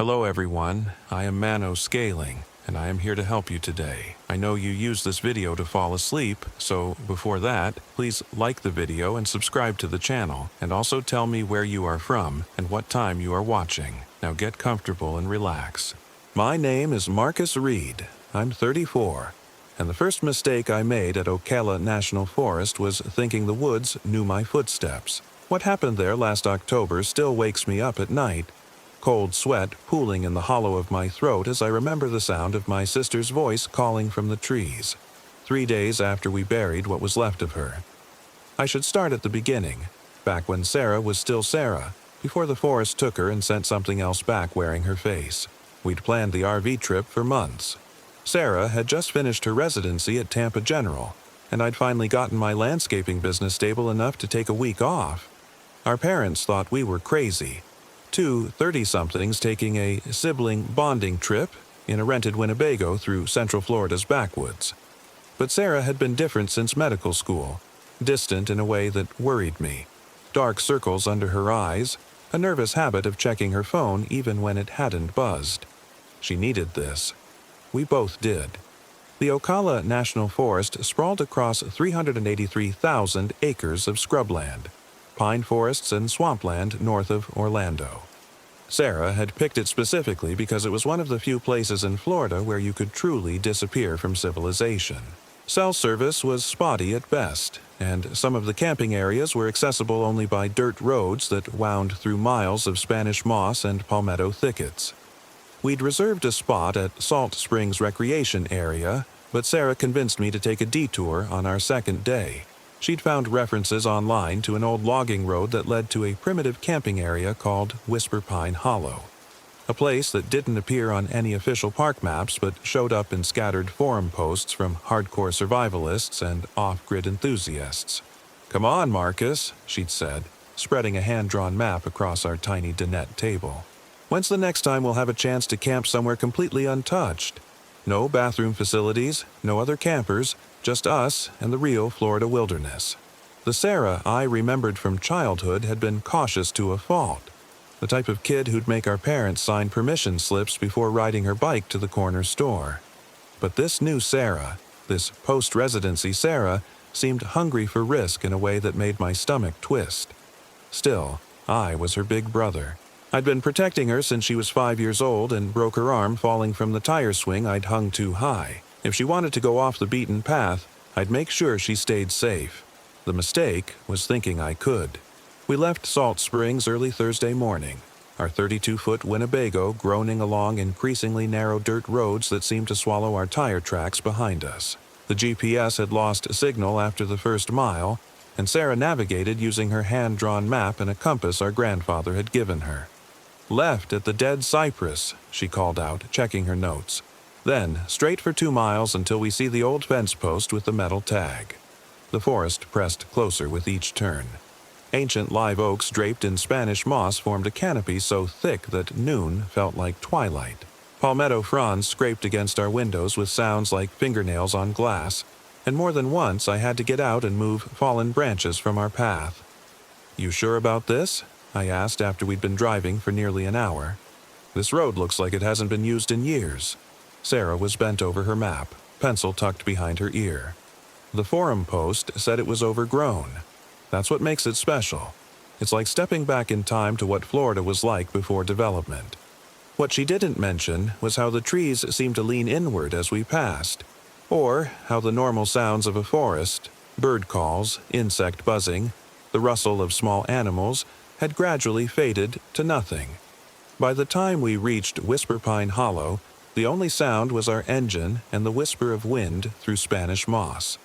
Hello everyone, I am Mano Scaling, and I am here to help you today. I know you use this video to fall asleep, so before that, please like the video and subscribe to the channel, and also tell me where you are from and what time you are watching. Now get comfortable and relax. My name is Marcus Reed. I'm 34, and the first mistake I made at Ocala National Forest was thinking the woods knew my footsteps. What happened there last October still wakes me up at night. Cold sweat pooling in the hollow of my throat as I remember the sound of my sister's voice calling from the trees. 3 days after we buried what was left of her. I should start at the beginning, back when Sarah was still Sarah, before the forest took her and sent something else back wearing her face. We'd planned the RV trip for months. Sarah had just finished her residency at Tampa General, and I'd finally gotten my landscaping business stable enough to take a week off. Our parents thought we were crazy. Two 30-somethings taking a sibling bonding trip in a rented Winnebago through Central Florida's backwoods. But Sarah had been different since medical school, distant in a way that worried me. Dark circles under her eyes, a nervous habit of checking her phone even when it hadn't buzzed. She needed this. We both did. The Ocala National Forest sprawled across 383,000 acres of scrubland, pine forests and swampland north of Orlando. Sarah had picked it specifically because it was one of the few places in Florida where you could truly disappear from civilization. Cell service was spotty at best, and some of the camping areas were accessible only by dirt roads that wound through miles of Spanish moss and palmetto thickets. We'd reserved a spot at Salt Springs Recreation Area, but Sarah convinced me to take a detour on our second day. She'd found references online to an old logging road that led to a primitive camping area called Whisper Pine Hollow, a place that didn't appear on any official park maps but showed up in scattered forum posts from hardcore survivalists and off-grid enthusiasts. "Come on, Marcus," she'd said, spreading a hand-drawn map across our tiny dinette table. "When's the next time we'll have a chance to camp somewhere completely untouched? No bathroom facilities, no other campers, just us and the real Florida wilderness." The Sarah I remembered from childhood had been cautious to a fault, the type of kid who'd make our parents sign permission slips before riding her bike to the corner store. But this new Sarah, this post-residency Sarah, seemed hungry for risk in a way that made my stomach twist. Still, I was her big brother. I'd been protecting her since she was 5 years old and broke her arm falling from the tire swing I'd hung too high. If she wanted to go off the beaten path, I'd make sure she stayed safe. The mistake was thinking I could. We left Salt Springs early Thursday morning, our 32-foot Winnebago groaning along increasingly narrow dirt roads that seemed to swallow our tire tracks behind us. The GPS had lost signal after the first mile, and Sarah navigated using her hand-drawn map and a compass our grandfather had given her. "Left at the dead cypress," she called out, checking her notes. "Then, straight for 2 miles until we see the old fence post with the metal tag." The forest pressed closer with each turn. Ancient live oaks draped in Spanish moss formed a canopy so thick that noon felt like twilight. Palmetto fronds scraped against our windows with sounds like fingernails on glass, and more than once I had to get out and move fallen branches from our path. "You sure about this?" I asked after we'd been driving for nearly an hour. "This road looks like it hasn't been used in years." Sarah was bent over her map, pencil tucked behind her ear. The forum post said it was overgrown. That's what makes it special. It's like stepping back in time to what Florida was like before development. What she didn't mention was how the trees seemed to lean inward as we passed, or how the normal sounds of a forest, bird calls, insect buzzing, the rustle of small animals, had gradually faded to nothing. By the time we reached Whisper Pine Hollow, the only sound was our engine and the whisper of wind through Spanish moss.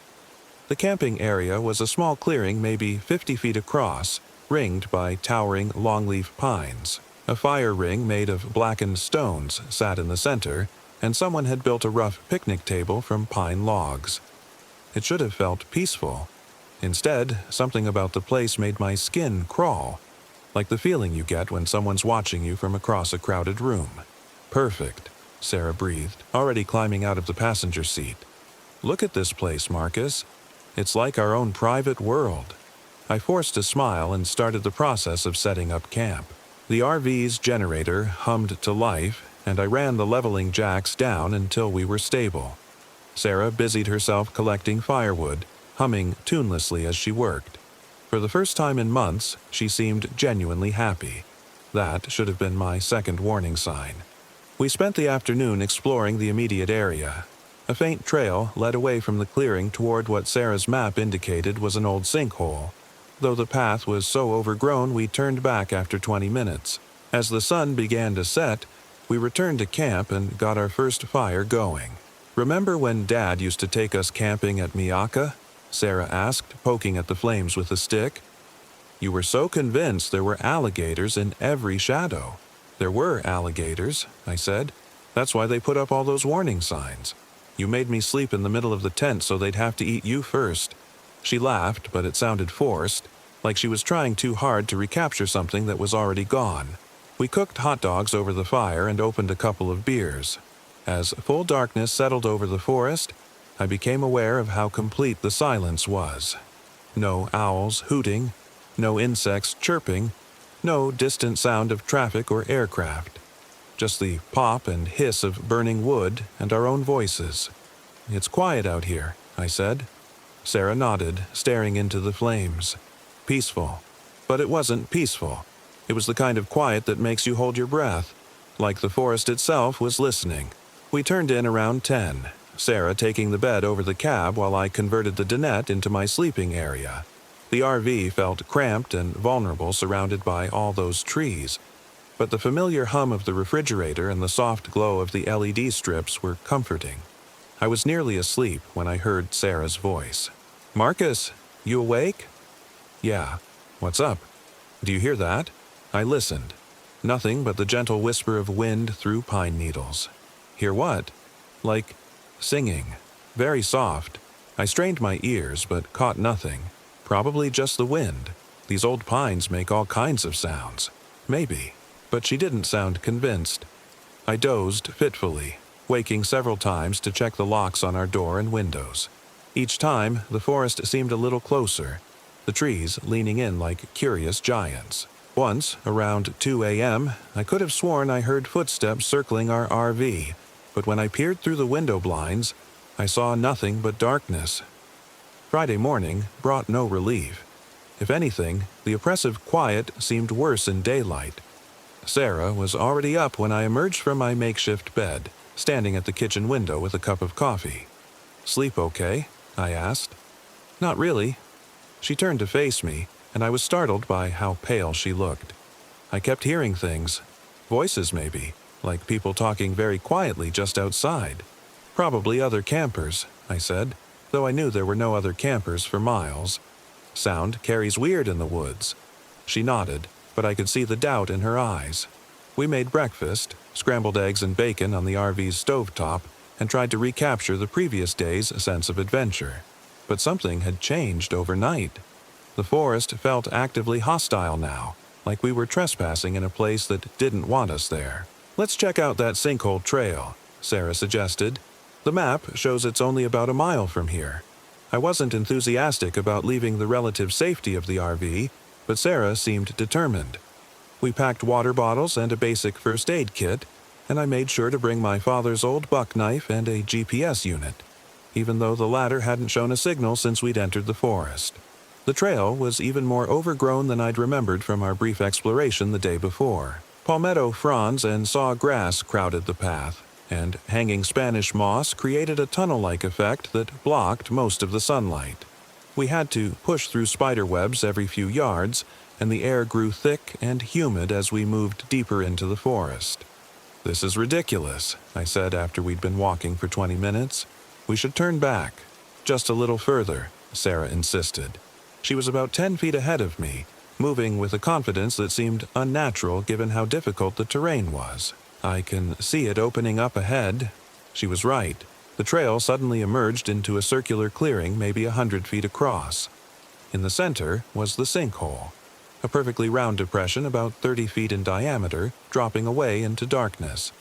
The camping area was a small clearing maybe 50 feet across, ringed by towering longleaf pines. A fire ring made of blackened stones sat in the center, and someone had built a rough picnic table from pine logs. It should have felt peaceful. Instead, something about the place made my skin crawl, like the feeling you get when someone's watching you from across a crowded room. "Perfect," Sarah breathed, already climbing out of the passenger seat. "Look at this place, Marcus. It's like our own private world." I forced a smile and started the process of setting up camp. The RV's generator hummed to life, and I ran the leveling jacks down until we were stable. Sarah busied herself collecting firewood, humming tunelessly as she worked. For the first time in months, she seemed genuinely happy. That should have been my second warning sign. We spent the afternoon exploring the immediate area. A faint trail led away from the clearing toward what Sarah's map indicated was an old sinkhole. Though the path was so overgrown, we turned back after 20 minutes. As the sun began to set, we returned to camp and got our first fire going. "Remember when Dad used to take us camping at Miyaka?" Sarah asked, poking at the flames with a stick. "You were so convinced there were alligators in every shadow." "There were alligators," I said. "That's why they put up all those warning signs. You made me sleep in the middle of the tent so they'd have to eat you first." She laughed, but it sounded forced, like she was trying too hard to recapture something that was already gone. We cooked hot dogs over the fire and opened a couple of beers. As full darkness settled over the forest, I became aware of how complete the silence was. No owls hooting, no insects chirping, no distant sound of traffic or aircraft. Just the pop and hiss of burning wood and our own voices. "It's quiet out here," I said. Sarah nodded, staring into the flames. "Peaceful." But it wasn't peaceful. It was the kind of quiet that makes you hold your breath, like the forest itself was listening. We turned in around 10, Sarah taking the bed over the cab while I converted the dinette into my sleeping area. The RV felt cramped and vulnerable surrounded by all those trees, but the familiar hum of the refrigerator and the soft glow of the LED strips were comforting. I was nearly asleep when I heard Sarah's voice. "Marcus, you awake?" "Yeah. What's up?" "Do you hear that?" I listened. Nothing but the gentle whisper of wind through pine needles. "Hear what?" "Like singing. Very soft." I strained my ears but caught nothing. Probably just the wind. These old pines make all kinds of sounds. Maybe. But she didn't sound convinced. I dozed fitfully, waking several times to check the locks on our door and windows. Each time, the forest seemed a little closer, the trees leaning in like curious giants. Once, around 2 a.m., I could have sworn I heard footsteps circling our RV, but when I peered through the window blinds, I saw nothing but darkness. Friday morning brought no relief. If anything, the oppressive quiet seemed worse in daylight. Sarah was already up when I emerged from my makeshift bed, standing at the kitchen window with a cup of coffee. "Sleep okay?" I asked. "Not really." She turned to face me, and I was startled by how pale she looked. I kept hearing things. Voices, maybe, like people talking very quietly just outside. "Probably other campers," I said, though I knew there were no other campers for miles. "Sound carries weird in the woods." She nodded, but I could see the doubt in her eyes. We made breakfast, scrambled eggs and bacon on the RV's stovetop, and tried to recapture the previous day's sense of adventure. But something had changed overnight. The forest felt actively hostile now, like we were trespassing in a place that didn't want us there. "Let's check out that sinkhole trail," Sarah suggested. "The map shows it's only about a mile from here." I wasn't enthusiastic about leaving the relative safety of the RV, but Sarah seemed determined. We packed water bottles and a basic first aid kit, and I made sure to bring my father's old buck knife and a GPS unit, even though the latter hadn't shown a signal since we'd entered the forest. The trail was even more overgrown than I'd remembered from our brief exploration the day before. Palmetto fronds and saw grass crowded the path, and hanging Spanish moss created a tunnel-like effect that blocked most of the sunlight. We had to push through spider webs every few yards, and the air grew thick and humid as we moved deeper into the forest. "This is ridiculous," I said after we'd been walking for 20 minutes. "We should turn back." "Just a little further," Sarah insisted. She was about 10 feet ahead of me, moving with a confidence that seemed unnatural given how difficult the terrain was. "I can see it opening up ahead." She was right. The trail suddenly emerged into a circular clearing maybe 100 feet across. In the center was the sinkhole, a perfectly round depression about 30 feet in diameter, dropping away into darkness.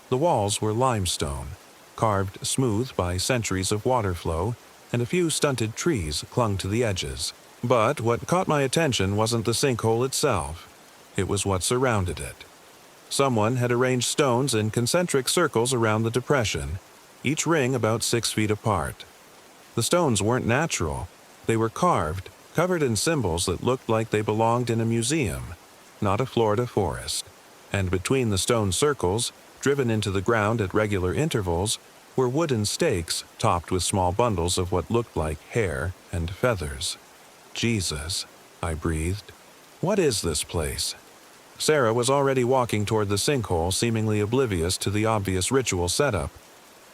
The walls were limestone, carved smooth by centuries of water flow, and a few stunted trees clung to the edges. But what caught my attention wasn't the sinkhole itself. it was what surrounded it. Someone had arranged stones in concentric circles around the depression, each ring about 6 feet apart. The stones weren't natural. They were carved, covered in symbols that looked like they belonged in a museum, not a Florida forest. And between the stone circles, driven into the ground at regular intervals, were wooden stakes topped with small bundles of what looked like hair and feathers. Jesus, I breathed. What is this place? Sarah was already walking toward the sinkhole, seemingly oblivious to the obvious ritual setup.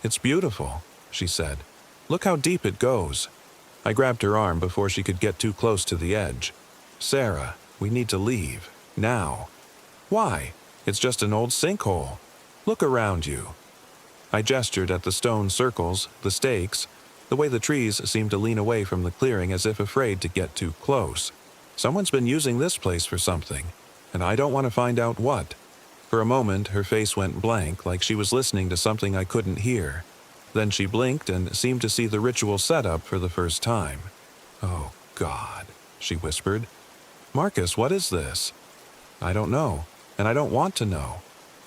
It's beautiful, she said. Look how deep it goes. I grabbed her arm before she could get too close to the edge. Sarah, we need to leave. Now. Why? It's just an old sinkhole. Look around you. I gestured at the stone circles, the stakes, the way the trees seemed to lean away from the clearing as if afraid to get too close. Someone's been using this place for something, and I don't want to find out what. For a moment, her face went blank, like she was listening to something I couldn't hear. Then she blinked and seemed to see the ritual setup for the first time. Oh, God, she whispered. Marcus, what is this? I don't know, and I don't want to know.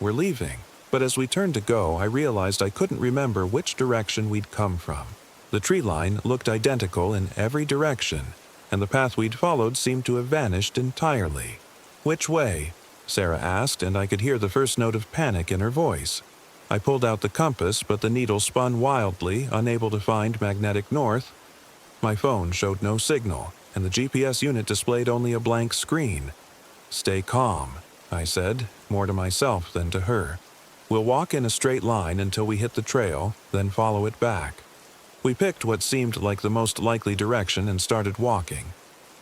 We're leaving. But as we turned to go, I realized I couldn't remember which direction we'd come from. The tree line looked identical in every direction, and the path we'd followed seemed to have vanished entirely. Which way? Sarah asked, and I could hear the first note of panic in her voice. I pulled out the compass, but the needle spun wildly, unable to find magnetic north. My phone showed no signal, and the GPS unit displayed only a blank screen. Stay calm, I said, more to myself than to her. We'll walk in a straight line until we hit the trail, then follow it back. We picked what seemed like the most likely direction and started walking.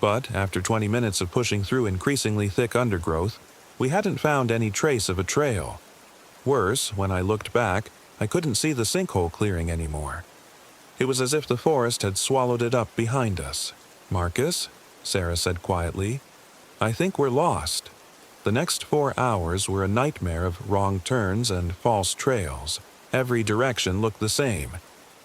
But after 20 minutes of pushing through increasingly thick undergrowth, we hadn't found any trace of a trail. Worse, when I looked back, I couldn't see the sinkhole clearing anymore. It was as if the forest had swallowed it up behind us. Marcus, Sarah said quietly, I think we're lost. The next 4 hours were a nightmare of wrong turns and false trails. Every direction looked the same.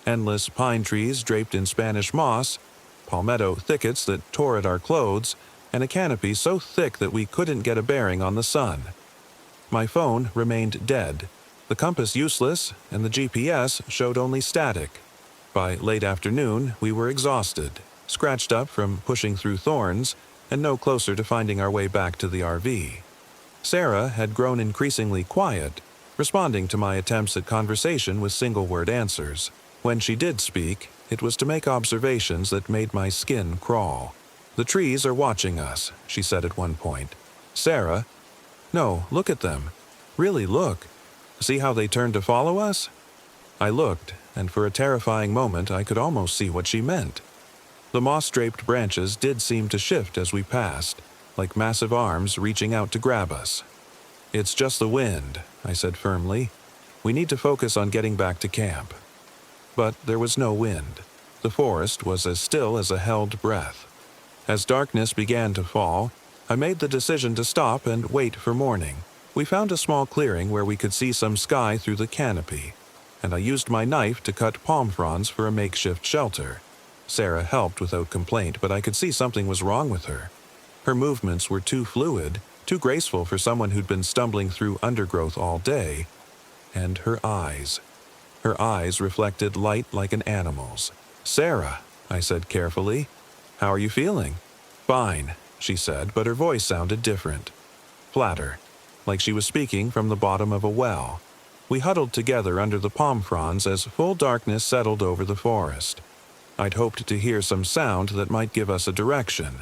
Endless pine trees draped in Spanish moss, palmetto thickets that tore at our clothes, and a canopy so thick that we couldn't get a bearing on the sun. My phone remained dead, the compass useless, and the GPS showed only static. By late afternoon, we were exhausted, scratched up from pushing through thorns, and no closer to finding our way back to the RV. Sarah had grown increasingly quiet, responding to my attempts at conversation with single-word answers. When she did speak, it was to make observations that made my skin crawl. The trees are watching us, she said at one point. Sarah, no, look at them. Really look. See how they turned to follow us? I looked, and for a terrifying moment I could almost see what she meant. The moss-draped branches did seem to shift as we passed, like massive arms reaching out to grab us. It's just the wind, I said firmly. We need to focus on getting back to camp. But there was no wind. The forest was as still as a held breath. As darkness began to fall, I made the decision to stop and wait for morning. We found a small clearing where we could see some sky through the canopy, and I used my knife to cut palm fronds for a makeshift shelter. Sarah helped without complaint, but I could see something was wrong with her. Her movements were too fluid, too graceful for someone who'd been stumbling through undergrowth all day. And her eyes. Her eyes reflected light like an animal's. Sarah, I said carefully, how are you feeling? Fine, she said, but her voice sounded different. Flatter, like she was speaking from the bottom of a well. We huddled together under the palm fronds as full darkness settled over the forest. I'd hoped to hear some sound that might give us a direction.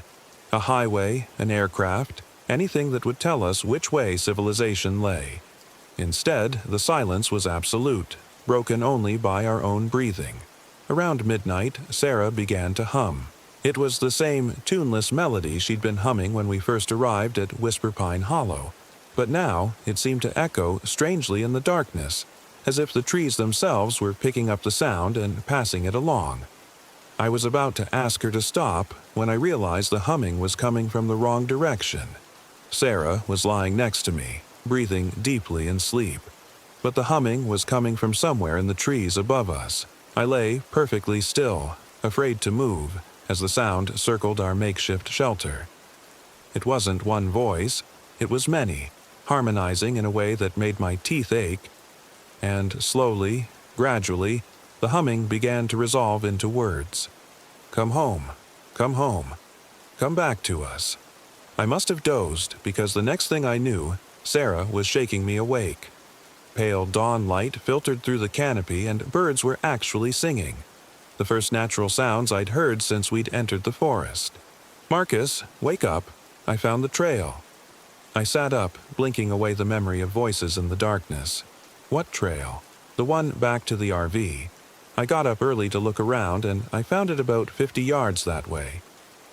A highway, an aircraft, anything that would tell us which way civilization lay. Instead, the silence was absolute, broken only by our own breathing. Around midnight, Sarah began to hum. It was the same tuneless melody she'd been humming when we first arrived at Whisper Pine Hollow, but now it seemed to echo strangely in the darkness, as if the trees themselves were picking up the sound and passing it along. I was about to ask her to stop when I realized the humming was coming from the wrong direction. Sarah was lying next to me, breathing deeply in sleep, but the humming was coming from somewhere in the trees above us. I lay perfectly still, afraid to move, as the sound circled our makeshift shelter. It wasn't one voice. It was many, harmonizing in a way that made my teeth ache. And slowly, gradually, the humming began to resolve into words. Come home, come home, come back to us. I must have dozed because the next thing I knew, Sarah was shaking me awake. Pale dawn light filtered through the canopy and birds were actually singing. The first natural sounds I'd heard since we'd entered the forest. Marcus, wake up. I found the trail. I sat up, blinking away the memory of voices in the darkness. What trail? The one back to the RV. I got up early to look around and I found it about 50 yards that way.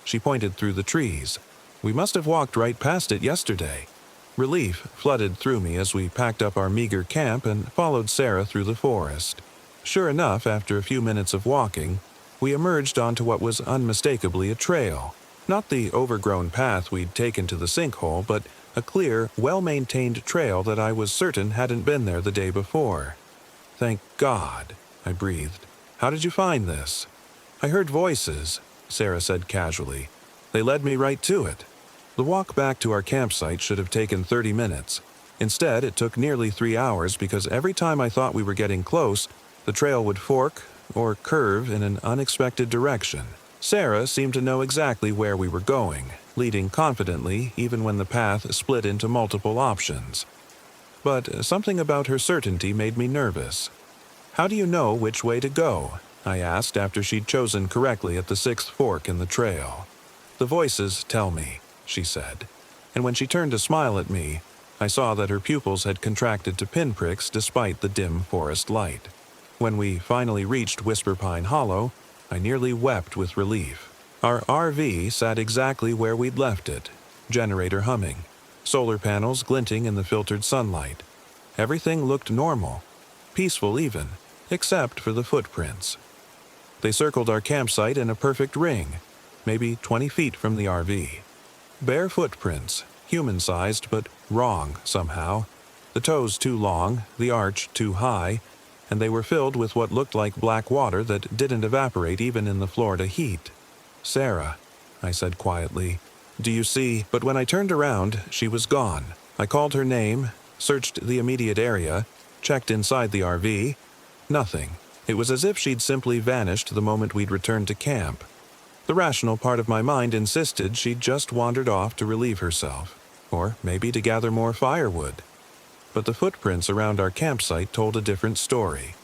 She pointed through the trees. We must have walked right past it yesterday. Relief flooded through me as we packed up our meager camp and followed Sarah through the forest. Sure enough, after a few minutes of walking, we emerged onto what was unmistakably a trail. Not the overgrown path we'd taken to the sinkhole, but a clear, well-maintained trail that I was certain hadn't been there the day before. Thank God, I breathed. How did you find this? I heard voices, Sarah said casually. They led me right to it. The walk back to our campsite should have taken 30 minutes. Instead, it took nearly 3 hours because every time I thought we were getting close, the trail would fork or curve in an unexpected direction. Sarah seemed to know exactly where we were going, leading confidently even when the path split into multiple options. But something about her certainty made me nervous. How do you know which way to go? I asked after she'd chosen correctly at the 6th fork in the trail. The voices tell me, she said, and when she turned to smile at me, I saw that her pupils had contracted to pinpricks despite the dim forest light. When we finally reached Whisper Pine Hollow, I nearly wept with relief. Our RV sat exactly where we'd left it, generator humming, solar panels glinting in the filtered sunlight. Everything looked normal, peaceful even, except for the footprints. They circled our campsite in a perfect ring, maybe 20 feet from the RV. Bare footprints, human-sized but wrong somehow. The toes too long, the arch too high, and they were filled with what looked like black water that didn't evaporate even in the Florida heat. Sarah, I said quietly, do you see? But when I turned around, she was gone. I called her name, searched the immediate area, checked inside the RV. Nothing. It was as if she'd simply vanished the moment we'd returned to camp. The rational part of my mind insisted she'd just wandered off to relieve herself, or maybe to gather more firewood. But the footprints around our campsite told a different story.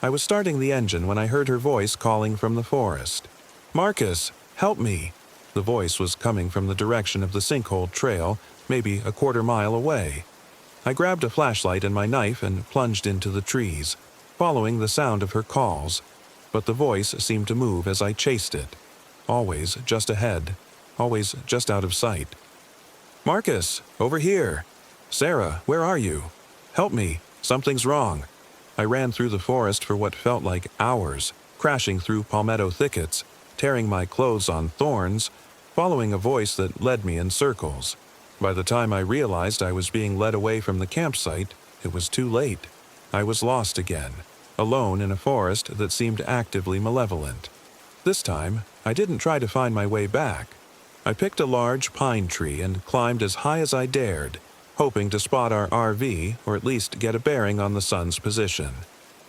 I was starting the engine when I heard her voice calling from the forest. Marcus, help me! The voice was coming from the direction of the sinkhole trail, maybe a quarter mile away. I grabbed a flashlight and my knife and plunged into the trees, following the sound of her calls, but the voice seemed to move as I chased it. Always just ahead, always just out of sight. Marcus, over here! Sarah, where are you? Help me, something's wrong. I ran through the forest for what felt like hours, crashing through palmetto thickets, tearing my clothes on thorns, following a voice that led me in circles. By the time I realized I was being led away from the campsite, it was too late. I was lost again, alone in a forest that seemed actively malevolent. This time, I didn't try to find my way back. I picked a large pine tree and climbed as high as I dared, hoping to spot our RV or at least get a bearing on the sun's position.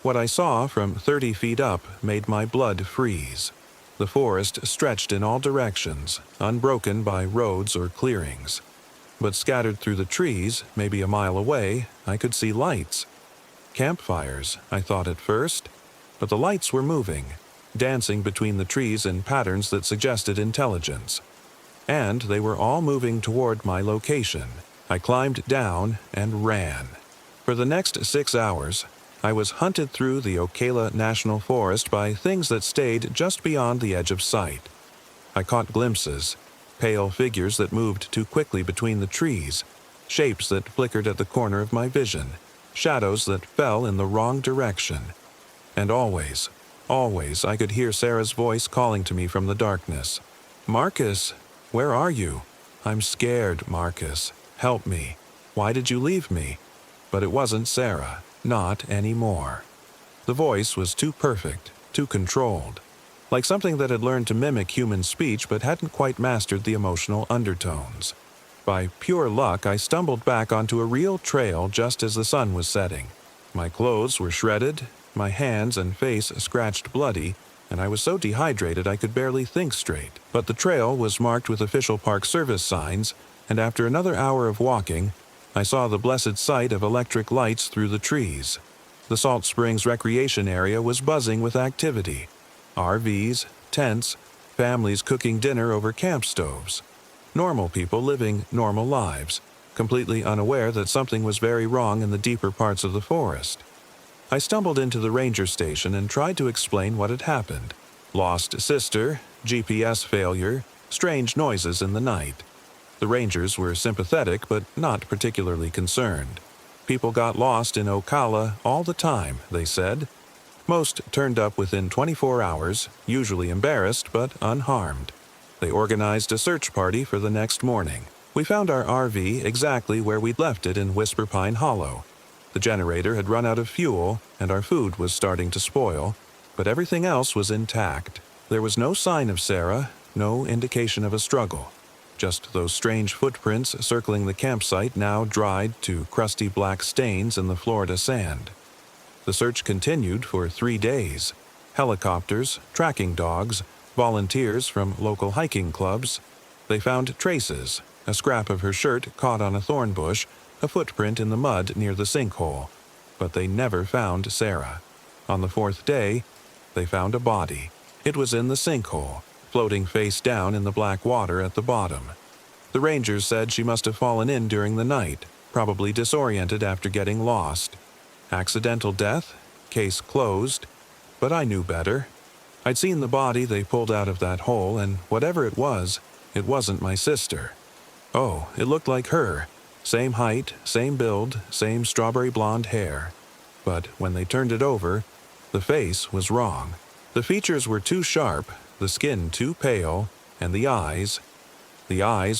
What I saw from 30 feet up made my blood freeze. The forest stretched in all directions, unbroken by roads or clearings. But scattered through the trees, maybe a mile away, I could see lights. Campfires, I thought at first, but the lights were moving, dancing between the trees in patterns that suggested intelligence. And they were all moving toward my location. I climbed down and ran. For the next 6 hours, I was hunted through the Ocala National Forest by things that stayed just beyond the edge of sight. I caught glimpses, pale figures that moved too quickly between the trees, shapes that flickered at the corner of my vision, shadows that fell in the wrong direction. And always I could hear Sarah's voice calling to me from the darkness. Marcus, where are you? I'm scared, Marcus. Help me. Why did you leave me? But it wasn't Sarah. Not anymore. The voice was too perfect, too controlled. Like something that had learned to mimic human speech but hadn't quite mastered the emotional undertones. By pure luck, I stumbled back onto a real trail just as the sun was setting. My clothes were shredded, my hands and face scratched bloody, and I was so dehydrated I could barely think straight. But the trail was marked with official Park Service signs, and after another hour of walking, I saw the blessed sight of electric lights through the trees. The Salt Springs Recreation Area was buzzing with activity. RVs, tents, families cooking dinner over camp stoves. Normal people living normal lives, completely unaware that something was very wrong in the deeper parts of the forest. I stumbled into the ranger station and tried to explain what had happened. Lost sister, GPS failure, strange noises in the night. The rangers were sympathetic but not particularly concerned. People got lost in Ocala all the time, they said. Most turned up within 24 hours, usually embarrassed but unharmed. They organized a search party for the next morning. We found our RV exactly where we'd left it in Whisper Pine Hollow. The generator had run out of fuel, and our food was starting to spoil, but everything else was intact. There was no sign of Sarah, no indication of a struggle. Just those strange footprints circling the campsite now dried to crusty black stains in the Florida sand. The search continued for 3 days. Helicopters, tracking dogs, volunteers from local hiking clubs. They found traces, a scrap of her shirt caught on a thorn bush, a footprint in the mud near the sinkhole. But they never found Sarah. On the 4th day, they found a body. It was in the sinkhole, floating face down in the black water at the bottom. The rangers said she must have fallen in during the night, probably disoriented after getting lost. Accidental death, case closed, but I knew better. I'd seen the body they pulled out of that hole, and whatever it wasn't my sister. Oh, it looked like her. Same height, same build, same strawberry blonde hair. But when they turned it over, the face was wrong. The features were too sharp, the skin too pale, and the eyes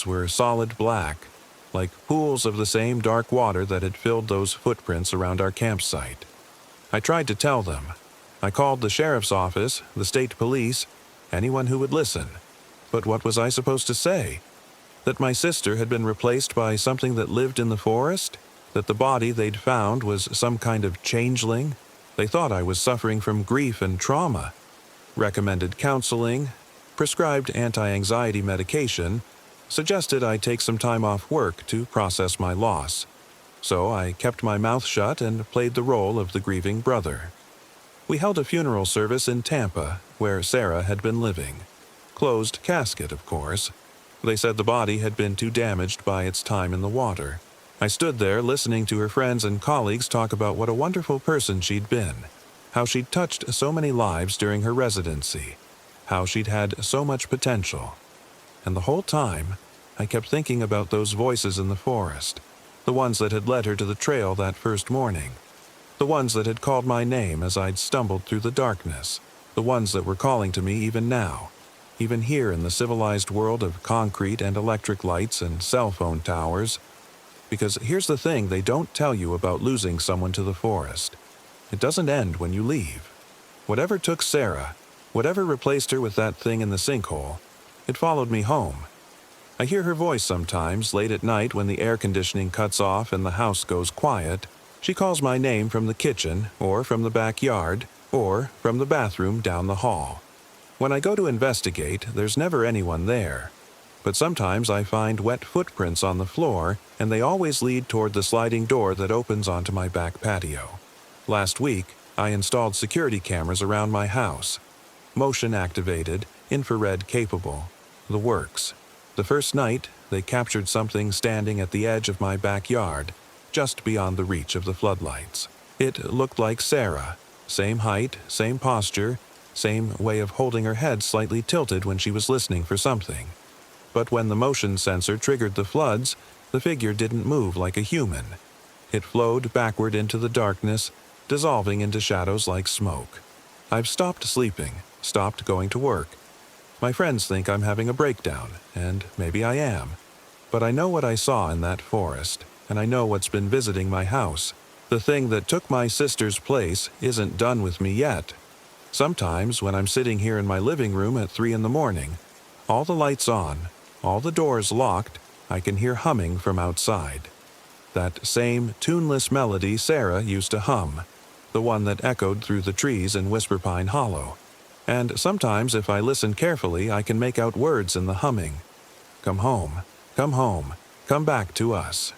were solid black, like pools of the same dark water that had filled those footprints around our campsite. I tried to tell them. I called the sheriff's office, the state police, anyone who would listen. But what was I supposed to say? That my sister had been replaced by something that lived in the forest? That the body they'd found was some kind of changeling? They thought I was suffering from grief and trauma. Recommended counseling, prescribed anti-anxiety medication, suggested I take some time off work to process my loss. So I kept my mouth shut and played the role of the grieving brother. We held a funeral service in Tampa, where Sarah had been living. Closed casket, of course. They said the body had been too damaged by its time in the water. I stood there listening to her friends and colleagues talk about what a wonderful person she'd been, how she'd touched so many lives during her residency, how she'd had so much potential. And the whole time, I kept thinking about those voices in the forest, the ones that had led her to the trail that first morning, the ones that had called my name as I'd stumbled through the darkness, the ones that were calling to me even now, even here in the civilized world of concrete and electric lights and cell phone towers. Because here's the thing they don't tell you about losing someone to the forest. It doesn't end when you leave. Whatever took Sarah, whatever replaced her with that thing in the sinkhole, it followed me home. I hear her voice sometimes, late at night when the air conditioning cuts off and the house goes quiet. She calls my name from the kitchen, or from the backyard, or from the bathroom down the hall. When I go to investigate, there's never anyone there. But sometimes I find wet footprints on the floor, and they always lead toward the sliding door that opens onto my back patio. Last week, I installed security cameras around my house. Motion activated, infrared capable. The works. The first night, they captured something standing at the edge of my backyard, just beyond the reach of the floodlights. It looked like Sarah. Same height, same posture, same way of holding her head slightly tilted when she was listening for something. But when the motion sensor triggered the floods, the figure didn't move like a human. It flowed backward into the darkness, dissolving into shadows like smoke. I've stopped sleeping, stopped going to work. My friends think I'm having a breakdown, and maybe I am. But I know what I saw in that forest, and I know what's been visiting my house. The thing that took my sister's place isn't done with me yet. Sometimes, when I'm sitting here in my living room at 3 in the morning, all the lights on, all the doors locked, I can hear humming from outside. That same tuneless melody Sarah used to hum, the one that echoed through the trees in Whisper Pine Hollow. And sometimes, if I listen carefully, I can make out words in the humming. Come home, come back to us.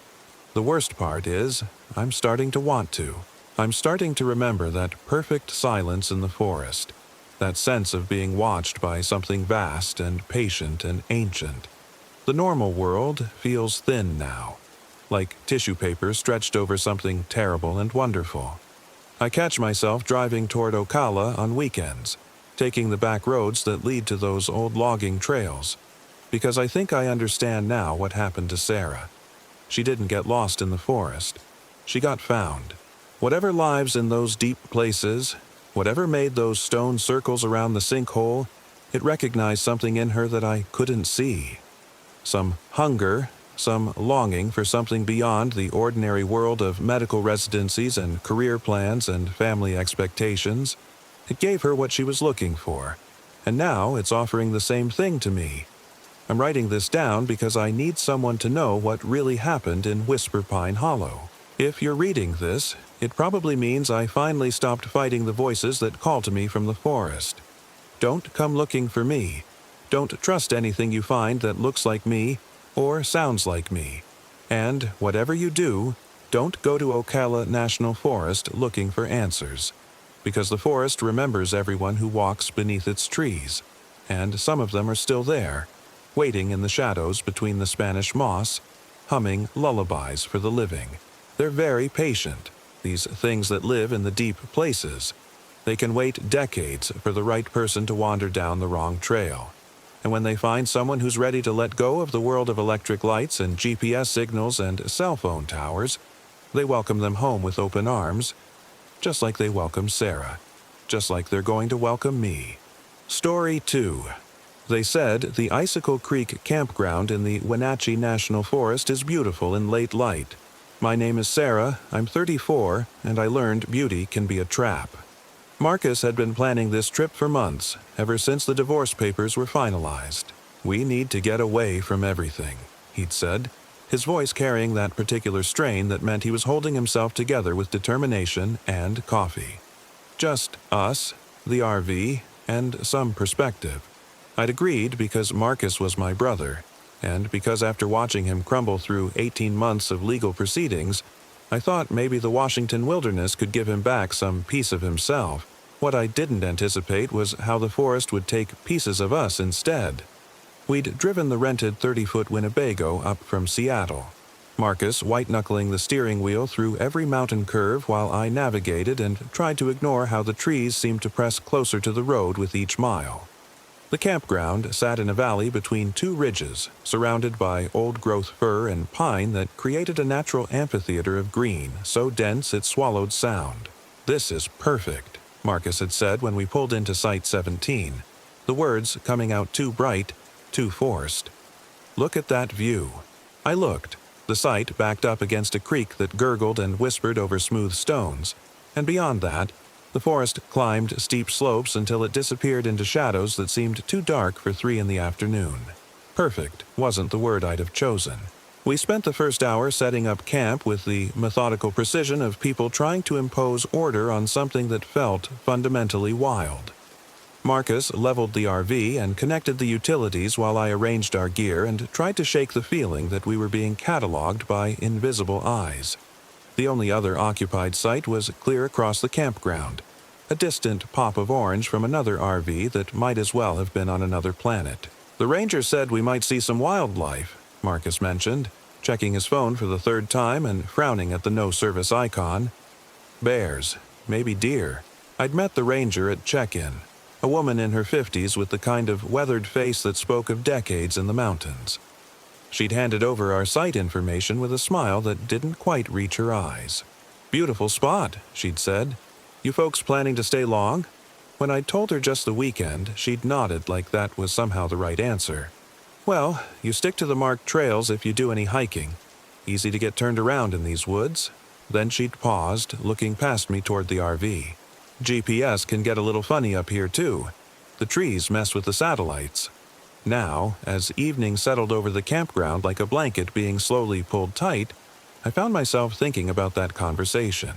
The worst part is, I'm starting to want to. I'm starting to remember that perfect silence in the forest, that sense of being watched by something vast and patient and ancient. The normal world feels thin now, like tissue paper stretched over something terrible and wonderful. I catch myself driving toward Ocala on weekends, taking the back roads that lead to those old logging trails, because I think I understand now what happened to Sarah. She didn't get lost in the forest. She got found. Whatever lives in those deep places, whatever made those stone circles around the sinkhole, it recognized something in her that I couldn't see. Some hunger, some longing for something beyond the ordinary world of medical residencies and career plans and family expectations. It gave her what she was looking for, and now it's offering the same thing to me. I'm writing this down because I need someone to know what really happened in Whisper Pine Hollow. If you're reading this, it probably means I finally stopped fighting the voices that call to me from the forest. Don't come looking for me. Don't trust anything you find that looks like me or sounds like me. And whatever you do, don't go to Ocala National Forest looking for answers, because the forest remembers everyone who walks beneath its trees, and some of them are still there, waiting in the shadows between the Spanish moss, humming lullabies for the living. They're very patient, these things that live in the deep places. They can wait decades for the right person to wander down the wrong trail. And when they find someone who's ready to let go of the world of electric lights and GPS signals and cell phone towers, they welcome them home with open arms, just like they welcome Sarah, just like they're going to welcome me. Story 2. They said the Icicle Creek campground in the Wenatchee National Forest is beautiful in late light. My name is Sarah, I'm 34, and I learned beauty can be a trap. Marcus had been planning this trip for months, ever since the divorce papers were finalized. We need to get away from everything, he'd said, his voice carrying that particular strain that meant he was holding himself together with determination and coffee. Just us, the RV, and some perspective. I'd agreed because Marcus was my brother, and because after watching him crumble through 18 months of legal proceedings, I thought maybe the Washington wilderness could give him back some piece of himself. What I didn't anticipate was how the forest would take pieces of us instead. We'd driven the rented 30-foot Winnebago up from Seattle, Marcus white-knuckling the steering wheel through every mountain curve while I navigated and tried to ignore how the trees seemed to press closer to the road with each mile. The campground sat in a valley between two ridges, surrounded by old-growth fir and pine that created a natural amphitheater of green so dense it swallowed sound. "This is perfect," Marcus had said when we pulled into Site 17, the words coming out too bright, too forced. "Look at that view." I looked. The site backed up against a creek that gurgled and whispered over smooth stones, and beyond that, the forest climbed steep slopes until it disappeared into shadows that seemed too dark for 3 in the afternoon. Perfect wasn't the word I'd have chosen. We spent the first hour setting up camp with the methodical precision of people trying to impose order on something that felt fundamentally wild. Marcus leveled the RV and connected the utilities while I arranged our gear and tried to shake the feeling that we were being cataloged by invisible eyes. The only other occupied site was clear across the campground, a distant pop of orange from another RV that might as well have been on another planet. "The ranger said we might see some wildlife," Marcus mentioned, checking his phone for the 3rd time and frowning at the no-service icon. "Bears, maybe deer." I'd met the ranger at check-in, a woman in her 50s with the kind of weathered face that spoke of decades in the mountains. She'd handed over our site information with a smile that didn't quite reach her eyes. "Beautiful spot," she'd said. "You folks planning to stay long?" When I'd told her just the weekend, she'd nodded like that was somehow the right answer. "Well, you stick to the marked trails if you do any hiking. Easy to get turned around in these woods." Then she'd paused, looking past me toward the RV. "GPS can get a little funny up here, too. The trees mess with the satellites." Now, as evening settled over the campground like a blanket being slowly pulled tight, I found myself thinking about that conversation.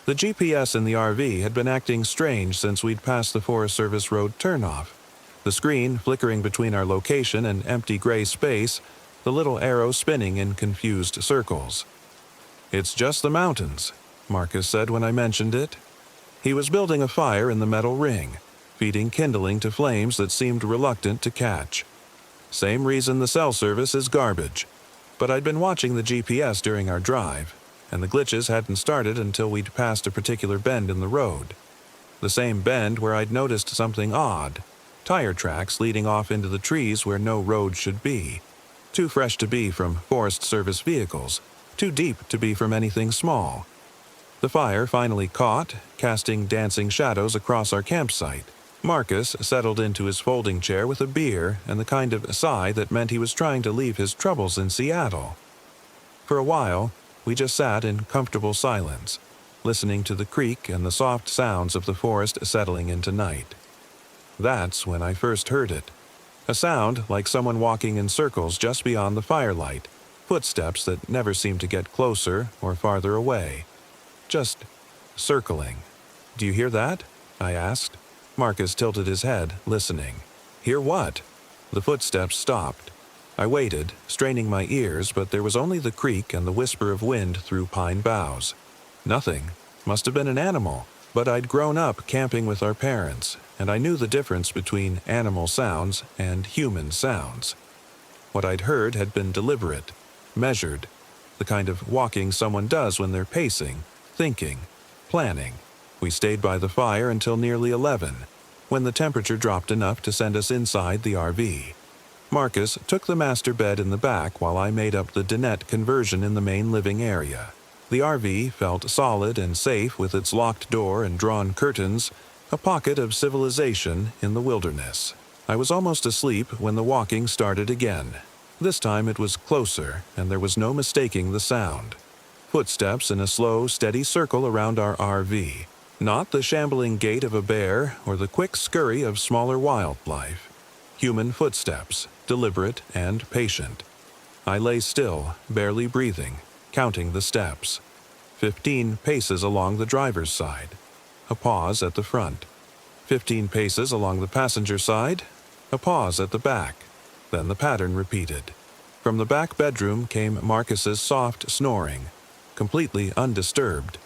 The GPS in the RV had been acting strange since we'd passed the Forest Service road turnoff. The screen flickering between our location and empty gray space, the little arrow spinning in confused circles. "It's just the mountains," Marcus said when I mentioned it. He was building a fire in the metal ring, feeding kindling to flames that seemed reluctant to catch. Same reason the cell service is garbage. But I'd been watching the GPS during our drive, and the glitches hadn't started until we'd passed a particular bend in the road. The same bend where I'd noticed something odd. Tire tracks leading off into the trees where no road should be. Too fresh to be from Forest Service vehicles, too deep to be from anything small. The fire finally caught, casting dancing shadows across our campsite. Marcus settled into his folding chair with a beer and the kind of sigh that meant he was trying to leave his troubles in Seattle. For a while, we just sat in comfortable silence, listening to the creek and the soft sounds of the forest settling into night. That's when I first heard it. A sound like someone walking in circles just beyond the firelight, footsteps that never seemed to get closer or farther away. Just circling. "Do you hear that?" I asked. Marcus tilted his head, listening. "Hear what?" The footsteps stopped. I waited, straining my ears, but there was only the creak and the whisper of wind through pine boughs. Nothing. Must have been an animal. But I'd grown up camping with our parents, and I knew the difference between animal sounds and human sounds. What I'd heard had been deliberate, measured, the kind of walking someone does when they're pacing, thinking, planning. We stayed by the fire until nearly 11, when the temperature dropped enough to send us inside the RV. Marcus took the master bed in the back while I made up the dinette conversion in the main living area. The RV felt solid and safe with its locked door and drawn curtains, a pocket of civilization in the wilderness. I was almost asleep when the walking started again. This time it was closer, and there was no mistaking the sound. Footsteps in a slow, steady circle around our RV. Not the shambling gait of a bear or the quick scurry of smaller wildlife. Human footsteps, deliberate and patient. I lay still, barely breathing, counting the steps. 15 paces along the driver's side. A pause at the front. 15 paces along the passenger side. A pause at the back. Then the pattern repeated. From the back bedroom came Marcus's soft snoring, completely undisturbed.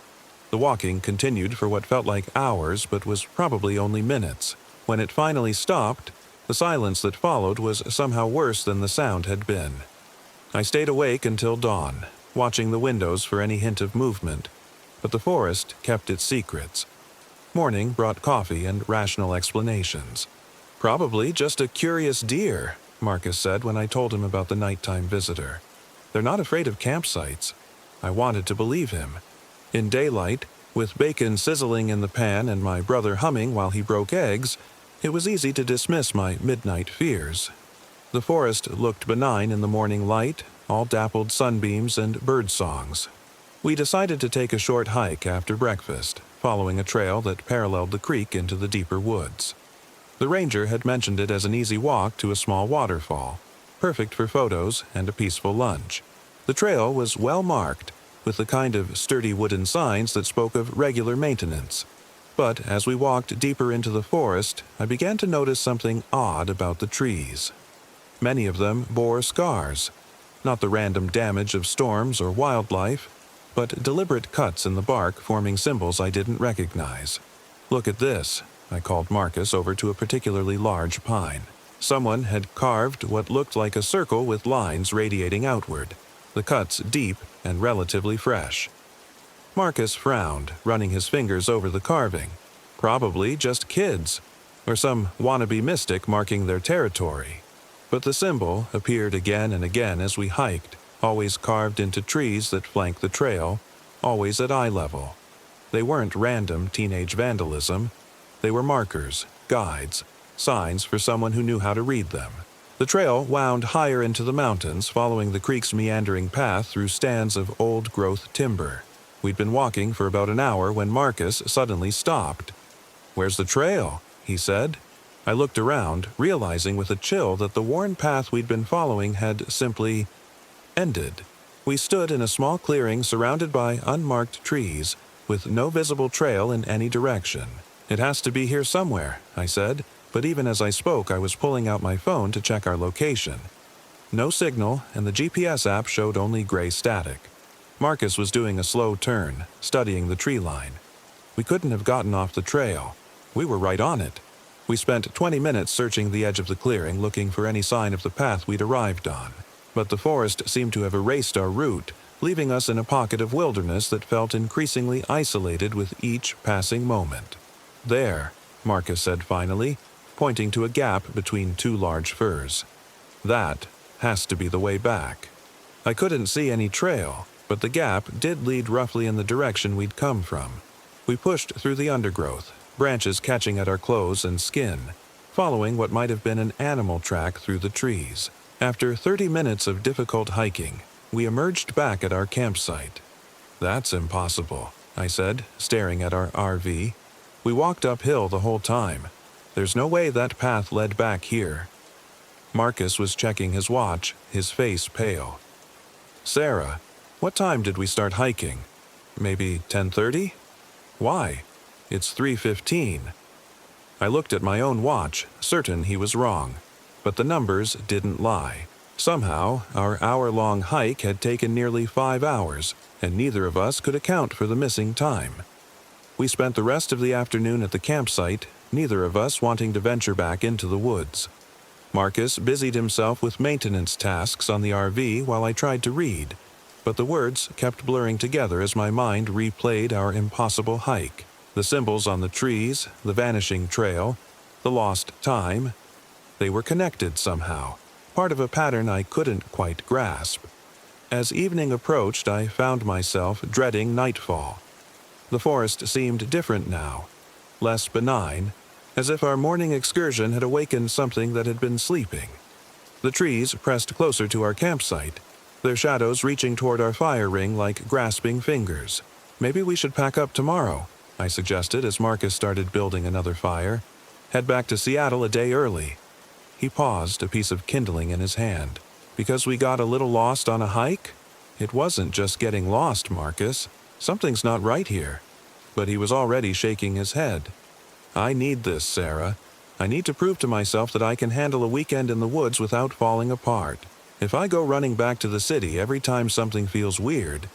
The walking continued for what felt like hours but was probably only minutes. When it finally stopped, the silence that followed was somehow worse than the sound had been. I stayed awake until dawn, watching the windows for any hint of movement, but the forest kept its secrets. Morning brought coffee and rational explanations. "Probably just a curious deer," Marcus said when I told him about the nighttime visitor. "They're not afraid of campsites." I wanted to believe him. In daylight, with bacon sizzling in the pan and my brother humming while he broke eggs, it was easy to dismiss my midnight fears. The forest looked benign in the morning light, all dappled sunbeams and bird songs. We decided to take a short hike after breakfast, following a trail that paralleled the creek into the deeper woods. The ranger had mentioned it as an easy walk to a small waterfall, perfect for photos and a peaceful lunch. The trail was well marked, with the kind of sturdy wooden signs that spoke of regular maintenance. But as we walked deeper into the forest, I began to notice something odd about the trees. Many of them bore scars, not the random damage of storms or wildlife, but deliberate cuts in the bark forming symbols I didn't recognize. "Look at this," I called Marcus over to a particularly large pine. Someone had carved what looked like a circle with lines radiating outward, the cuts deep and relatively fresh. Marcus frowned, running his fingers over the carving. Probably just kids, or some wannabe mystic marking their territory. But the symbol appeared again and again as we hiked, always carved into trees that flanked the trail, always at eye level. They weren't random teenage vandalism. They were markers, guides, signs for someone who knew how to read them. The trail wound higher into the mountains, following the creek's meandering path through stands of old-growth timber. We'd been walking for about an hour when Marcus suddenly stopped. "Where's the trail?" he said. I looked around, realizing with a chill that the worn path we'd been following had simply ended. We stood in a small clearing surrounded by unmarked trees, with no visible trail in any direction. "It has to be here somewhere," I said, but even as I spoke I was pulling out my phone to check our location. No signal, and the GPS app showed only gray static. Marcus was doing a slow turn, studying the tree line. We couldn't have gotten off the trail. We were right on it. We spent 20 minutes searching the edge of the clearing, looking for any sign of the path we'd arrived on. But the forest seemed to have erased our route, leaving us in a pocket of wilderness that felt increasingly isolated with each passing moment. "There," Marcus said finally, pointing to a gap between two large firs. "That has to be the way back." I couldn't see any trail, but the gap did lead roughly in the direction we'd come from. We pushed through the undergrowth, branches catching at our clothes and skin, following what might have been an animal track through the trees. After 30 minutes of difficult hiking, we emerged back at our campsite. "That's impossible," I said, staring at our RV. "We walked uphill the whole time. There's no way that path led back here." Marcus was checking his watch, his face pale. "Sarah, what time did we start hiking? Maybe 10:30? Why? It's 3:15. I looked at my own watch, certain he was wrong. But the numbers didn't lie. Somehow, our hour-long hike had taken nearly 5 hours, and neither of us could account for the missing time. We spent the rest of the afternoon at the campsite, neither of us wanting to venture back into the woods. Marcus busied himself with maintenance tasks on the RV while I tried to read, but the words kept blurring together as my mind replayed our impossible hike. The symbols on the trees, the vanishing trail, the lost time. They were connected somehow, part of a pattern I couldn't quite grasp. As evening approached, I found myself dreading nightfall. The forest seemed different now, less benign, as if our morning excursion had awakened something that had been sleeping. The trees pressed closer to our campsite, their shadows reaching toward our fire ring like grasping fingers. "Maybe we should pack up tomorrow," I suggested as Marcus started building another fire. "Head back to Seattle a day early." He paused, a piece of kindling in his hand. "Because we got a little lost on a hike?" "It wasn't just getting lost, Marcus. Something's not right here." But he was already shaking his head. "I need this, Sarah. I need to prove to myself that I can handle a weekend in the woods without falling apart. If I go running back to the city every time something feels weird,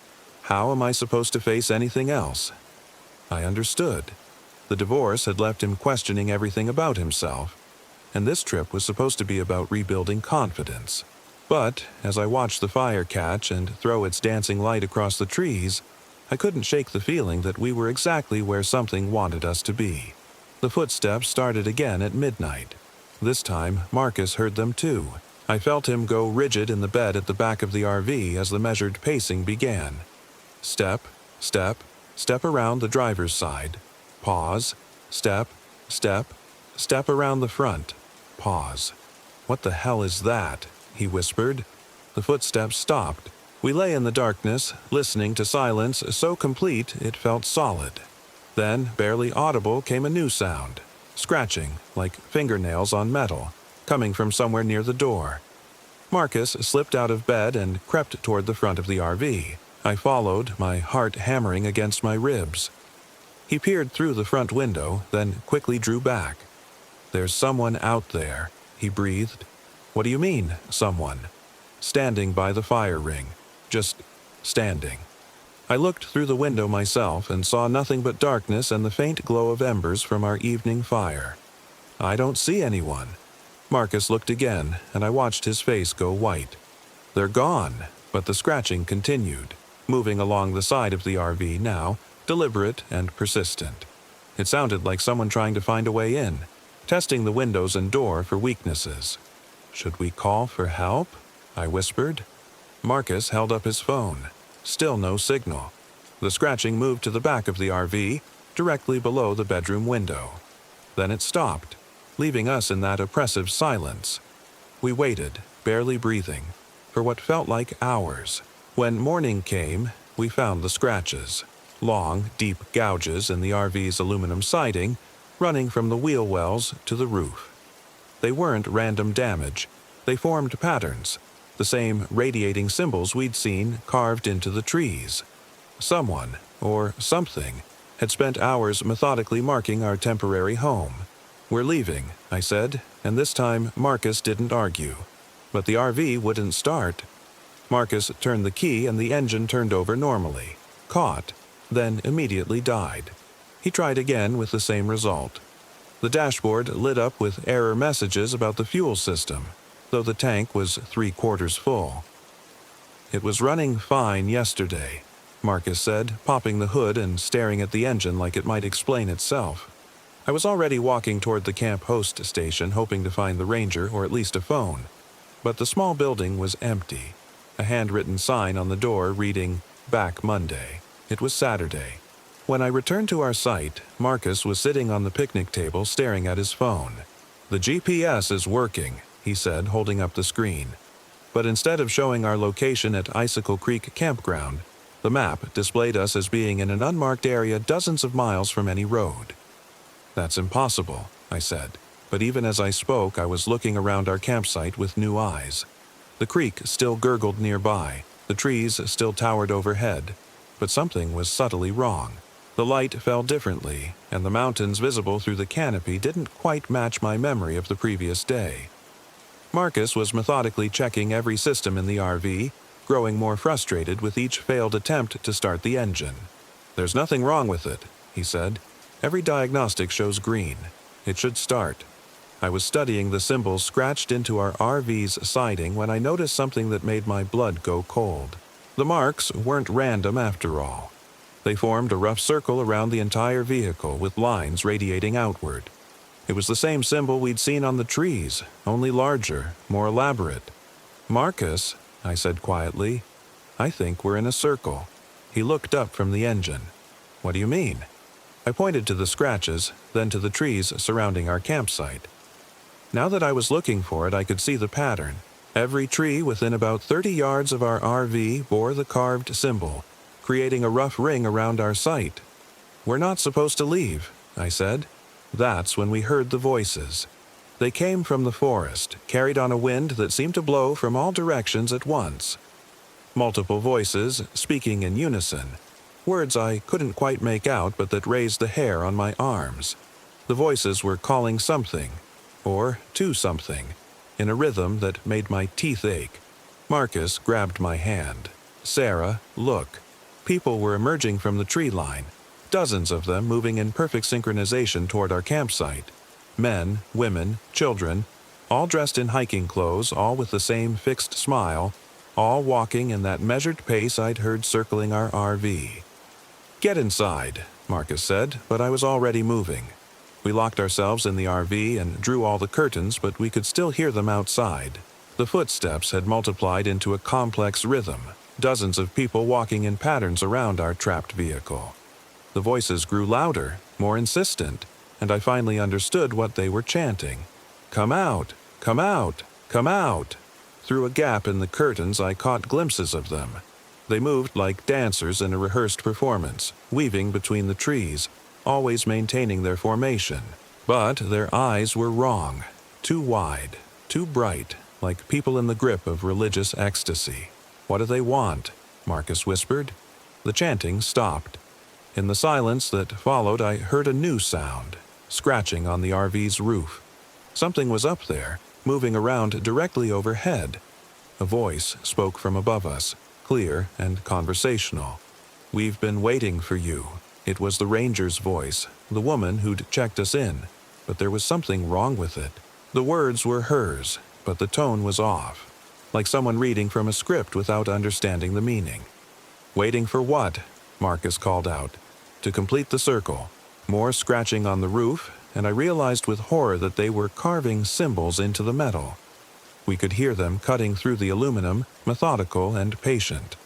how am I supposed to face anything else?" I understood. The divorce had left him questioning everything about himself, and this trip was supposed to be about rebuilding confidence. But, as I watched the fire catch and throw its dancing light across the trees, I couldn't shake the feeling that we were exactly where something wanted us to be. The footsteps started again at midnight. This time, Marcus heard them too. I felt him go rigid in the bed at the back of the RV as the measured pacing began. Step, step, step around the driver's side. Pause, step, step, step around the front. Pause. "What the hell is that?" he whispered. The footsteps stopped. We lay in the darkness, listening to silence so complete it felt solid. Then, barely audible, came a new sound. Scratching, like fingernails on metal, coming from somewhere near the door. Marcus slipped out of bed and crept toward the front of the RV. I followed, my heart hammering against my ribs. He peered through the front window, then quickly drew back. "There's someone out there," he breathed. "What do you mean, someone?" "Standing by the fire ring. Just standing." I looked through the window myself and saw nothing but darkness and the faint glow of embers from our evening fire. "I don't see anyone." Marcus looked again, and I watched his face go white. "They're gone," but the scratching continued, moving along the side of the RV now, deliberate and persistent. It sounded like someone trying to find a way in, testing the windows and door for weaknesses. "Should we call for help?" I whispered. Marcus held up his phone. Still no signal. The scratching moved to the back of the RV, directly below the bedroom window. Then it stopped, leaving us in that oppressive silence. We waited, barely breathing, for what felt like hours. When morning came, we found the scratches. Long, deep gouges in the RV's aluminum siding, running from the wheel wells to the roof. They weren't random damage. They formed patterns, the same radiating symbols we'd seen carved into the trees. Someone, or something, had spent hours methodically marking our temporary home. "We're leaving," I said, and this time Marcus didn't argue. But the RV wouldn't start. Marcus turned the key and the engine turned over normally, caught, then immediately died. He tried again with the same result. The dashboard lit up with error messages about the fuel system, though the tank was 3/4 full. "It was running fine yesterday," Marcus said, popping the hood and staring at the engine like it might explain itself. I was already walking toward the camp host station, hoping to find the ranger or at least a phone. But the small building was empty. A handwritten sign on the door reading, "Back Monday." It was Saturday. When I returned to our site, Marcus was sitting on the picnic table staring at his phone. "The GPS is working," he said, holding up the screen. But instead of showing our location at Icicle Creek Campground, the map displayed us as being in an unmarked area dozens of miles from any road. "That's impossible," I said. But even as I spoke, I was looking around our campsite with new eyes. The creek still gurgled nearby, the trees still towered overhead, but something was subtly wrong. The light fell differently, and the mountains visible through the canopy didn't quite match my memory of the previous day. Marcus was methodically checking every system in the RV, growing more frustrated with each failed attempt to start the engine. "There's nothing wrong with it," he said. "Every diagnostic shows green. It should start." I was studying the symbols scratched into our RV's siding when I noticed something that made my blood go cold. The marks weren't random after all. They formed a rough circle around the entire vehicle with lines radiating outward. It was the same symbol we'd seen on the trees, only larger, more elaborate. "Marcus," I said quietly, "I think we're in a circle." He looked up from the engine. "What do you mean?" I pointed to the scratches, then to the trees surrounding our campsite. Now that I was looking for it, I could see the pattern. Every tree within about 30 yards of our RV bore the carved symbol, creating a rough ring around our site. "We're not supposed to leave," I said. That's when we heard the voices. They came from the forest, carried on a wind that seemed to blow from all directions at once. Multiple voices, speaking in unison. Words I couldn't quite make out, but that raised the hair on my arms. The voices were calling something, or to something, in a rhythm that made my teeth ache. Marcus grabbed my hand. "Sarah, look." People were emerging from the tree line, dozens of them moving in perfect synchronization toward our campsite. Men, women, children, all dressed in hiking clothes, all with the same fixed smile, all walking in that measured pace I'd heard circling our RV. "Get inside," Marcus said, but I was already moving. We locked ourselves in the RV and drew all the curtains, but we could still hear them outside. The footsteps had multiplied into a complex rhythm, dozens of people walking in patterns around our trapped vehicle. The voices grew louder, more insistent, and I finally understood what they were chanting. "Come out! Come out! Come out!" Through a gap in the curtains, I caught glimpses of them. They moved like dancers in a rehearsed performance, weaving between the trees, always maintaining their formation. But their eyes were wrong. Too wide, too bright, like people in the grip of religious ecstasy. "What do they want?" Marcus whispered. The chanting stopped. In the silence that followed, I heard a new sound, scratching on the RV's roof. Something was up there, moving around directly overhead. A voice spoke from above us, clear and conversational. "We've been waiting for you." It was the ranger's voice, the woman who'd checked us in, but there was something wrong with it. The words were hers, but the tone was off, like someone reading from a script without understanding the meaning. "Waiting for what?" Marcus called out. To complete the circle, more scratching on the roof, and I realized with horror that they were carving symbols into the metal. We could hear them cutting through the aluminum, methodical and patient.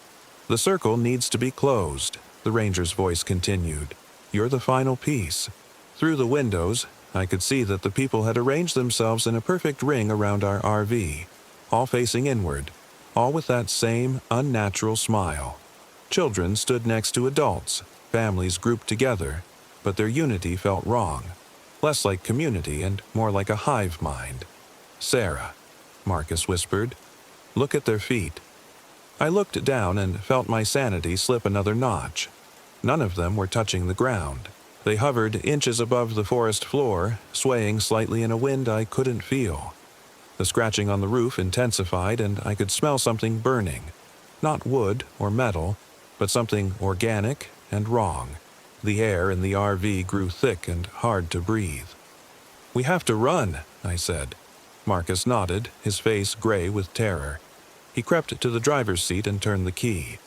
"The circle needs to be closed," the ranger's voice continued. "You're the final piece." Through the windows, I could see that the people had arranged themselves in a perfect ring around our RV, all facing inward, all with that same unnatural smile. Children stood next to adults, families grouped together, but their unity felt wrong, less like community and more like a hive mind. "Sarah," Marcus whispered. "Look at their feet." I looked down and felt my sanity slip another notch. None of them were touching the ground. They hovered inches above the forest floor, swaying slightly in a wind I couldn't feel. The scratching on the roof intensified, and I could smell something burning. Not wood or metal, but something organic and wrong. The air in the RV grew thick and hard to breathe. "We have to run," I said. Marcus nodded, his face gray with terror. He crept to the driver's seat and turned the key.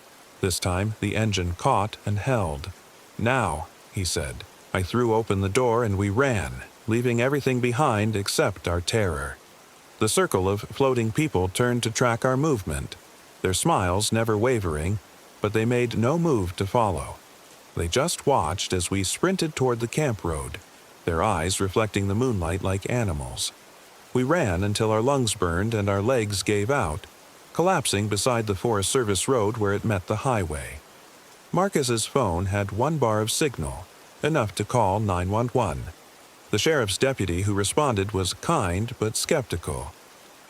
This time, the engine caught and held. "Now," he said. I threw open the door and we ran, leaving everything behind except our terror. The circle of floating people turned to track our movement, their smiles never wavering, but they made no move to follow. They just watched as we sprinted toward the camp road, their eyes reflecting the moonlight like animals. We ran until our lungs burned and our legs gave out, collapsing beside the Forest Service road where it met the highway. Marcus's phone had 1 bar of signal, enough to call 911. The sheriff's deputy who responded was kind but skeptical.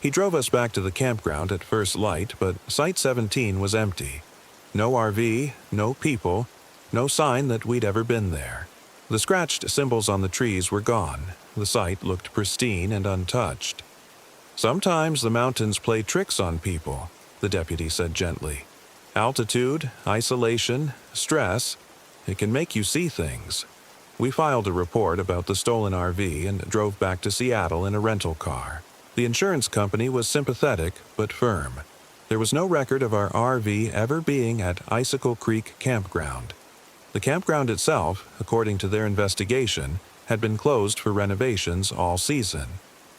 He drove us back to the campground at first light, but Site 17 was empty. No RV, no people, no sign that we'd ever been there. The scratched symbols on the trees were gone. The site looked pristine and untouched. "Sometimes the mountains play tricks on people," the deputy said gently. "Altitude, isolation, stress, it can make you see things." We filed a report about the stolen RV and drove back to Seattle in a rental car. The insurance company was sympathetic but firm. There was no record of our RV ever being at Icicle Creek Campground. The campground itself, according to their investigation, had been closed for renovations all season.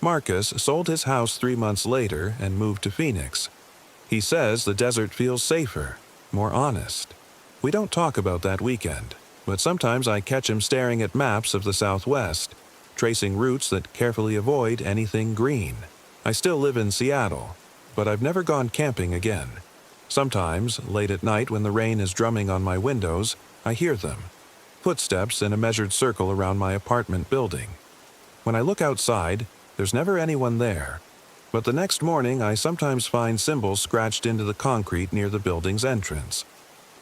Marcus sold his house 3 months later and moved to Phoenix. He says the desert feels safer, more honest. We don't talk about that weekend, but sometimes I catch him staring at maps of the Southwest, tracing routes that carefully avoid anything green. I still live in Seattle, but I've never gone camping again. Sometimes, late at night when the rain is drumming on my windows, I hear them. Footsteps in a measured circle around my apartment building. When I look outside, there's never anyone there. But the next morning, I sometimes find symbols scratched into the concrete near the building's entrance.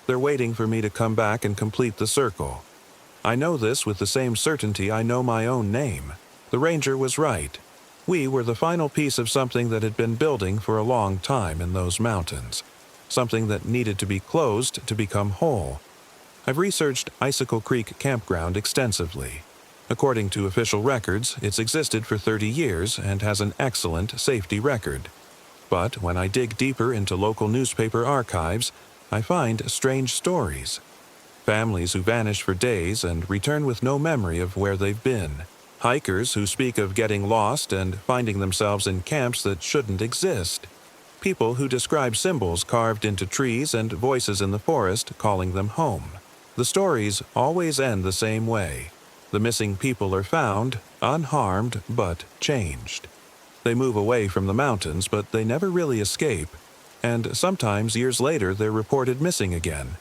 They're waiting for me to come back and complete the circle. I know this with the same certainty I know my own name. The ranger was right. We were the final piece of something that had been building for a long time in those mountains. Something that needed to be closed to become whole. I've researched Icicle Creek Campground extensively. According to official records, it's existed for 30 years and has an excellent safety record. But when I dig deeper into local newspaper archives, I find strange stories. Families who vanish for days and return with no memory of where they've been. Hikers who speak of getting lost and finding themselves in camps that shouldn't exist. People who describe symbols carved into trees and voices in the forest calling them home. The stories always end the same way. The missing people are found, unharmed but changed. They move away from the mountains, but they never really escape. And sometimes years later they're reported missing again.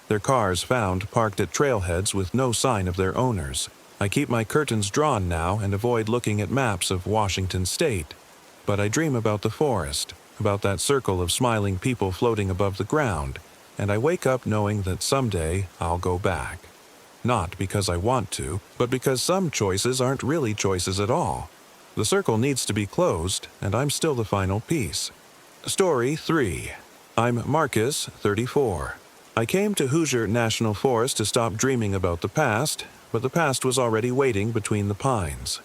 Their cars found parked at trailheads with no sign of their owners. I keep my curtains drawn now and avoid looking at maps of Washington State. But I dream about the forest, about that circle of smiling people floating above the ground, and I wake up knowing that someday I'll go back. Not because I want to, but because some choices aren't really choices at all. The circle needs to be closed, and I'm still the final piece. Story 3. I'm Marcus, 34. I came to Hoosier National Forest to stop dreaming about the past, but the past was already waiting between the pines.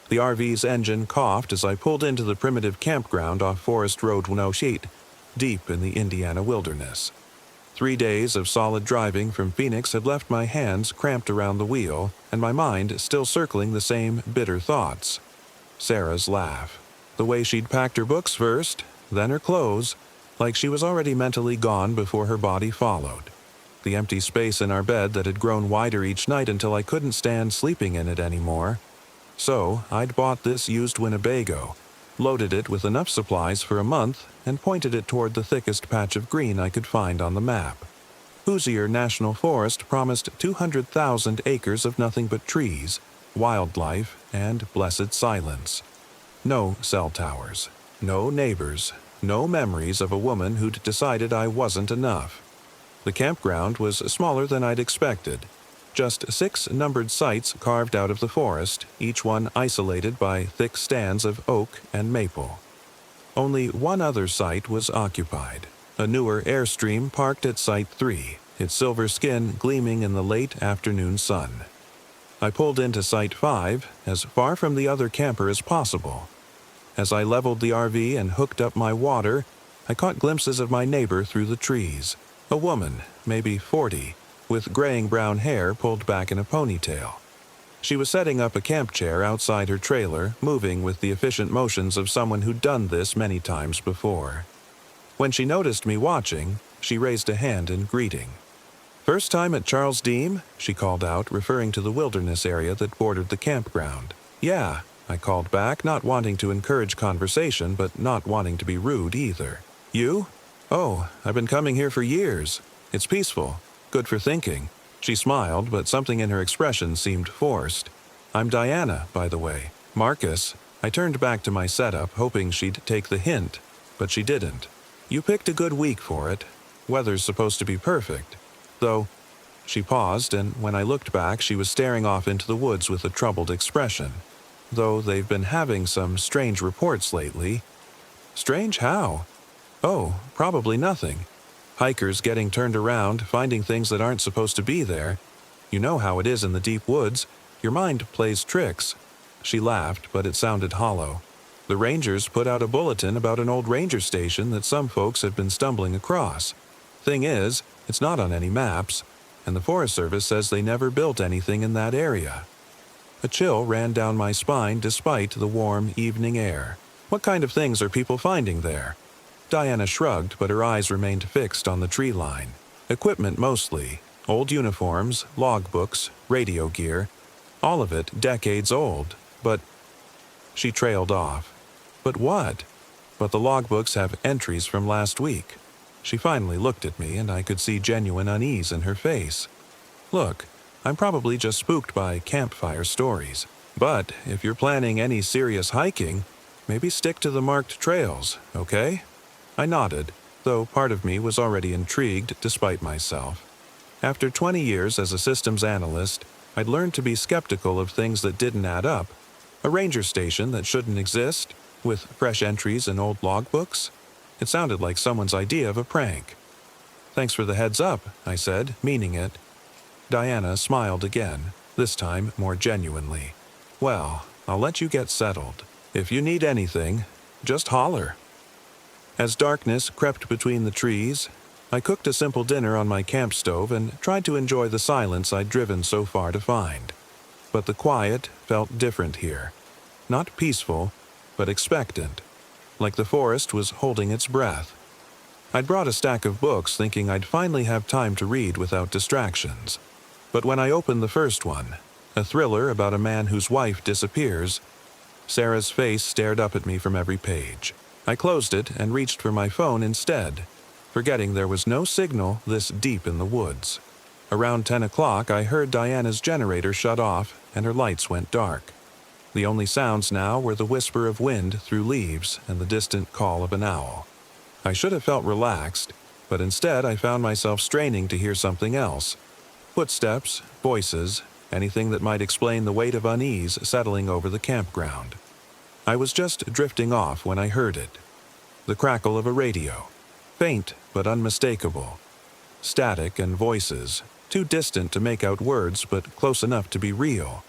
The RV's engine coughed as I pulled into the primitive campground off Forest Road Winooshite, deep in the Indiana wilderness. 3 days of solid driving from Phoenix had left my hands cramped around the wheel and my mind still circling the same bitter thoughts. Sarah's laugh. The way she'd packed her books first, then her clothes, like she was already mentally gone before her body followed. The empty space in our bed that had grown wider each night until I couldn't stand sleeping in it anymore. So I'd bought this used Winnebago, loaded it with enough supplies for a month, and pointed it toward the thickest patch of green I could find on the map. Hoosier National Forest promised 200,000 acres of nothing but trees, wildlife, and blessed silence. No cell towers, no neighbors, no memories of a woman who'd decided I wasn't enough. The campground was smaller than I'd expected. Just 6 numbered sites carved out of the forest, each one isolated by thick stands of oak and maple. Only one other site was occupied, a newer Airstream parked at Site 3, its silver skin gleaming in the late afternoon sun. I pulled into Site 5, as far from the other camper as possible. As I leveled the RV and hooked up my water, I caught glimpses of my neighbor through the trees. A woman, maybe 40, with graying brown hair pulled back in a ponytail. She was setting up a camp chair outside her trailer, moving with the efficient motions of someone who'd done this many times before. When she noticed me watching, she raised a hand in greeting. "First time at Charles Deem?" she called out, referring to the wilderness area that bordered the campground. "Yeah," I called back, not wanting to encourage conversation, but not wanting to be rude either. "You?" "Oh, I've been coming here for years. It's peaceful. Good for thinking." She smiled, but something in her expression seemed forced. "I'm Diana, by the way. Marcus." I turned back to my setup, hoping she'd take the hint, but she didn't. "You picked a good week for it. Weather's supposed to be perfect. Though," she paused, and when I looked back, she was staring off into the woods with a troubled expression. "Though they've been having some strange reports lately." "Strange how?" "Oh, probably nothing. Hikers getting turned around, finding things that aren't supposed to be there. You know how it is in the deep woods. Your mind plays tricks." She laughed, but it sounded hollow. "The rangers put out a bulletin about an old ranger station that some folks have been stumbling across. Thing is, it's not on any maps, and the Forest Service says they never built anything in that area." A chill ran down my spine despite the warm evening air. "What kind of things are people finding there?" Diana shrugged, but her eyes remained fixed on the tree line. "Equipment mostly. Old uniforms, logbooks, radio gear. All of it decades old. But—" She trailed off. "But what?" "But the logbooks have entries from last week." She finally looked at me, and I could see genuine unease in her face. "Look, I'm probably just spooked by campfire stories. But if you're planning any serious hiking, maybe stick to the marked trails, okay?" I nodded, though part of me was already intrigued despite myself. After 20 years as a systems analyst, I'd learned to be skeptical of things that didn't add up. A ranger station that shouldn't exist, with fresh entries in old logbooks? It sounded like someone's idea of a prank. "Thanks for the heads up," I said, meaning it. Diana smiled again, this time more genuinely. "Well, I'll let you get settled. If you need anything, just holler." As darkness crept between the trees, I cooked a simple dinner on my camp stove and tried to enjoy the silence I'd driven so far to find. But the quiet felt different here. Not peaceful, but expectant, like the forest was holding its breath. I'd brought a stack of books thinking I'd finally have time to read without distractions. But when I opened the first one, a thriller about a man whose wife disappears, Sarah's face stared up at me from every page. I closed it and reached for my phone instead, forgetting there was no signal this deep in the woods. Around 10 o'clock, I heard Diana's generator shut off and her lights went dark. The only sounds now were the whisper of wind through leaves and the distant call of an owl. I should have felt relaxed, but instead I found myself straining to hear something else. Footsteps, voices, anything that might explain the weight of unease settling over the campground. I was just drifting off when I heard it. The crackle of a radio. Faint but unmistakable. Static and voices, too distant to make out words but close enough to be real.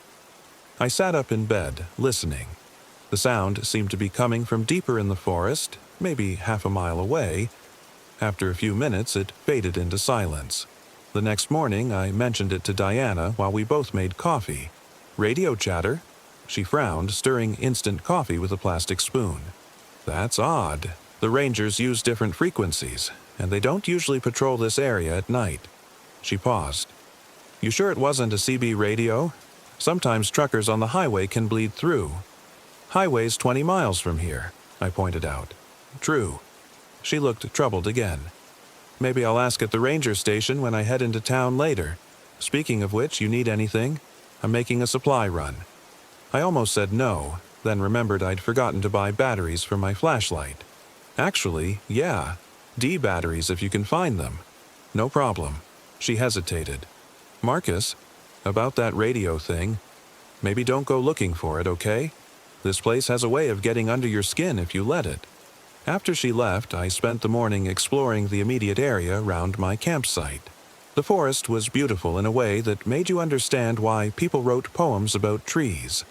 I sat up in bed, listening. The sound seemed to be coming from deeper in the forest, maybe half a mile away. After a few minutes, it faded into silence. The next morning, I mentioned it to Diana while we both made coffee. "Radio chatter?" She frowned, stirring instant coffee with a plastic spoon. "That's odd. The rangers use different frequencies, and they don't usually patrol this area at night." She paused. "You sure it wasn't a CB radio? Sometimes truckers on the highway can bleed through." "Highway's 20 miles from here," I pointed out. "True." She looked troubled again. "Maybe I'll ask at the ranger station when I head into town later. Speaking of which, you need anything? I'm making a supply run." I almost said no, then remembered I'd forgotten to buy batteries for my flashlight. Actually, yeah, D batteries if you can find them. No problem. She hesitated. Marcus, about that radio thing, maybe don't go looking for it, okay? This place has a way of getting under your skin if you let it. After she left, I spent the morning exploring the immediate area around my campsite. The forest was beautiful in a way that made you understand why people wrote poems about trees.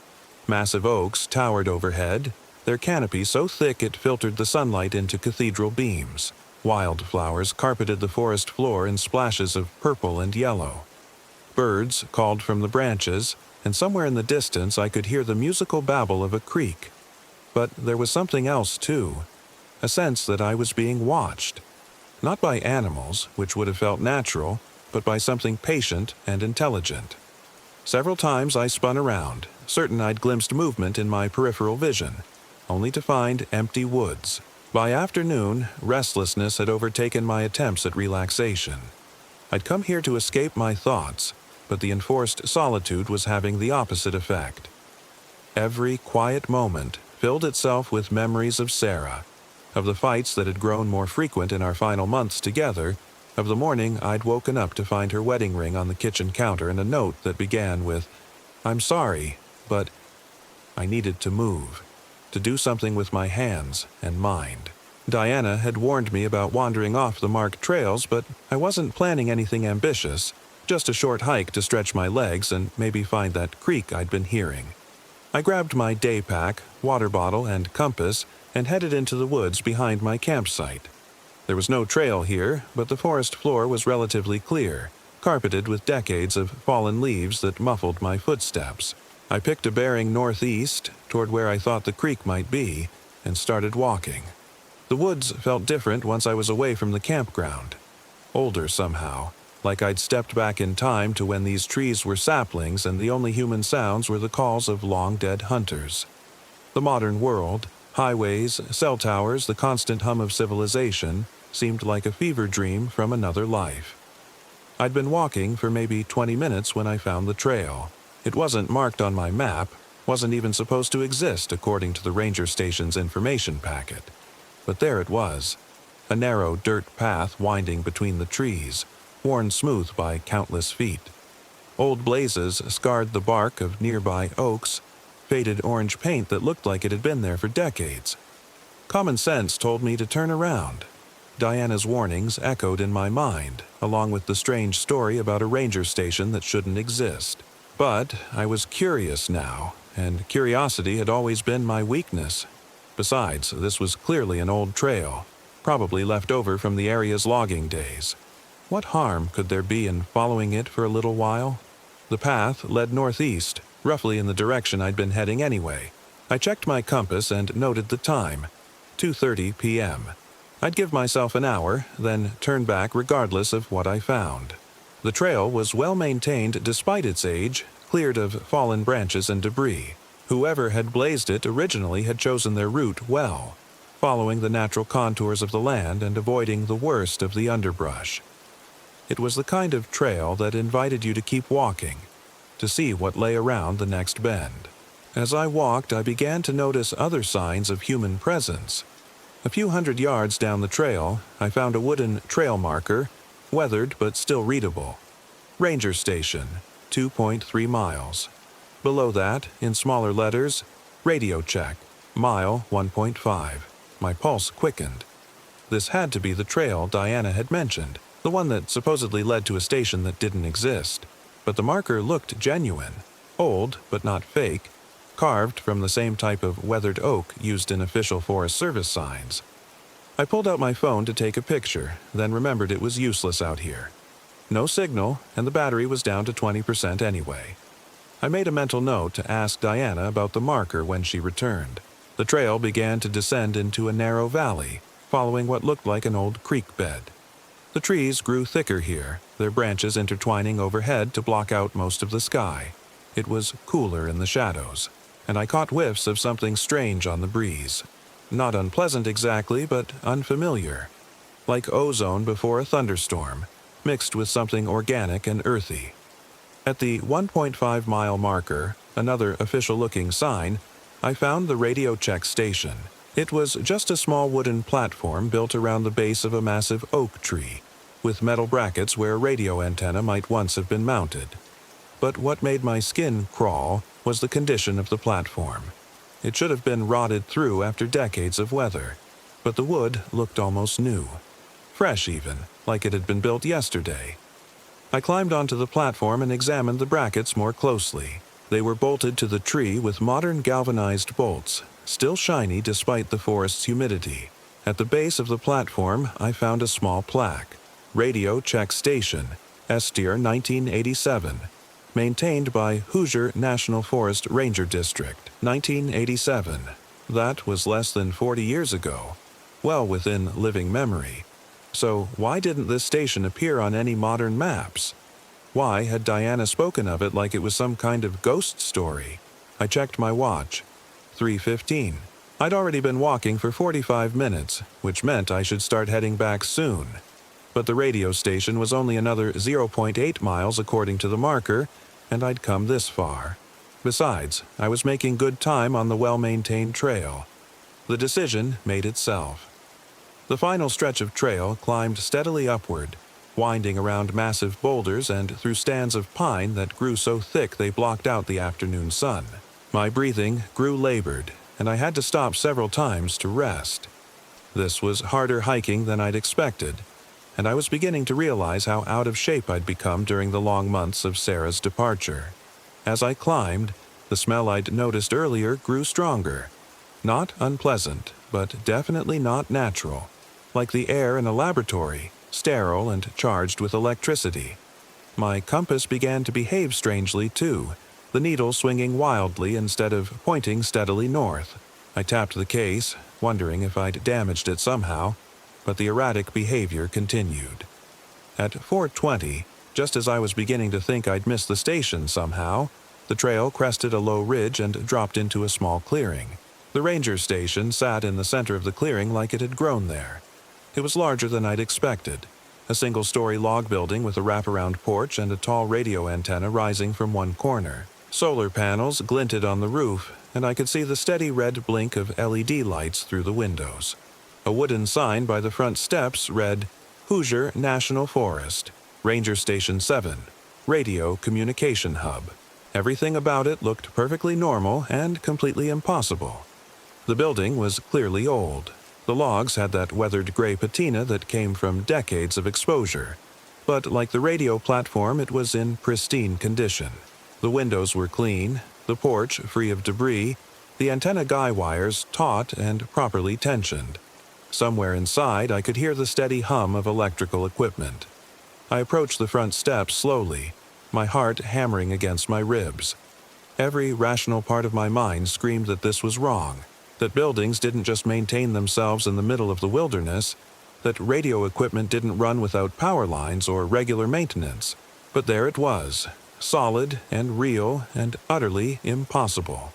Massive oaks towered overhead, their canopy so thick it filtered the sunlight into cathedral beams. Wildflowers carpeted the forest floor in splashes of purple and yellow. Birds called from the branches, and somewhere in the distance I could hear the musical babble of a creek. But there was something else too, a sense that I was being watched. Not by animals, which would have felt natural, but by something patient and intelligent. Several times I spun around, certain I'd glimpsed movement in my peripheral vision, only to find empty woods. By afternoon, restlessness had overtaken my attempts at relaxation. I'd come here to escape my thoughts, but the enforced solitude was having the opposite effect. Every quiet moment filled itself with memories of Sarah, of the fights that had grown more frequent in our final months together, of the morning I'd woken up to find her wedding ring on the kitchen counter and a note that began with, "I'm sorry, but..." I needed to move, to do something with my hands and mind. Diana had warned me about wandering off the marked trails, but I wasn't planning anything ambitious, just a short hike to stretch my legs and maybe find that creek I'd been hearing. I grabbed my day pack, water bottle, and compass and headed into the woods behind my campsite. There was no trail here, but the forest floor was relatively clear, carpeted with decades of fallen leaves that muffled my footsteps. I picked a bearing northeast, toward where I thought the creek might be, and started walking. The woods felt different once I was away from the campground. Older somehow, like I'd stepped back in time to when these trees were saplings and the only human sounds were the calls of long-dead hunters. The modern world, highways, cell towers, the constant hum of civilization, seemed like a fever dream from another life. I'd been walking for maybe 20 minutes when I found the trail. It wasn't marked on my map, wasn't even supposed to exist according to the ranger station's information packet. But there it was, a narrow dirt path winding between the trees, worn smooth by countless feet. Old blazes scarred the bark of nearby oaks, faded orange paint that looked like it had been there for decades. Common sense told me to turn around. Diana's warnings echoed in my mind, along with the strange story about a ranger station that shouldn't exist. But I was curious now, and curiosity had always been my weakness. Besides, this was clearly an old trail, probably left over from the area's logging days. What harm could there be in following it for a little while? The path led northeast, roughly in the direction I'd been heading anyway. I checked my compass and noted the time, 2:30 p.m. I'd give myself an hour, then turn back regardless of what I found. The trail was well maintained despite its age, cleared of fallen branches and debris. Whoever had blazed it originally had chosen their route well, following the natural contours of the land and avoiding the worst of the underbrush. It was the kind of trail that invited you to keep walking, to see what lay around the next bend. As I walked, I began to notice other signs of human presence. A few hundred yards down the trail, I found a wooden trail marker, weathered but still readable. Ranger Station, 2.3 miles. Below that, in smaller letters, radio check, mile 1.5. My pulse quickened. This had to be the trail Diana had mentioned, the one that supposedly led to a station that didn't exist. But the marker looked genuine, old but not fake, carved from the same type of weathered oak used in official Forest Service signs. I pulled out my phone to take a picture, then remembered it was useless out here. No signal, and the battery was down to 20% anyway. I made a mental note to ask Diana about the marker when she returned. The trail began to descend into a narrow valley, following what looked like an old creek bed. The trees grew thicker here, their branches intertwining overhead to block out most of the sky. It was cooler in the shadows, and I caught whiffs of something strange on the breeze. Not unpleasant exactly, but unfamiliar. Like ozone before a thunderstorm, mixed with something organic and earthy. At the 1.5-mile marker, another official-looking sign, I found the radio check station. It was just a small wooden platform built around the base of a massive oak tree, with metal brackets where a radio antenna might once have been mounted. But what made my skin crawl was the condition of the platform. It should have been rotted through after decades of weather, but the wood looked almost new. Fresh even, like it had been built yesterday. I climbed onto the platform and examined the brackets more closely. They were bolted to the tree with modern galvanized bolts, still shiny despite the forest's humidity. At the base of the platform, I found a small plaque. Radio Check Station, Estier 1987. Maintained by Hoosier National Forest Ranger District, 1987. That was less than 40 years ago. Well within living memory. So why didn't this station appear on any modern maps? Why had Diana spoken of it like it was some kind of ghost story? I checked my watch. 3:15. I'd already been walking for 45 minutes, which meant I should start heading back soon. But the radio station was only another 0.8 miles according to the marker, and I'd come this far. Besides, I was making good time on the well-maintained trail. The decision made itself. The final stretch of trail climbed steadily upward, winding around massive boulders and through stands of pine that grew so thick they blocked out the afternoon sun. My breathing grew labored, and I had to stop several times to rest. This was harder hiking than I'd expected, and I was beginning to realize how out of shape I'd become during the long months of Sarah's departure. As I climbed, the smell I'd noticed earlier grew stronger. Not unpleasant, but definitely not natural. Like the air in a laboratory, sterile and charged with electricity. My compass began to behave strangely too, the needle swinging wildly instead of pointing steadily north. I tapped the case, wondering if I'd damaged it somehow, but the erratic behavior continued. At 4:20, just as I was beginning to think I'd missed the station somehow, the trail crested a low ridge and dropped into a small clearing. The ranger station sat in the center of the clearing like it had grown there. It was larger than I'd expected. A single-story log building with a wraparound porch and a tall radio antenna rising from one corner. Solar panels glinted on the roof, and I could see the steady red blink of LED lights through the windows. A wooden sign by the front steps read, Hoosier National Forest, Ranger Station 7, Radio Communication Hub. Everything about it looked perfectly normal and completely impossible. The building was clearly old. The logs had that weathered gray patina that came from decades of exposure. But like the radio platform, it was in pristine condition. The windows were clean, the porch free of debris, the antenna guy wires taut and properly tensioned. Somewhere inside, I could hear the steady hum of electrical equipment. I approached the front steps slowly, my heart hammering against my ribs. Every rational part of my mind screamed that this was wrong. That buildings didn't just maintain themselves in the middle of the wilderness, that radio equipment didn't run without power lines or regular maintenance. But there it was, solid and real and utterly impossible.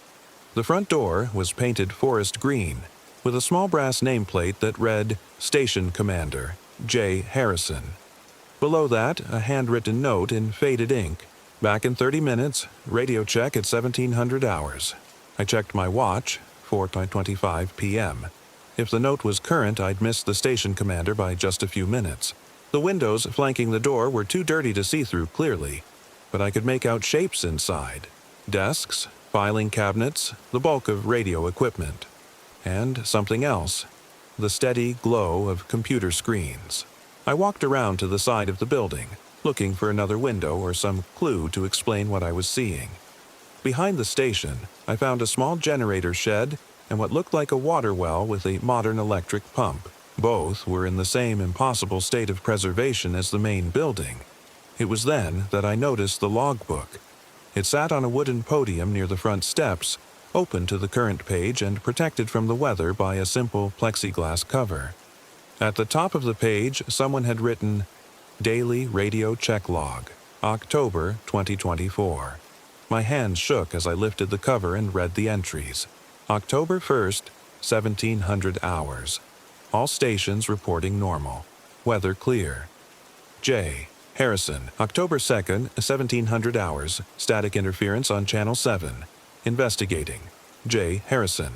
The front door was painted forest green, with a small brass nameplate that read, Station Commander, J. Harrison. Below that, a handwritten note in faded ink. Back in 30 minutes, radio check at 1700 hours. I checked my watch. 4:25 p.m. If the note was current, I'd missed the station commander by just a few minutes. The windows flanking the door were too dirty to see through clearly, but I could make out shapes inside. Desks, filing cabinets, the bulk of radio equipment. And something else. The steady glow of computer screens. I walked around to the side of the building, looking for another window or some clue to explain what I was seeing. Behind the station, I found a small generator shed and what looked like a water well with a modern electric pump. Both were in the same impossible state of preservation as the main building. It was then that I noticed the logbook. It sat on a wooden podium near the front steps, open to the current page and protected from the weather by a simple plexiglass cover. At the top of the page, someone had written, Daily Radio Check Log, October 2024. My hands shook as I lifted the cover and read the entries. October 1st, 1700 hours. All stations reporting normal. Weather clear. J. Harrison, October 2nd, 1700 hours. Static interference on Channel 7. Investigating. J. Harrison.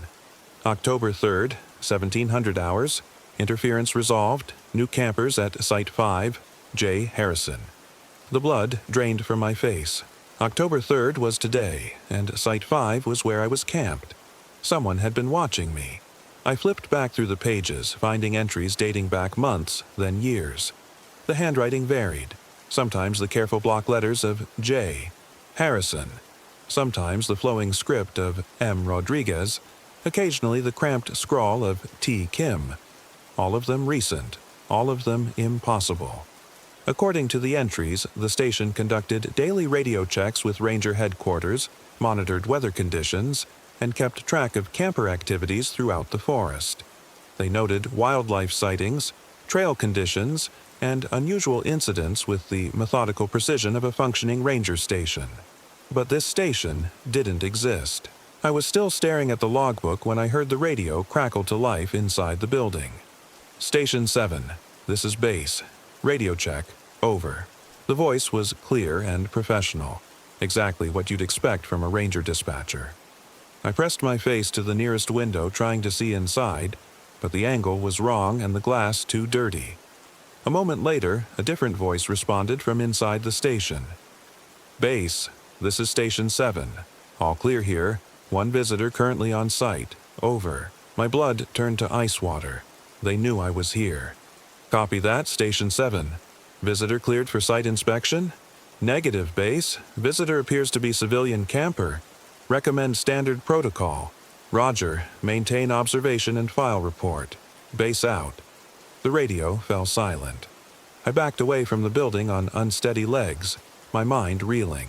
October 3rd, 1700 hours. Interference resolved. New campers at Site 5. J. Harrison. The blood drained from my face. October 3rd was today, and Site 5 was where I was camped. Someone had been watching me. I flipped back through the pages, finding entries dating back months, then years. The handwriting varied. Sometimes the careful block letters of J. Harrison. Sometimes the flowing script of M. Rodriguez. Occasionally the cramped scrawl of T. Kim. All of them recent. All of them impossible. According to the entries, the station conducted daily radio checks with Ranger headquarters, monitored weather conditions, and kept track of camper activities throughout the forest. They noted wildlife sightings, trail conditions, and unusual incidents with the methodical precision of a functioning ranger station. But this station didn't exist. I was still staring at the logbook when I heard the radio crackle to life inside the building. Station 7, this is base. Radio check, over. The voice was clear and professional, exactly what you'd expect from a ranger dispatcher. I pressed my face to the nearest window trying to see inside, but the angle was wrong and the glass too dirty. A moment later, a different voice responded from inside the station. Base, this is Station 7. All clear here. One visitor currently on site. Over. My blood turned to ice water. They knew I was here. Copy that, Station 7. Visitor cleared for site inspection? Negative, base. Visitor appears to be civilian camper. Recommend standard protocol. Roger. Maintain observation and file report. Base out. The radio fell silent. I backed away from the building on unsteady legs, my mind reeling.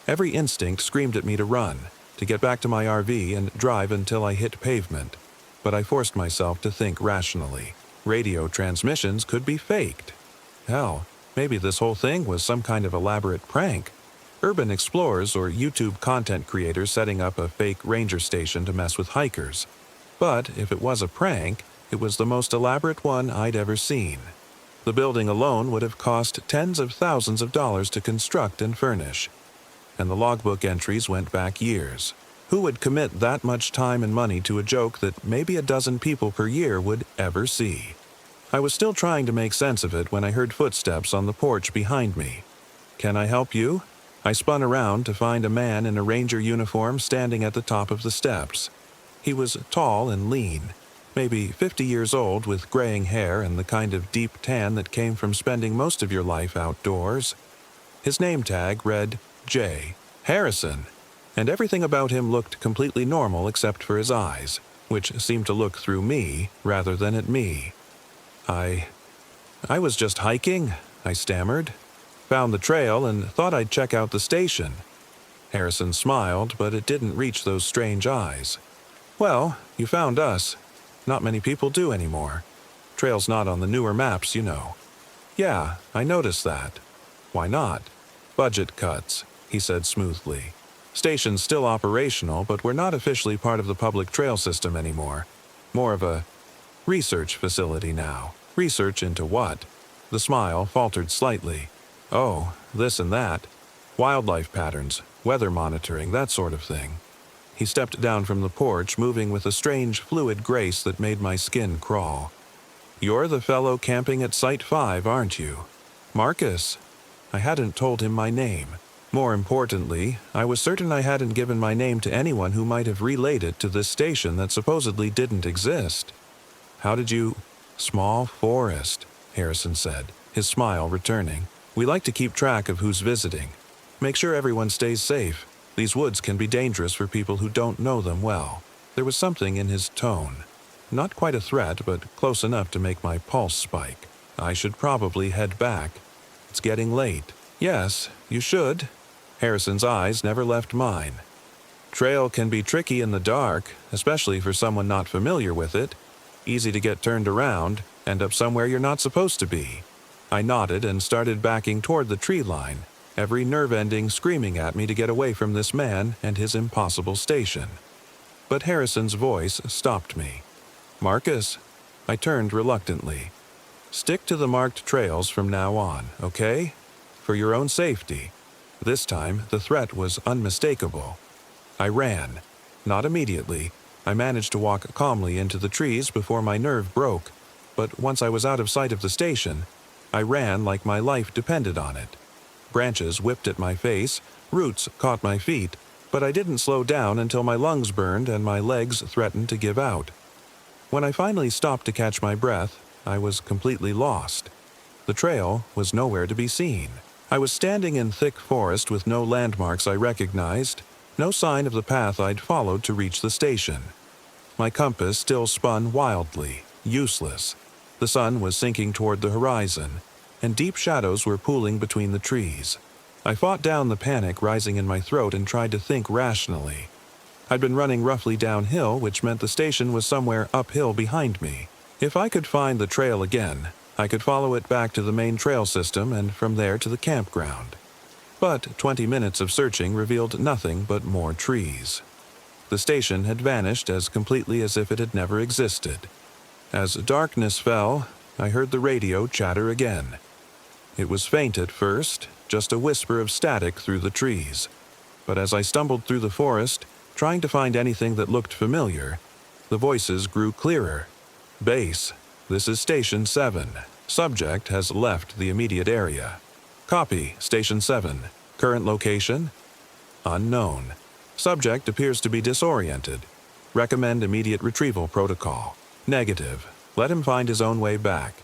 Every instinct screamed at me to run, to get back to my RV and drive until I hit pavement. But I forced myself to think rationally. Radio transmissions could be faked. Hell, maybe this whole thing was some kind of elaborate prank. Urban explorers or YouTube content creators setting up a fake ranger station to mess with hikers. But if it was a prank, it was the most elaborate one I'd ever seen. The building alone would have cost tens of thousands of dollars to construct and furnish. And the logbook entries went back years. Who would commit that much time and money to a joke that maybe a dozen people per year would ever see? I was still trying to make sense of it when I heard footsteps on the porch behind me. Can I help you? I spun around to find a man in a ranger uniform standing at the top of the steps. He was tall and lean, maybe 50 years old with graying hair and the kind of deep tan that came from spending most of your life outdoors. His name tag read J. Harrison, and everything about him looked completely normal except for his eyes, which seemed to look through me rather than at me. I was just hiking, I stammered. Found the trail and thought I'd check out the station. Harrison smiled, but it didn't reach those strange eyes. Well, you found us. Not many people do anymore. Trail's not on the newer maps, you know. Yeah, I noticed that. Why not? Budget cuts, he said smoothly. Station's still operational, but we're not officially part of the public trail system anymore. More of a research facility now. Research into what? The smile faltered slightly. Oh, this and that. Wildlife patterns, weather monitoring, that sort of thing. He stepped down from the porch, moving with a strange, fluid grace that made my skin crawl. You're the fellow camping at Site 5, aren't you? Marcus. I hadn't told him my name. More importantly, I was certain I hadn't given my name to anyone who might have relayed it to this station that supposedly didn't exist. How did you... Small forest, Harrison said, his smile returning. We like to keep track of who's visiting. Make sure everyone stays safe. These woods can be dangerous for people who don't know them well. There was something in his tone. Not quite a threat, but close enough to make my pulse spike. I should probably head back. It's getting late. Yes, you should. Harrison's eyes never left mine. Trail can be tricky in the dark, especially for someone not familiar with it. Easy to get turned around, end up somewhere you're not supposed to be. I nodded and started backing toward the tree line, every nerve ending screaming at me to get away from this man and his impossible station. But Harrison's voice stopped me. Marcus, I turned reluctantly. Stick to the marked trails from now on, okay? For your own safety. This time, the threat was unmistakable. I ran. Not immediately. I managed to walk calmly into the trees before my nerve broke, but once I was out of sight of the station, I ran like my life depended on it. Branches whipped at my face, roots caught my feet, but I didn't slow down until my lungs burned and my legs threatened to give out. When I finally stopped to catch my breath, I was completely lost. The trail was nowhere to be seen. I was standing in thick forest with no landmarks I recognized, no sign of the path I'd followed to reach the station. My compass still spun wildly, useless. The sun was sinking toward the horizon, and deep shadows were pooling between the trees. I fought down the panic rising in my throat and tried to think rationally. I'd been running roughly downhill, which meant the station was somewhere uphill behind me. If I could find the trail again, I could follow it back to the main trail system and from there to the campground. But 20 minutes of searching revealed nothing but more trees. The station had vanished as completely as if it had never existed. As darkness fell, I heard the radio chatter again. It was faint at first, just a whisper of static through the trees. But as I stumbled through the forest, trying to find anything that looked familiar, the voices grew clearer. Base, this is Station 7. Subject has left the immediate area. Copy, Station 7. Current location? Unknown. Subject appears to be disoriented. Recommend immediate retrieval protocol. Negative. Let him find his own way back.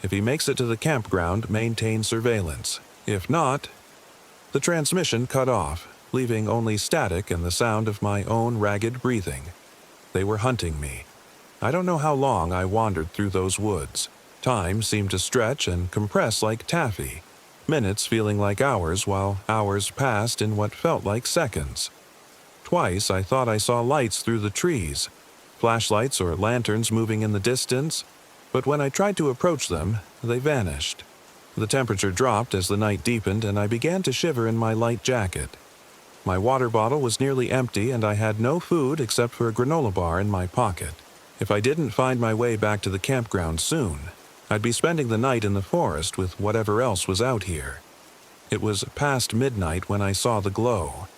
If he makes it to the campground, maintain surveillance. If not, the transmission cut off, leaving only static and the sound of my own ragged breathing. They were hunting me. I don't know how long I wandered through those woods. Time seemed to stretch and compress like taffy, minutes feeling like hours while hours passed in what felt like seconds. Twice I thought I saw lights through the trees, flashlights or lanterns moving in the distance, but when I tried to approach them, they vanished. The temperature dropped as the night deepened and I began to shiver in my light jacket. My water bottle was nearly empty and I had no food except for a granola bar in my pocket. If I didn't find my way back to the campground soon, I'd be spending the night in the forest with whatever else was out here. It was past midnight when I saw the glow.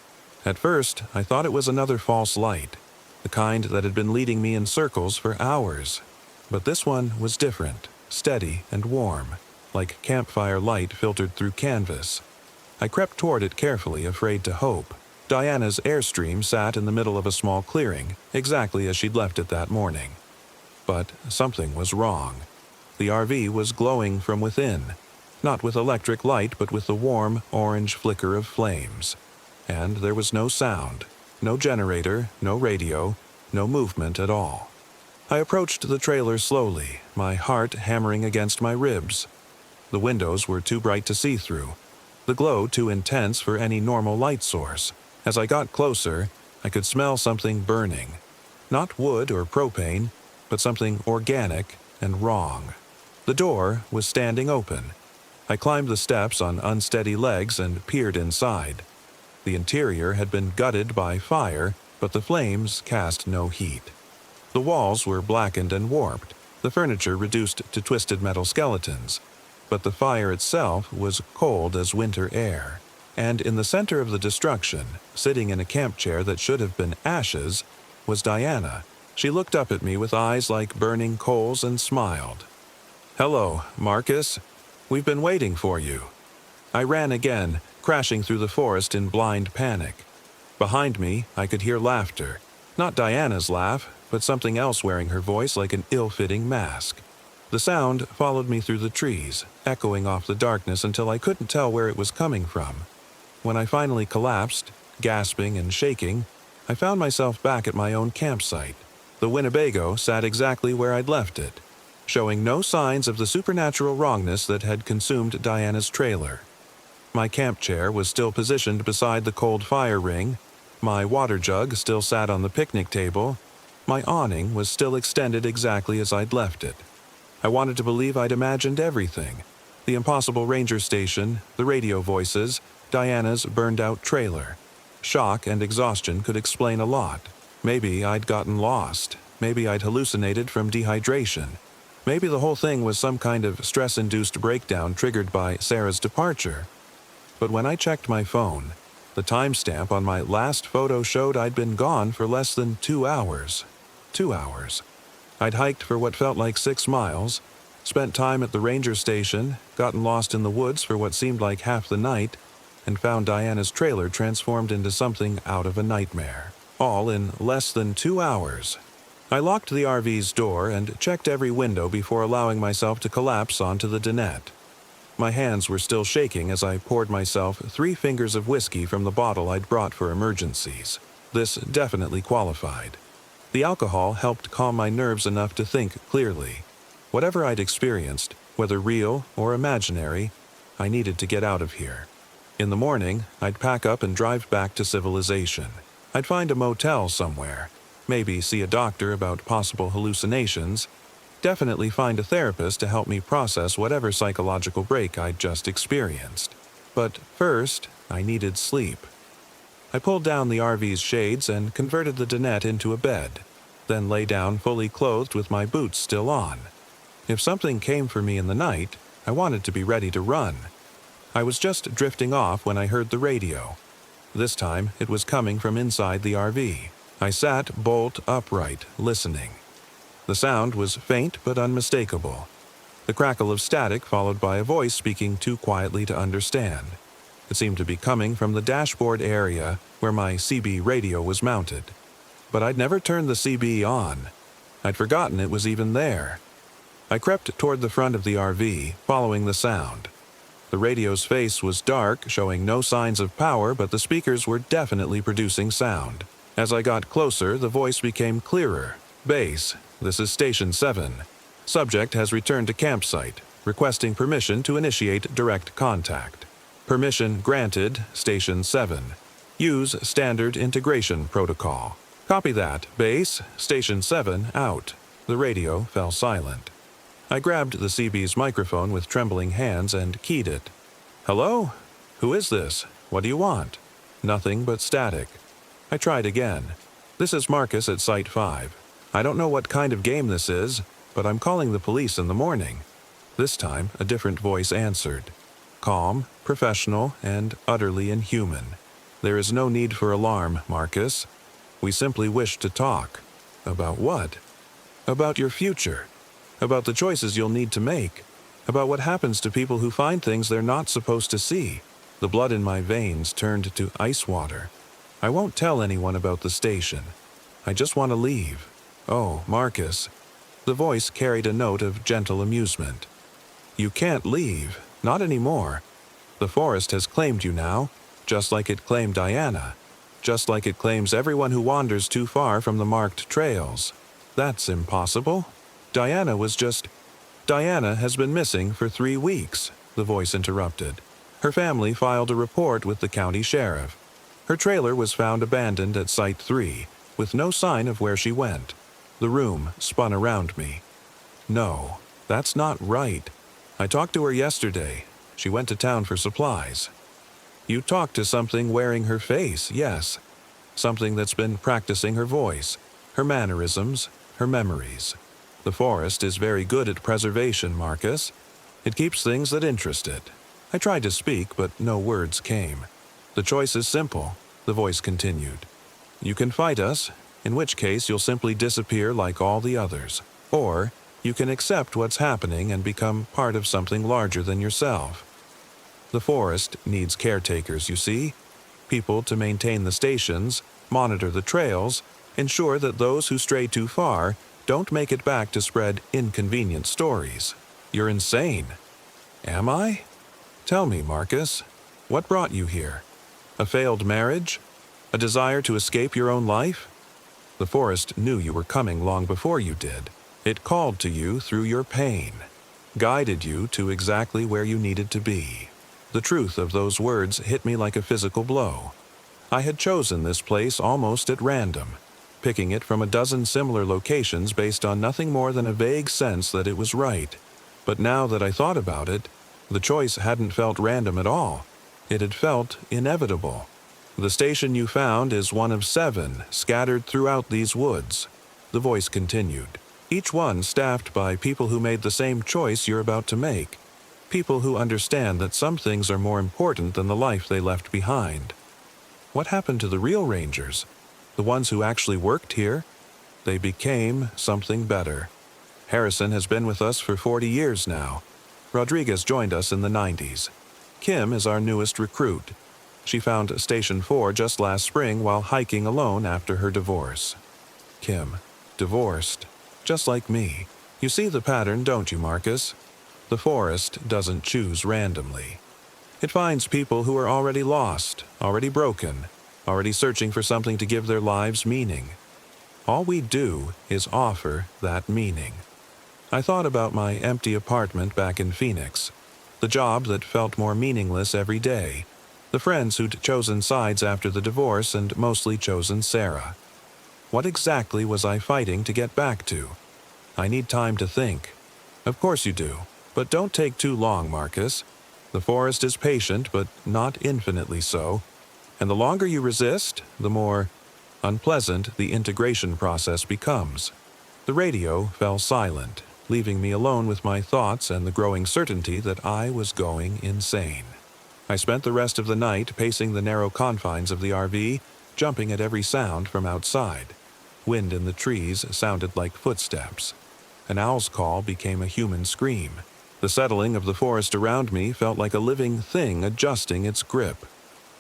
At first, I thought it was another false light, the kind that had been leading me in circles for hours. But this one was different, steady and warm, like campfire light filtered through canvas. I crept toward it carefully, afraid to hope. Diana's Airstream sat in the middle of a small clearing, exactly as she'd left it that morning. But something was wrong. The RV was glowing from within, not with electric light but with the warm, orange flicker of flames. And there was no sound, no generator, no radio, no movement at all. I approached the trailer slowly, my heart hammering against my ribs. The windows were too bright to see through, the glow too intense for any normal light source. As I got closer, I could smell something burning. Not wood or propane, but something organic and wrong. The door was standing open. I climbed the steps on unsteady legs and peered inside. The interior had been gutted by fire, but the flames cast no heat. The walls were blackened and warped, the furniture reduced to twisted metal skeletons, but the fire itself was cold as winter air. And in the center of the destruction, sitting in a camp chair that should have been ashes, was Diana. She looked up at me with eyes like burning coals and smiled. "Hello, Marcus. We've been waiting for you." I ran again, crashing through the forest in blind panic. Behind me, I could hear laughter. Not Diana's laugh, but something else wearing her voice like an ill-fitting mask. The sound followed me through the trees, echoing off the darkness until I couldn't tell where it was coming from. When I finally collapsed, gasping and shaking, I found myself back at my own campsite. The Winnebago sat exactly where I'd left it, showing no signs of the supernatural wrongness that had consumed Diana's trailer. My camp chair was still positioned beside the cold fire ring, my water jug still sat on the picnic table, my awning was still extended exactly as I'd left it. I wanted to believe I'd imagined everything. The impossible ranger station, the radio voices, Diana's burned-out trailer. Shock and exhaustion could explain a lot. Maybe I'd gotten lost. Maybe I'd hallucinated from dehydration. Maybe the whole thing was some kind of stress-induced breakdown triggered by Sarah's departure. But when I checked my phone, The timestamp on my last photo showed I'd been gone for less than 2 hours. 2 hours. I'd hiked for what felt like 6 miles, spent time at the ranger station, gotten lost in the woods for what seemed like half the night, and found Diana's trailer transformed into something out of a nightmare. All in less than 2 hours. I locked the RV's door and checked every window before allowing myself to collapse onto the dinette. My hands were still shaking as I poured myself 3 fingers of whiskey from the bottle I'd brought for emergencies. This definitely qualified. The alcohol helped calm my nerves enough to think clearly. Whatever I'd experienced, whether real or imaginary, I needed to get out of here. In the morning, I'd pack up and drive back to civilization. I'd find a motel somewhere, maybe see a doctor about possible hallucinations, definitely find a therapist to help me process whatever psychological break I'd just experienced. But first, I needed sleep. I pulled down the RV's shades and converted the dinette into a bed, then lay down fully clothed with my boots still on. If something came for me in the night, I wanted to be ready to run. I was just drifting off when I heard the radio. This time, it was coming from inside the RV. I sat bolt upright, listening. The sound was faint but unmistakable. The crackle of static followed by a voice speaking too quietly to understand. It seemed to be coming from the dashboard area where my CB radio was mounted. But I'd never turned the CB on. I'd forgotten it was even there. I crept toward the front of the RV, following the sound. The radio's face was dark, showing no signs of power, but the speakers were definitely producing sound. As I got closer, the voice became clearer. Base, this is Station 7. Subject has returned to campsite, requesting permission to initiate direct contact. Permission granted, Station 7. Use standard integration protocol. Copy that, Base, Station 7, out. The radio fell silent. I grabbed the CB's microphone with trembling hands and keyed it. Hello? Who is this? What do you want? Nothing but static. I tried again. This is Marcus at Site 5. I don't know what kind of game this is, but I'm calling the police in the morning. This time, a different voice answered. Calm, professional, and utterly inhuman. There is no need for alarm, Marcus. We simply wish to talk. About what? About your future. About the choices you'll need to make. About what happens to people who find things they're not supposed to see. The blood in my veins turned to ice water. I won't tell anyone about the station. I just want to leave. Oh, Marcus. The voice carried a note of gentle amusement. You can't leave. Not anymore. The forest has claimed you now, just like it claimed Diana. Just like it claims everyone who wanders too far from the marked trails. That's impossible. Diana has been missing for 3 weeks, the voice interrupted. Her family filed a report with the county sheriff. Her trailer was found abandoned at Site 3, with no sign of where she went. The room spun around me. No, that's not right. I talked to her yesterday. She went to town for supplies. You talked to something wearing her face, yes. Something that's been practicing her voice, her mannerisms, her memories. The forest is very good at preservation, Marcus. It keeps things that interest it. I tried to speak, but no words came. The choice is simple, the voice continued. You can fight us, in which case you'll simply disappear like all the others. Or you can accept what's happening and become part of something larger than yourself. The forest needs caretakers, you see. People to maintain the stations, monitor the trails, ensure that those who stray too far don't make it back to spread inconvenient stories. You're insane. Am I? Tell me, Marcus, what brought you here? A failed marriage? A desire to escape your own life? The forest knew you were coming long before you did. It called to you through your pain, guided you to exactly where you needed to be. The truth of those words hit me like a physical blow. I had chosen this place almost at random, picking it from a dozen similar locations based on nothing more than a vague sense that it was right. But now that I thought about it, the choice hadn't felt random at all. It had felt inevitable. The station you found is one of 7 scattered throughout these woods. The voice continued. Each one staffed by people who made the same choice you're about to make. People who understand that some things are more important than the life they left behind. What happened to the real rangers? The ones who actually worked here? They became something better. Harrison has been with us for 40 years now. Rodriguez joined us in the 90s. Kim is our newest recruit. She found Station 4 just last spring while hiking alone after her divorce. Kim, divorced, just like me. You see the pattern, don't you, Marcus? The forest doesn't choose randomly. It finds people who are already lost, already broken, already searching for something to give their lives meaning. All we do is offer that meaning. I thought about my empty apartment back in Phoenix, the job that felt more meaningless every day, the friends who'd chosen sides after the divorce and mostly chosen Sarah. What exactly was I fighting to get back to? I need time to think. Of course you do, but don't take too long, Marcus. The forest is patient, but not infinitely so, and the longer you resist, the more unpleasant the integration process becomes. The radio fell silent, leaving me alone with my thoughts and the growing certainty that I was going insane. I spent the rest of the night pacing the narrow confines of the RV, jumping at every sound from outside. Wind in the trees sounded like footsteps. An owl's call became a human scream. The settling of the forest around me felt like a living thing adjusting its grip.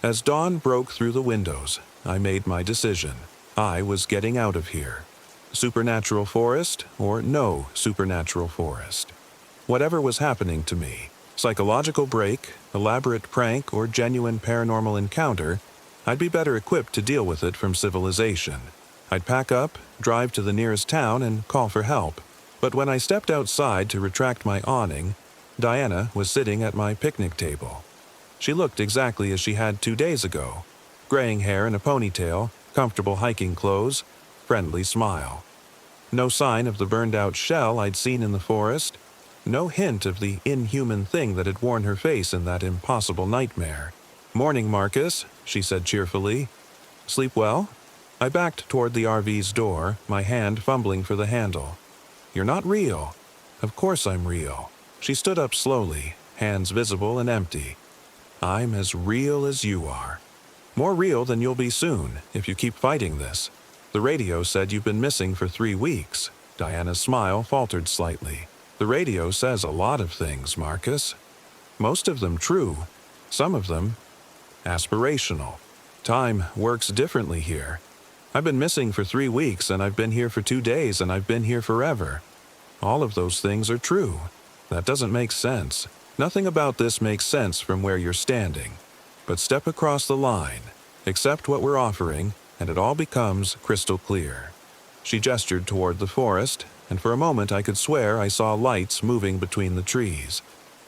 As dawn broke through the windows, I made my decision. I was getting out of here. Supernatural forest or no supernatural forest. Whatever was happening to me, psychological break, elaborate prank, or genuine paranormal encounter, I'd be better equipped to deal with it from civilization. I'd pack up, drive to the nearest town, and call for help. But when I stepped outside to retract my awning, Diana was sitting at my picnic table. She looked exactly as she had 2 days ago. Graying hair and a ponytail, comfortable hiking clothes, friendly smile. No sign of the burned-out shell I'd seen in the forest. No hint of the inhuman thing that had worn her face in that impossible nightmare. "Morning, Marcus," she said cheerfully. "Sleep well?" I backed toward the RV's door, my hand fumbling for the handle. "You're not real." "Of course I'm real." She stood up slowly, hands visible and empty. "I'm as real as you are. More real than you'll be soon, if you keep fighting this. The radio said you've been missing for 3 weeks. Diana's smile faltered slightly. The radio says a lot of things, Marcus. Most of them true. Some of them aspirational. Time works differently here. I've been missing for 3 weeks, and I've been here for 2 days, and I've been here forever. All of those things are true. That doesn't make sense. Nothing about this makes sense from where you're standing. But step across the line, accept what we're offering, and it all becomes crystal clear." She gestured toward the forest, and for a moment I could swear I saw lights moving between the trees.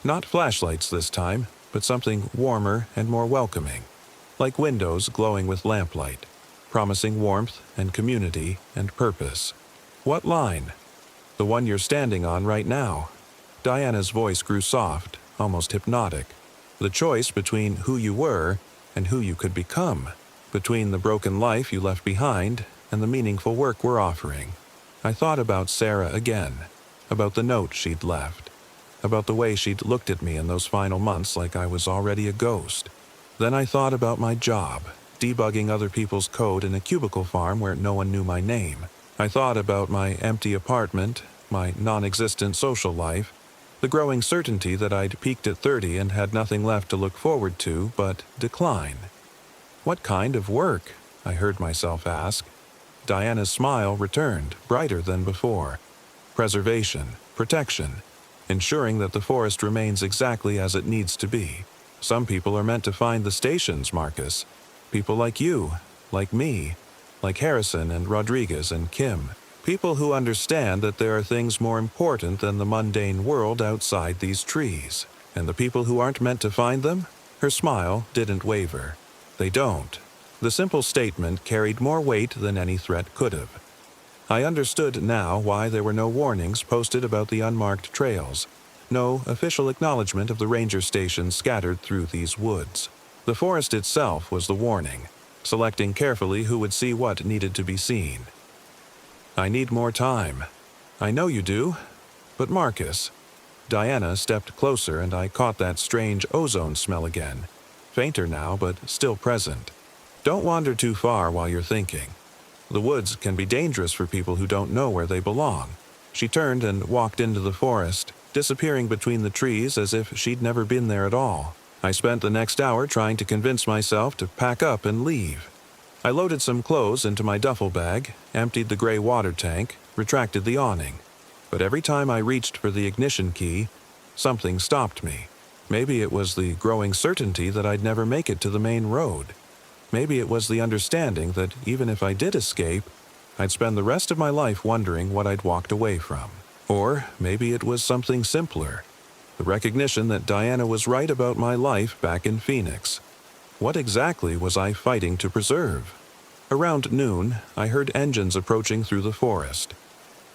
Not flashlights this time, but something warmer and more welcoming, like windows glowing with lamplight, promising warmth and community and purpose. "What line?" "The one you're standing on right now." Diana's voice grew soft, almost hypnotic. "The choice between who you were and who you could become, between the broken life you left behind and the meaningful work we're offering." I thought about Sarah again, about the note she'd left, about the way she'd looked at me in those final months like I was already a ghost. Then I thought about my job, debugging other people's code in a cubicle farm where no one knew my name. I thought about my empty apartment, my non-existent social life, the growing certainty that I'd peaked at 30 and had nothing left to look forward to but decline. "What kind of work?" I heard myself ask. Diana's smile returned, brighter than before. "Preservation, protection, ensuring that the forest remains exactly as it needs to be. Some people are meant to find the stations, Marcus. People like you, like me, like Harrison and Rodriguez and Kim. People who understand that there are things more important than the mundane world outside these trees. And the people who aren't meant to find them?" Her smile didn't waver. "They don't." The simple statement carried more weight than any threat could have. I understood now why there were no warnings posted about the unmarked trails, no official acknowledgement of the ranger stations scattered through these woods. The forest itself was the warning, selecting carefully who would see what needed to be seen. "I need more time." "I know you do. But Marcus." Diana stepped closer and I caught that strange ozone smell again, fainter now but still present. Don't wander too far while you're thinking. The woods can be dangerous for people who don't know where they belong. She turned and walked into the forest, disappearing between the trees as if she'd never been there at all. I spent the next hour trying to convince myself to pack up and leave. I loaded some clothes into my duffel bag, emptied the gray water tank, retracted the awning. But every time I reached for the ignition key, something stopped me. Maybe it was the growing certainty that I'd never make it to the main road. Maybe it was the understanding that even if I did escape, I'd spend the rest of my life wondering what I'd walked away from. Or maybe it was something simpler. The recognition that Diana was right about my life back in Phoenix. What exactly was I fighting to preserve? Around noon, I heard engines approaching through the forest.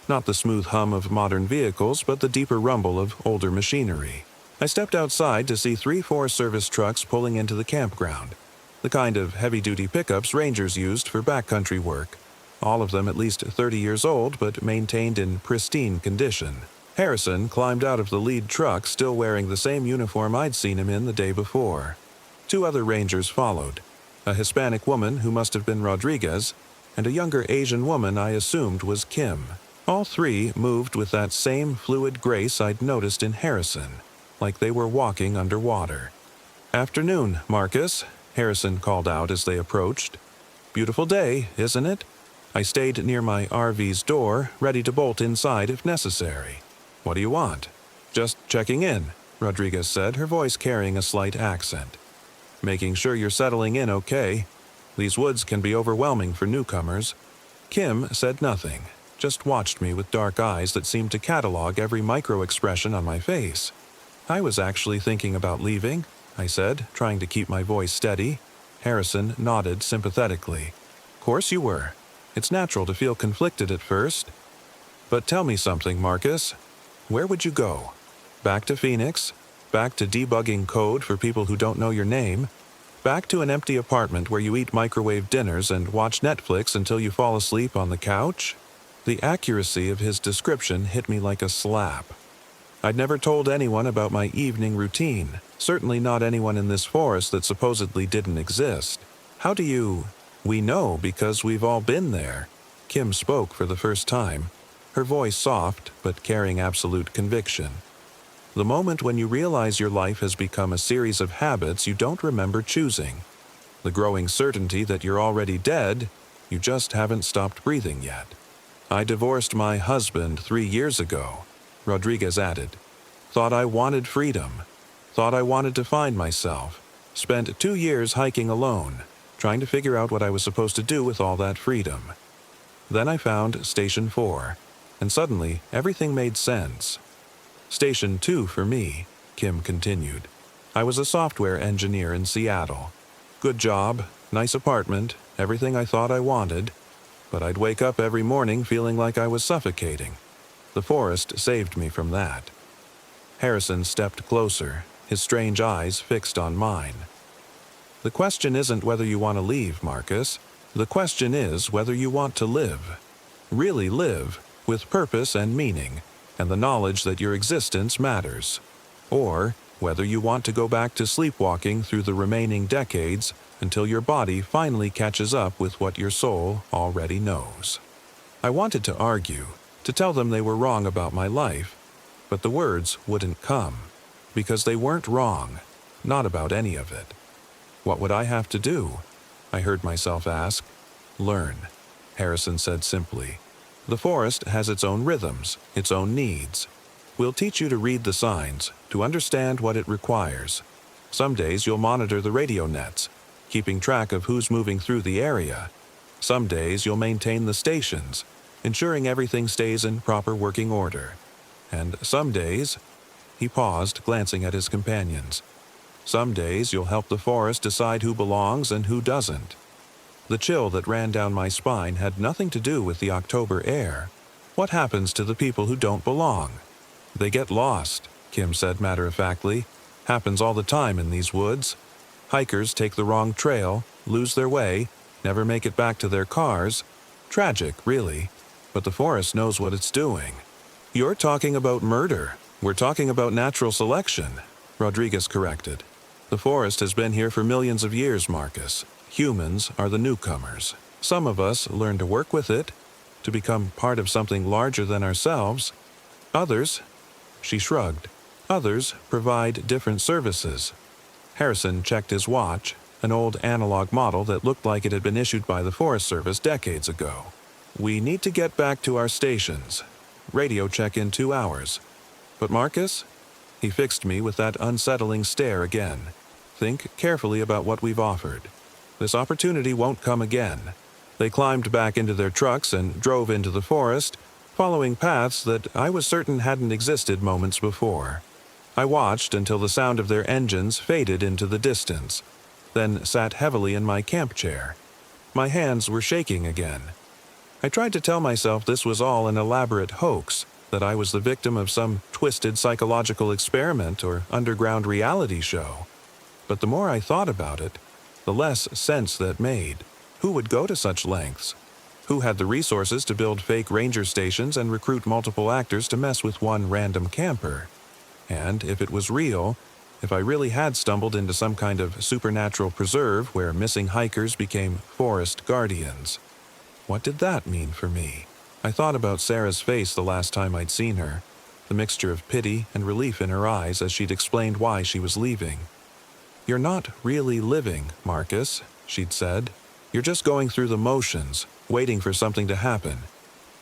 Not the smooth hum of modern vehicles, but the deeper rumble of older machinery. I stepped outside to see 3 Forest Service trucks pulling into the campground. The kind of heavy-duty pickups rangers used for backcountry work. All of them at least 30 years old, but maintained in pristine condition. Harrison climbed out of the lead truck still wearing the same uniform I'd seen him in the day before. 2 other rangers followed, a Hispanic woman who must have been Rodriguez, and a younger Asian woman I assumed was Kim. All 3 moved with that same fluid grace I'd noticed in Harrison, like they were walking underwater. "Afternoon, Marcus," Harrison called out as they approached. "Beautiful day, isn't it?" I stayed near my RV's door, ready to bolt inside if necessary. "What do you want?" "Just checking in," Rodriguez said, her voice carrying a slight accent. "Making sure you're settling in okay. These woods can be overwhelming for newcomers." Kim said nothing, just watched me with dark eyes that seemed to catalog every micro-expression on my face. "I was actually thinking about leaving," I said, trying to keep my voice steady. Harrison nodded sympathetically. "Course you were. It's natural to feel conflicted at first. But tell me something, Marcus. Where would you go? Back to Phoenix? Back to debugging code for people who don't know your name? Back to an empty apartment where you eat microwave dinners and watch Netflix until you fall asleep on the couch?" The accuracy of his description hit me like a slap. I'd never told anyone about my evening routine, certainly not anyone in this forest that supposedly didn't exist. "How do you—" "We know because we've all been there." Kim spoke for the first time, her voice soft but carrying absolute conviction. "The moment when you realize your life has become a series of habits you don't remember choosing. The growing certainty that you're already dead, you just haven't stopped breathing yet." "I divorced my husband 3 years ago," Rodriguez added. "Thought I wanted freedom. Thought I wanted to find myself. Spent 2 years hiking alone, trying to figure out what I was supposed to do with all that freedom. Then I found Station 4, and suddenly everything made sense. Station 2 for me," Kim continued. "I was a software engineer in Seattle. Good job, nice apartment, everything I thought I wanted, but I'd wake up every morning feeling like I was suffocating. The forest saved me from that." Harrison stepped closer, his strange eyes fixed on mine. "The question isn't whether you want to leave, Marcus. The question is whether you want to live. Really live, with purpose and meaning, and the knowledge that your existence matters. Or whether you want to go back to sleepwalking through the remaining decades until your body finally catches up with what your soul already knows." I wanted to argue, to tell them they were wrong about my life, but the words wouldn't come, because they weren't wrong, not about any of it. "What would I have to do?" I heard myself ask. "Learn," Harrison said simply. "The forest has its own rhythms, its own needs. We'll teach you to read the signs, to understand what it requires. Some days you'll monitor the radio nets, keeping track of who's moving through the area. Some days you'll maintain the stations, ensuring everything stays in proper working order. And some days—" He paused, glancing at his companions. "Some days you'll help the forest decide who belongs and who doesn't." The chill that ran down my spine had nothing to do with the October air. What happens to the people who don't belong? "They get lost," Kim said matter-of-factly. "Happens all the time in these woods. Hikers take the wrong trail, lose their way, never make it back to their cars. Tragic, really. But the forest knows what it's doing." "You're talking about murder. We're talking about natural selection," Rodriguez corrected. "The forest has been here for millions of years, Marcus. Humans are the newcomers. Some of us learn to work with it, to become part of something larger than ourselves. Others, she shrugged, others provide different services. Harrison checked his watch, an old analog model that looked like it had been issued by the Forest Service decades ago. We need to get back to our stations. Radio check in 2 hours. But Marcus? He fixed me with that unsettling stare again. Think carefully about what we've offered. This opportunity won't come again. They climbed back into their trucks and drove into the forest, following paths that I was certain hadn't existed moments before. I watched until the sound of their engines faded into the distance, then sat heavily in my camp chair. My hands were shaking again. I tried to tell myself this was all an elaborate hoax, that I was the victim of some twisted psychological experiment or underground reality show. But the more I thought about it, the less sense that made. Who would go to such lengths? Who had the resources to build fake ranger stations and recruit multiple actors to mess with one random camper? And if it was real, if I really had stumbled into some kind of supernatural preserve where missing hikers became forest guardians, what did that mean for me? I thought about Sarah's face the last time I'd seen her, the mixture of pity and relief in her eyes as she'd explained why she was leaving. "You're not really living, Marcus," she'd said. "You're just going through the motions, waiting for something to happen.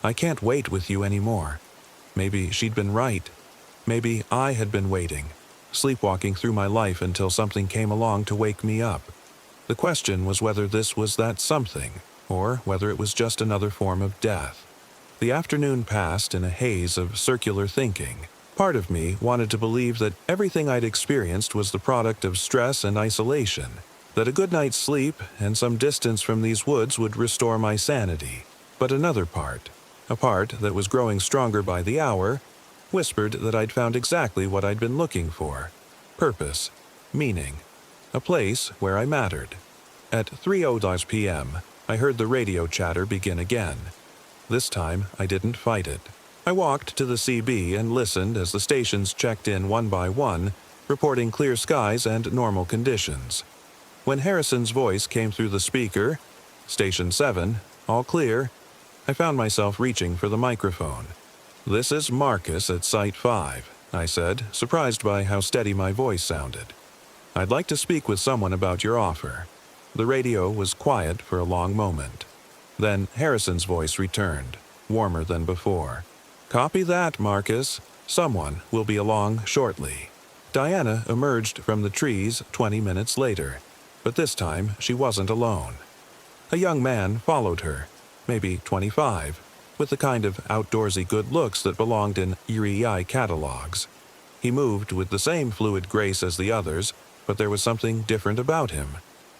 I can't wait with you anymore." Maybe she'd been right. Maybe I had been waiting, sleepwalking through my life until something came along to wake me up. The question was whether this was that something, or whether it was just another form of death. The afternoon passed in a haze of circular thinking. Part of me wanted to believe that everything I'd experienced was the product of stress and isolation, that a good night's sleep and some distance from these woods would restore my sanity. But another part, a part that was growing stronger by the hour, whispered that I'd found exactly what I'd been looking for: purpose, meaning, a place where I mattered. At 3:00 p.m., I heard the radio chatter begin again. This time, I didn't fight it. I walked to the CB and listened as the stations checked in one by one, reporting clear skies and normal conditions. When Harrison's voice came through the speaker, "Station 7, all clear," I found myself reaching for the microphone. "This is Marcus at Site 5, I said, surprised by how steady my voice sounded. "I'd like to speak with someone about your offer." The radio was quiet for a long moment. Then Harrison's voice returned, warmer than before. "Copy that, Marcus. Someone will be along shortly." Diana emerged from the trees 20 minutes later, but this time she wasn't alone. A young man followed her, maybe 25, with the kind of outdoorsy good looks that belonged in EI catalogs. He moved with the same fluid grace as the others, but there was something different about him.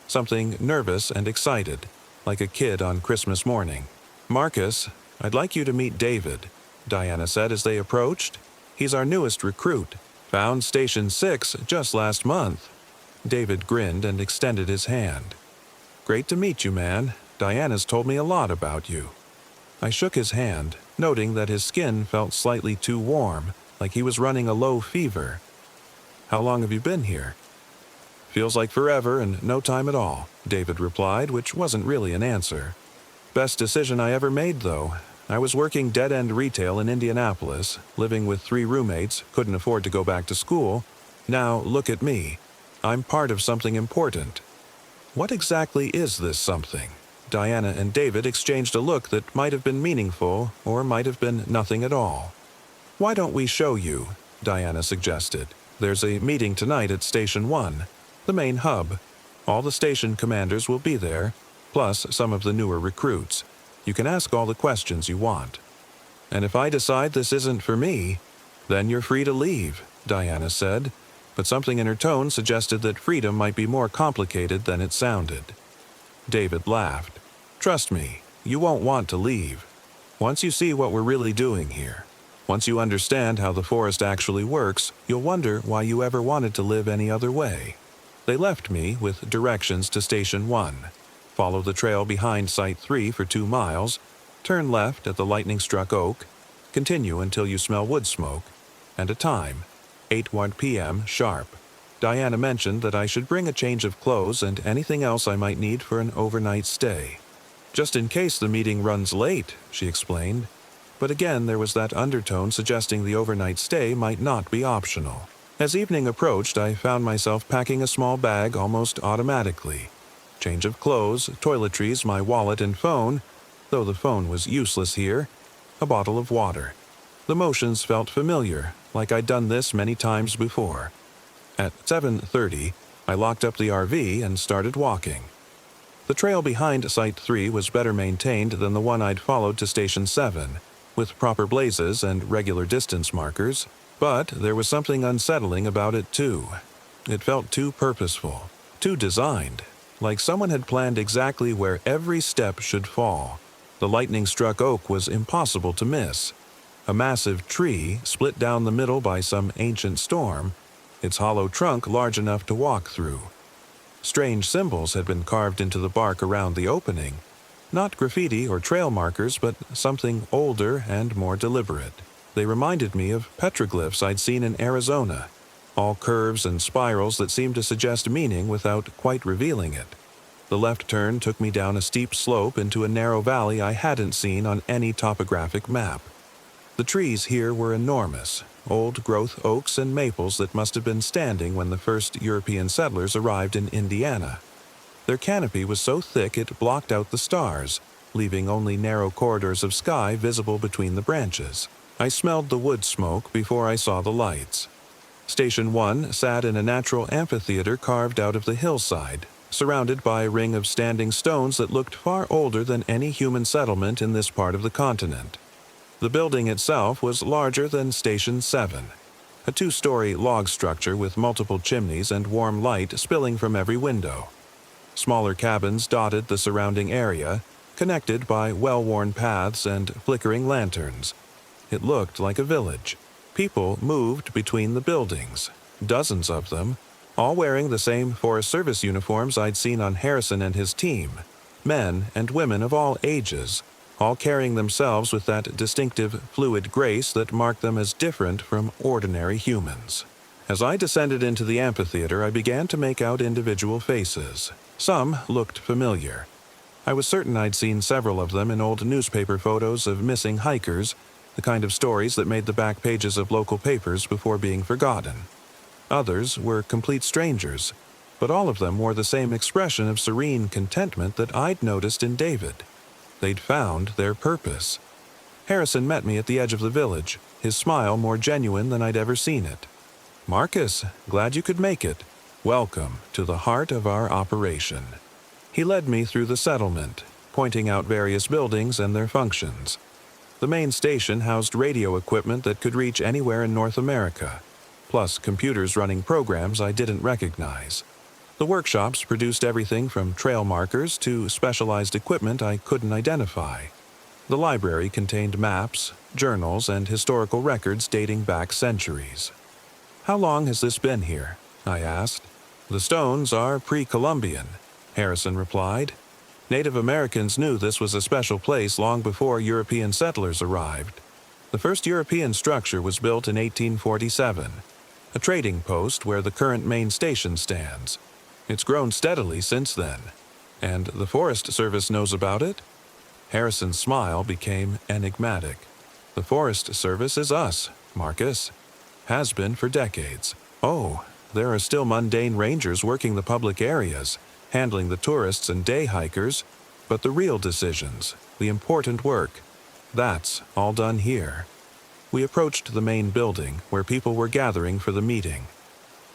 Something nervous and excited, like a kid on Christmas morning. "Marcus, I'd like you to meet David," Diana said as they approached. "He's our newest recruit. Found Station 6 just last month." David grinned and extended his hand. "Great to meet you, man. Diana's told me a lot about you." I shook his hand, noting that his skin felt slightly too warm, like he was running a low fever. "How long have you been here?" "Feels like forever and no time at all," David replied, which wasn't really an answer. "Best decision I ever made, though. I was working dead-end retail in Indianapolis, living with 3 roommates, couldn't afford to go back to school. Now look at me. I'm part of something important." What exactly is this something? Diana and David exchanged a look that might have been meaningful or might have been nothing at all. "Why don't we show you?" Diana suggested. "There's a meeting tonight at Station 1, the main hub. All the station commanders will be there, plus some of the newer recruits. You can ask all the questions you want. And if I decide this isn't for me, then you're free to leave," Diana said, but something in her tone suggested that freedom might be more complicated than it sounded. David laughed. "Trust me, you won't want to leave. Once you see what we're really doing here, once you understand how the forest actually works, you'll wonder why you ever wanted to live any other way." They left me with directions to Station 1. Follow the trail behind Site 3 for 2 miles, turn left at the lightning-struck oak, continue until you smell wood smoke, and a time, 8:01 p.m. sharp. Diana mentioned that I should bring a change of clothes and anything else I might need for an overnight stay. Just in case the meeting runs late, she explained. But again, there was that undertone suggesting the overnight stay might not be optional. As evening approached, I found myself packing a small bag almost automatically. Change of clothes, toiletries, my wallet and phone, though the phone was useless here, a bottle of water. The motions felt familiar, like I'd done this many times before. At 7:30, I locked up the RV and started walking. The trail behind Site 3 was better maintained than the one I'd followed to Station 7, with proper blazes and regular distance markers, but there was something unsettling about it too. It felt too purposeful, too designed, like someone had planned exactly where every step should fall. The lightning-struck oak was impossible to miss. A massive tree split down the middle by some ancient storm, its hollow trunk large enough to walk through. Strange symbols had been carved into the bark around the opening. Not graffiti or trail markers, but something older and more deliberate. They reminded me of petroglyphs I'd seen in Arizona, all curves and spirals that seemed to suggest meaning without quite revealing it. The left turn took me down a steep slope into a narrow valley I hadn't seen on any topographic map. The trees here were enormous, old-growth oaks and maples that must have been standing when the first European settlers arrived in Indiana. Their canopy was so thick it blocked out the stars, leaving only narrow corridors of sky visible between the branches. I smelled the wood smoke before I saw the lights. Station 1 sat in a natural amphitheater carved out of the hillside, surrounded by a ring of standing stones that looked far older than any human settlement in this part of the continent. The building itself was larger than Station 7, a two-story log structure with multiple chimneys and warm light spilling from every window. Smaller cabins dotted the surrounding area, connected by well-worn paths and flickering lanterns. It looked like a village. People moved between the buildings, dozens of them, all wearing the same Forest Service uniforms I'd seen on Harrison and his team, men and women of all ages, all carrying themselves with that distinctive, fluid grace that marked them as different from ordinary humans. As I descended into the amphitheater, I began to make out individual faces. Some looked familiar. I was certain I'd seen several of them in old newspaper photos of missing hikers, the kind of stories that made the back pages of local papers before being forgotten. Others were complete strangers, but all of them wore the same expression of serene contentment that I'd noticed in David. They'd found their purpose. Harrison met me at the edge of the village, his smile more genuine than I'd ever seen it. "Marcus, glad you could make it. Welcome to the heart of our operation." He led me through the settlement, pointing out various buildings and their functions. The main station housed radio equipment that could reach anywhere in North America, plus computers running programs I didn't recognize. The workshops produced everything from trail markers to specialized equipment I couldn't identify. The library contained maps, journals, and historical records dating back centuries. "How long has this been here?" I asked. "The stones are pre-Columbian," Harrison replied. "Native Americans knew this was a special place long before European settlers arrived. The first European structure was built in 1847, a trading post where the current main station stands. It's grown steadily since then. And the Forest Service knows about it?" Harrison's smile became enigmatic. "The Forest Service is us, Marcus. Has been for decades. Oh, there are still mundane rangers working the public areas, handling the tourists and day hikers, but the real decisions, the important work, that's all done here." We approached the main building, where people were gathering for the meeting.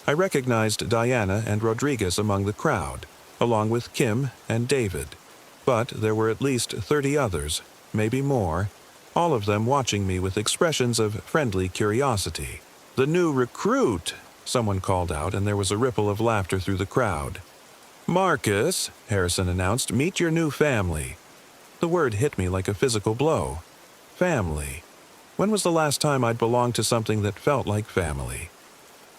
I recognized Diana and Rodriguez among the crowd, along with Kim and David. But there were at least 30 others, maybe more, all of them watching me with expressions of friendly curiosity. "The new recruit!" someone called out, and there was a ripple of laughter through the crowd. "Marcus," Harrison announced, "meet your new family." The word hit me like a physical blow. Family. When was the last time I'd belonged to something that felt like family?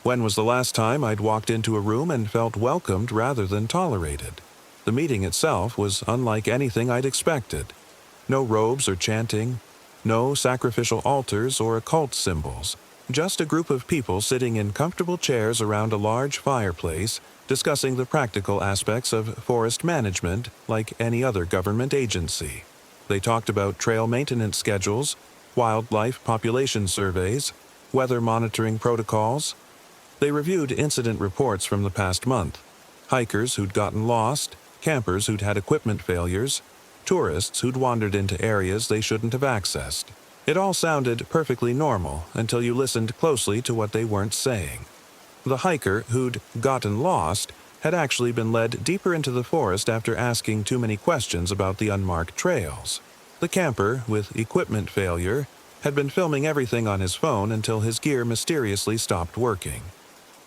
When was the last time I'd walked into a room and felt welcomed rather than tolerated? The meeting itself was unlike anything I'd expected. No robes or chanting, no sacrificial altars or occult symbols. Just a group of people sitting in comfortable chairs around a large fireplace, discussing the practical aspects of forest management like any other government agency. They talked about trail maintenance schedules, wildlife population surveys, weather monitoring protocols. They reviewed incident reports from the past month, hikers who'd gotten lost, campers who'd had equipment failures, tourists who'd wandered into areas they shouldn't have accessed. It all sounded perfectly normal until you listened closely to what they weren't saying. The hiker who'd gotten lost had actually been led deeper into the forest after asking too many questions about the unmarked trails. The camper with equipment failure had been filming everything on his phone until his gear mysteriously stopped working.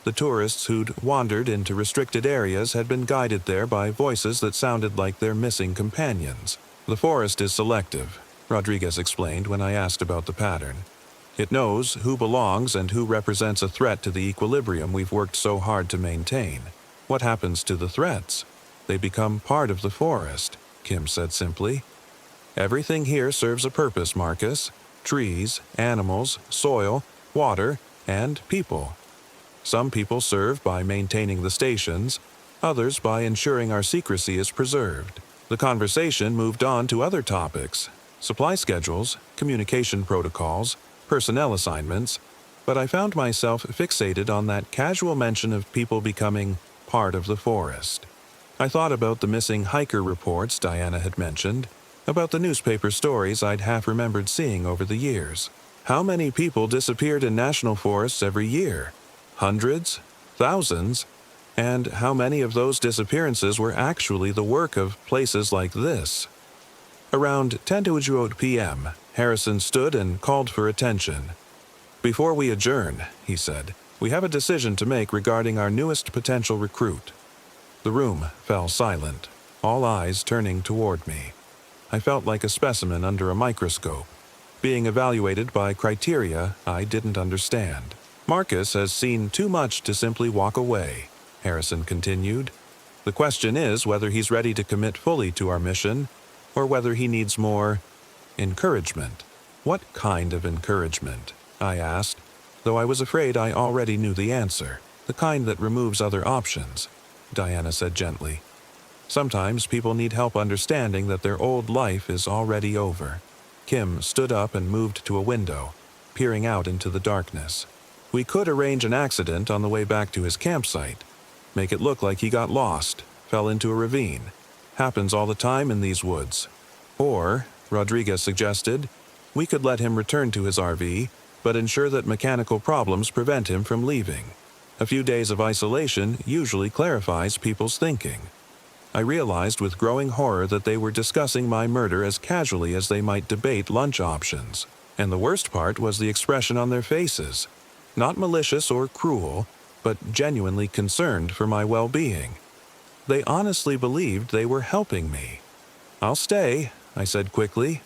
The tourists who'd wandered into restricted areas had been guided there by voices that sounded like their missing companions. The forest is selective, Rodriguez explained when I asked about the pattern. It knows who belongs and who represents a threat to the equilibrium we've worked so hard to maintain. What happens to the threats? They become part of the forest, Kim said simply. Everything here serves a purpose, Marcus. Trees, animals, soil, water, and people. Some people serve by maintaining the stations, others by ensuring our secrecy is preserved. The conversation moved on to other topics, supply schedules, communication protocols, personnel assignments, but I found myself fixated on that casual mention of people becoming part of the forest. I thought about the missing hiker reports Diana had mentioned, about the newspaper stories I'd half remembered seeing over the years. How many people disappeared in national forests every year? Hundreds? Thousands? And how many of those disappearances were actually the work of places like this? Around 10:08 p.m., Harrison stood and called for attention. "Before we adjourn," he said, "we have a decision to make regarding our newest potential recruit." The room fell silent, all eyes turning toward me. I felt like a specimen under a microscope, being evaluated by criteria I didn't understand. "Marcus has seen too much to simply walk away," Harrison continued. "The question is whether he's ready to commit fully to our mission, or whether he needs more encouragement." "What kind of encouragement?" I asked, though I was afraid I already knew the answer. "The kind that removes other options," Diana said gently. "Sometimes people need help understanding that their old life is already over." Kim stood up and moved to a window, peering out into the darkness. "We could arrange an accident on the way back to his campsite. Make it look like he got lost, fell into a ravine. Happens all the time in these woods. Or, Rodriguez suggested, we could let him return to his RV, but ensure that mechanical problems prevent him from leaving. A few days of isolation usually clarifies people's thinking." I realized with growing horror that they were discussing my murder as casually as they might debate lunch options. And the worst part was the expression on their faces. Not malicious or cruel, but genuinely concerned for my well-being. They honestly believed they were helping me. "I'll stay," I said quickly.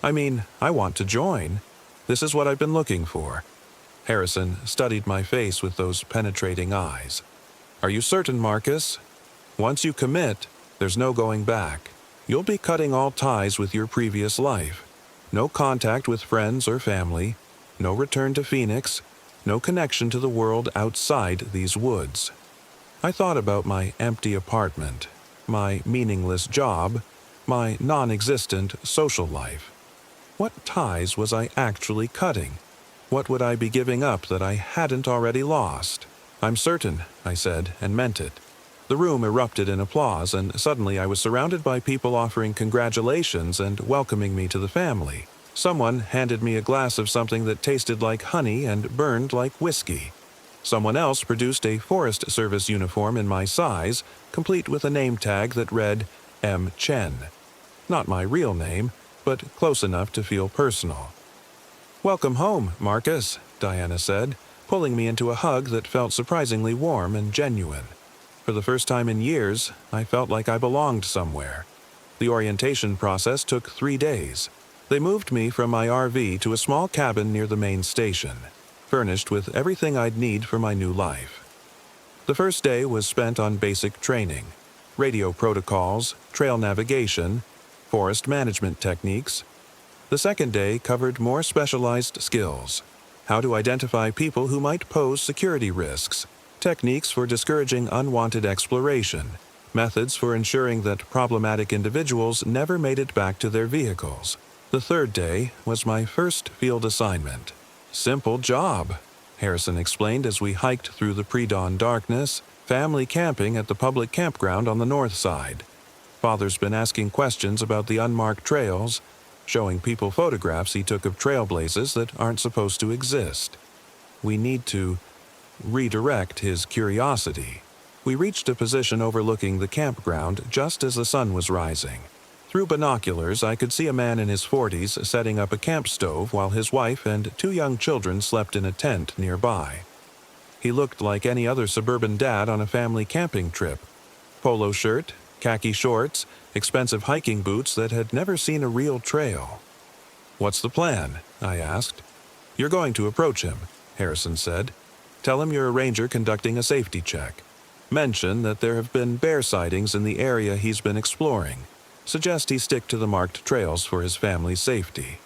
I want to join. This is what I've been looking for." Harrison studied my face with those penetrating eyes. "Are you certain, Marcus? Once you commit, there's no going back. You'll be cutting all ties with your previous life. No contact with friends or family, no return to Phoenix, no connection to the world outside these woods." I thought about my empty apartment, my meaningless job, my non-existent social life. What ties was I actually cutting? What would I be giving up that I hadn't already lost? "I'm certain," I said, and meant it. The room erupted in applause, and suddenly I was surrounded by people offering congratulations and welcoming me to the family. Someone handed me a glass of something that tasted like honey and burned like whiskey. Someone else produced a Forest Service uniform in my size, complete with a name tag that read M. Chen. Not my real name, but close enough to feel personal. "Welcome home, Marcus," Diana said, pulling me into a hug that felt surprisingly warm and genuine. For the first time in years, I felt like I belonged somewhere. The orientation process took 3 days. They moved me from my RV to a small cabin near the main station, furnished with everything I'd need for my new life. The first day was spent on basic training, radio protocols, trail navigation, forest management techniques. The second day covered more specialized skills, how to identify people who might pose security risks, techniques for discouraging unwanted exploration, methods for ensuring that problematic individuals never made it back to their vehicles. The third day was my first field assignment. "Simple job," Harrison explained as we hiked through the pre-dawn darkness, family camping at the public campground on the north side. Father's been asking questions about the unmarked trails, showing people photographs he took of trailblazers that aren't supposed to exist. We need to redirect his curiosity. We reached a position overlooking the campground just as the sun was rising. Through binoculars, I could see a man in his 40s setting up a camp stove while his wife and 2 young children slept in a tent nearby. He looked like any other suburban dad on a family camping trip. Polo shirt, khaki shorts, expensive hiking boots that had never seen a real trail. "What's the plan?" I asked. "You're going to approach him," Harrison said. "Tell him you're a ranger conducting a safety check. Mention that there have been bear sightings in the area he's been exploring. Suggest he stick to the marked trails for his family's safety.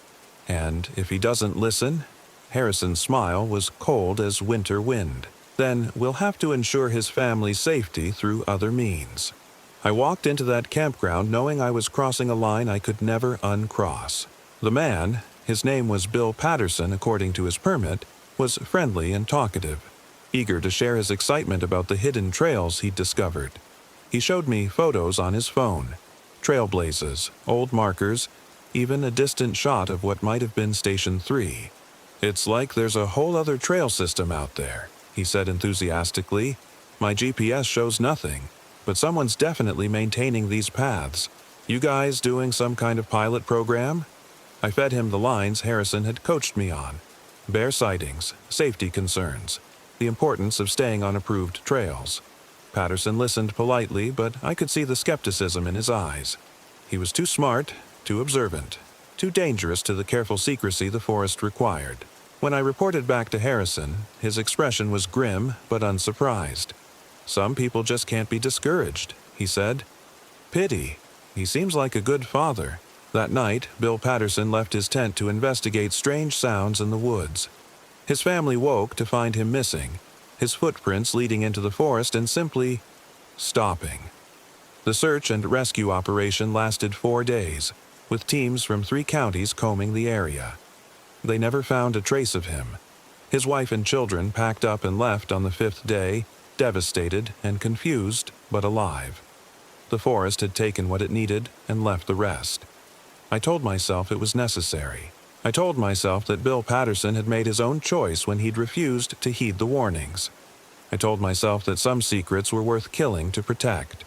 And if he doesn't listen," Harrison's smile was cold as winter wind, "then we'll have to ensure his family's safety through other means." I walked into that campground knowing I was crossing a line I could never uncross. The man, his name was Bill Patterson according to his permit, was friendly and talkative, eager to share his excitement about the hidden trails he'd discovered. He showed me photos on his phone, trailblazers, old markers, even a distant shot of what might have been Station 3. "It's like there's a whole other trail system out there," he said enthusiastically. "My GPS shows nothing, but someone's definitely maintaining these paths. You guys doing some kind of pilot program?" I fed him the lines Harrison had coached me on. Bear sightings, safety concerns, the importance of staying on approved trails. Patterson listened politely, but I could see the skepticism in his eyes. He was too smart, too observant, too dangerous to the careful secrecy the forest required. When I reported back to Harrison, his expression was grim but unsurprised. "Some people just can't be discouraged," he said. "Pity. He seems like a good father." That night, Bill Patterson left his tent to investigate strange sounds in the woods. His family woke to find him missing, his footprints leading into the forest and simply stopping. The search and rescue operation lasted 4 days, with teams from 3 counties combing the area. They never found a trace of him. His wife and children packed up and left on the 5th day, devastated and confused, but alive. The forest had taken what it needed and left the rest. I told myself it was necessary. I told myself that Bill Patterson had made his own choice when he'd refused to heed the warnings. I told myself that some secrets were worth killing to protect.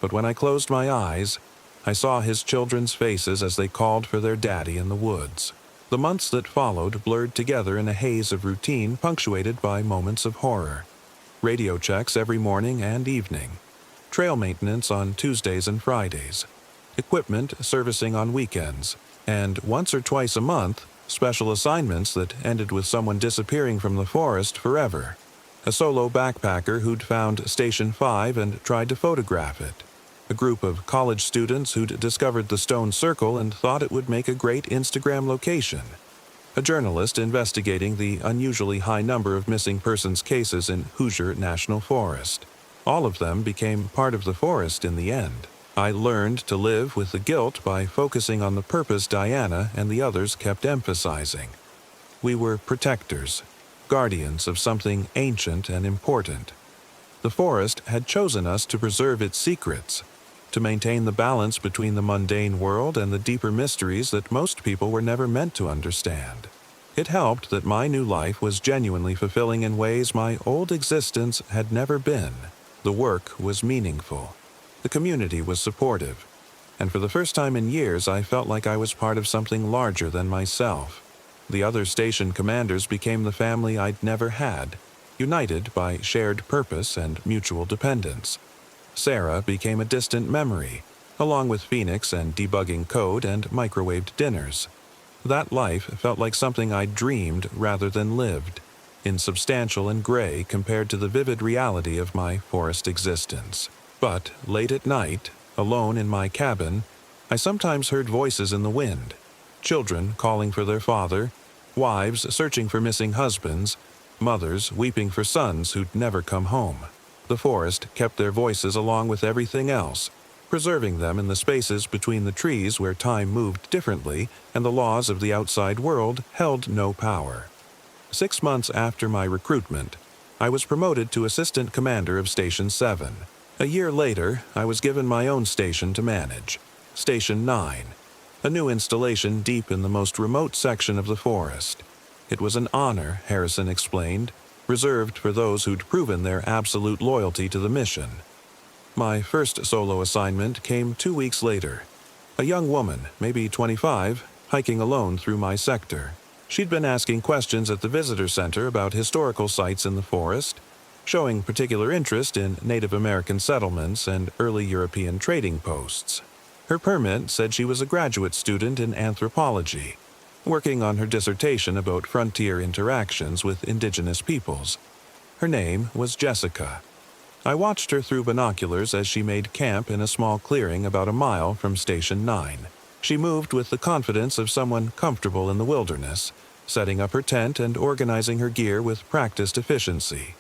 But when I closed my eyes, I saw his children's faces as they called for their daddy in the woods. The months that followed blurred together in a haze of routine punctuated by moments of horror. Radio checks every morning and evening. Trail maintenance on Tuesdays and Fridays. Equipment servicing on weekends. And once or twice a month, special assignments that ended with someone disappearing from the forest forever. A solo backpacker who'd found Station 5 and tried to photograph it. A group of college students who'd discovered the stone circle and thought it would make a great Instagram location. A journalist investigating the unusually high number of missing persons cases in Hoosier National Forest. All of them became part of the forest in the end. I learned to live with the guilt by focusing on the purpose Diana and the others kept emphasizing. We were protectors, guardians of something ancient and important. The forest had chosen us to preserve its secrets, to maintain the balance between the mundane world and the deeper mysteries that most people were never meant to understand. It helped that my new life was genuinely fulfilling in ways my old existence had never been. The work was meaningful. The community was supportive, and for the first time in years I felt like I was part of something larger than myself. The other station commanders became the family I'd never had, united by shared purpose and mutual dependence. Sarah became a distant memory, along with Phoenix and debugging code and microwaved dinners. That life felt like something I'd dreamed rather than lived, insubstantial and gray compared to the vivid reality of my forest existence. But late at night, alone in my cabin, I sometimes heard voices in the wind, children calling for their father, Wives searching for missing husbands, mothers weeping for sons who'd never come home. The forest kept their voices along with everything else, preserving them in the spaces between the trees where time moved differently and the laws of the outside world held no power. 6 months after my recruitment, I was promoted to Assistant Commander of Station 7. A year later, I was given my own station to manage, Station 9, a new installation deep in the most remote section of the forest. It was an honor, Harrison explained, reserved for those who'd proven their absolute loyalty to the mission. My first solo assignment came 2 weeks later. A young woman, maybe 25, hiking alone through my sector. She'd been asking questions at the visitor center about historical sites in the forest, showing particular interest in Native American settlements and early European trading posts. Her permit said she was a graduate student in anthropology, working on her dissertation about frontier interactions with indigenous peoples. Her name was Jessica. I watched her through binoculars as she made camp in a small clearing about a mile from Station 9. She moved with the confidence of someone comfortable in the wilderness, setting up her tent and organizing her gear with practiced efficiency.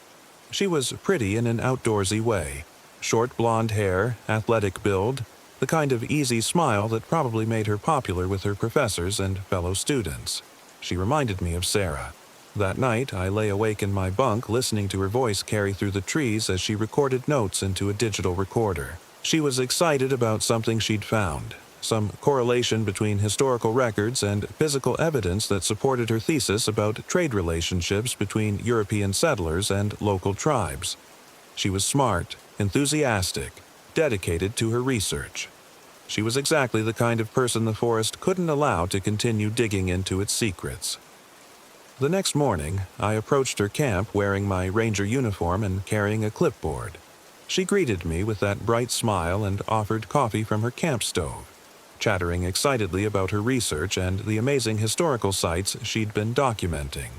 She was pretty in an outdoorsy way. Short blonde hair, athletic build, the kind of easy smile that probably made her popular with her professors and fellow students. She reminded me of Sarah. That night, I lay awake in my bunk listening to her voice carry through the trees as she recorded notes into a digital recorder. She was excited about something she'd found, some correlation between historical records and physical evidence that supported her thesis about trade relationships between European settlers and local tribes. She was smart, enthusiastic, dedicated to her research. She was exactly the kind of person the forest couldn't allow to continue digging into its secrets. The next morning, I approached her camp wearing my ranger uniform and carrying a clipboard. She greeted me with that bright smile and offered coffee from her camp stove, chattering excitedly about her research and the amazing historical sites she'd been documenting.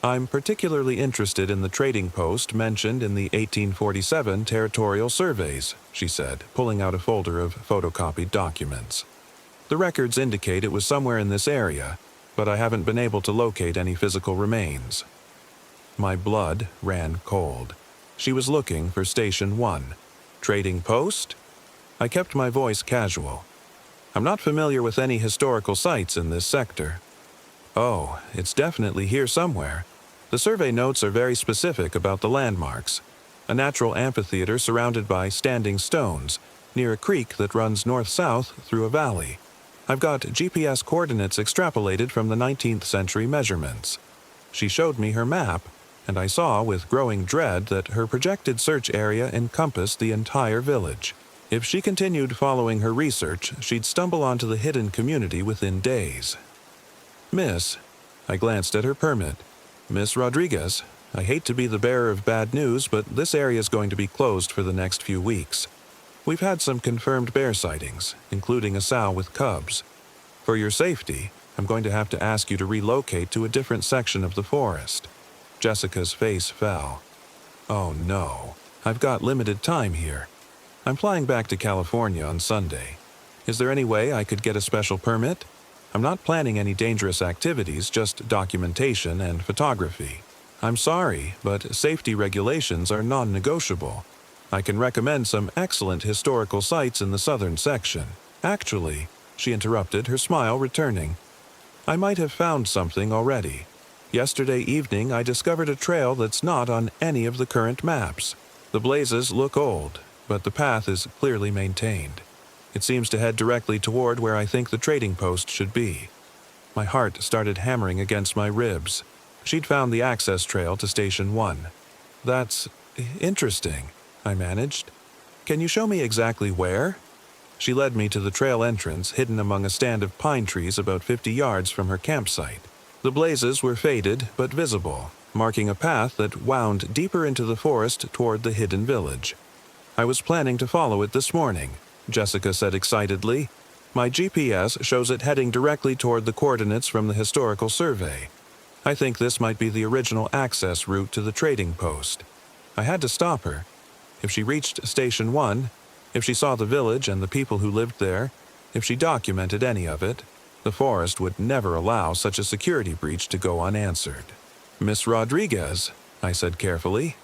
"I'm particularly interested in the trading post mentioned in the 1847 territorial surveys," she said, pulling out a folder of photocopied documents. "The records indicate it was somewhere in this area, but I haven't been able to locate any physical remains." My blood ran cold. She was looking for Station 1. Trading post? I kept my voice casual. "I'm not familiar with any historical sites in this sector." "Oh, it's definitely here somewhere. The survey notes are very specific about the landmarks. A natural amphitheater surrounded by standing stones, near a creek that runs north-south through a valley. I've got GPS coordinates extrapolated from the 19th century measurements." She showed me her map, and I saw with growing dread that her projected search area encompassed the entire village. If she continued following her research, she'd stumble onto the hidden community within days. "Miss," I glanced at her permit. "Miss Rodriguez, I hate to be the bearer of bad news, but this area is going to be closed for the next few weeks. We've had some confirmed bear sightings, including a sow with cubs. For your safety, I'm going to have to ask you to relocate to a different section of the forest." Jessica's face fell. "Oh no, I've got limited time here. I'm flying back to California on Sunday. Is there any way I could get a special permit? I'm not planning any dangerous activities, just documentation and photography. I'm sorry, but safety regulations are non-negotiable. I can recommend some excellent historical sites in the southern section. Actually," she interrupted, her smile returning, "I might have found something already. Yesterday evening I discovered a trail that's not on any of the current maps. The blazes look old, but the path is clearly maintained. It seems to head directly toward where I think the trading post should be." My heart started hammering against my ribs. She'd found the access trail to Station 1. "That's interesting," I managed. "Can you show me exactly where?" She led me to the trail entrance, hidden among a stand of pine trees about 50 yards from her campsite. The blazes were faded but visible, marking a path that wound deeper into the forest toward the hidden village. "I was planning to follow it this morning," Jessica said excitedly. "My GPS shows it heading directly toward the coordinates from the historical survey. I think this might be the original access route to the trading post." I had to stop her. If she reached Station 1, if she saw the village and the people who lived there, if she documented any of it, The forest would never allow such a security breach to go unanswered. "Miss Rodriguez," I said carefully,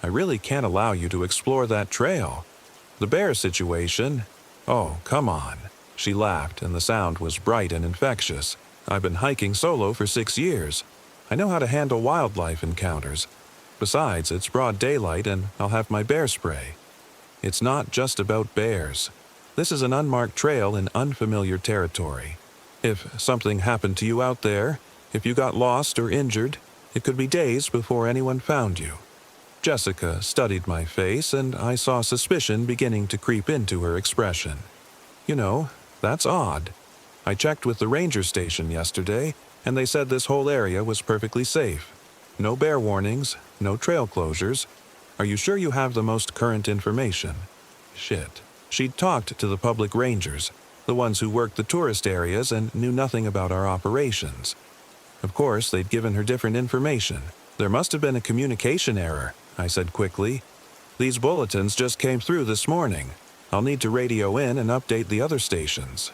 "I really can't allow you to explore that trail. The bear situation—" "Oh, come on." She laughed, and the sound was bright and infectious. "I've been hiking solo for 6 years. I know how to handle wildlife encounters. Besides, it's broad daylight and I'll have my bear spray. It's not just about bears. This is an unmarked trail in unfamiliar territory. If something happened to you out there, if you got lost or injured, it could be days before anyone found you." Jessica studied my face, and I saw suspicion beginning to creep into her expression. "You know, that's odd. I checked with the ranger station yesterday, and they said this whole area was perfectly safe. No bear warnings, no trail closures. Are you sure you have the most current information?" Shit. She'd talked to the public rangers, the ones who worked the tourist areas and knew nothing about our operations. Of course, they'd given her different information. "There must have been a communication error," I said quickly. "These bulletins just came through this morning. I'll need to radio in and update the other stations."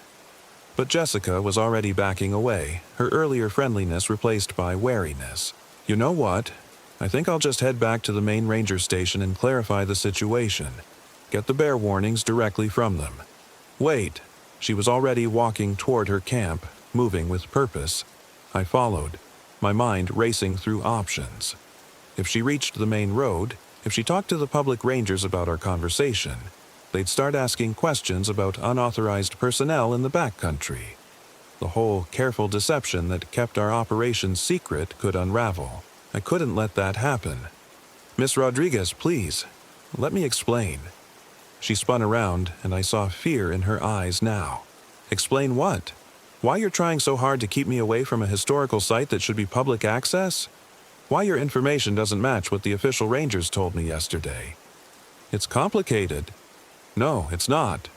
But Jessica was already backing away, her earlier friendliness replaced by wariness. "You know what? I think I'll just head back to the main ranger station and clarify the situation. Get the bear warnings directly from them." "Wait." She was already walking toward her camp, moving with purpose. I followed, my mind racing through options. If she reached the main road, if she talked to the public rangers about our conversation, they'd start asking questions about unauthorized personnel in the backcountry. The whole careful deception that kept our operations secret could unravel. I couldn't let that happen. "Miss Rodriguez, please, let me explain." She spun around, and I saw fear in her eyes now. "Explain what? Why you're trying so hard to keep me away from a historical site that should be public access? Why your information doesn't match what the official rangers told me yesterday?" "It's complicated." "No, it's not."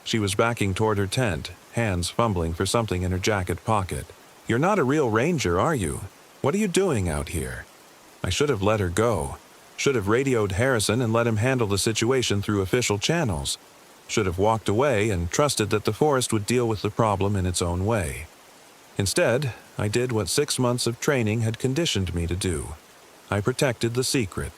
She was backing toward her tent, hands fumbling for something in her jacket pocket. "You're not a real ranger, are you? What are you doing out here?" I should have let her go. Should have radioed Harrison and let him handle the situation through official channels. Should have walked away and trusted that the forest would deal with the problem in its own way. Instead, I did what 6 months of training had conditioned me to do. I protected the secret.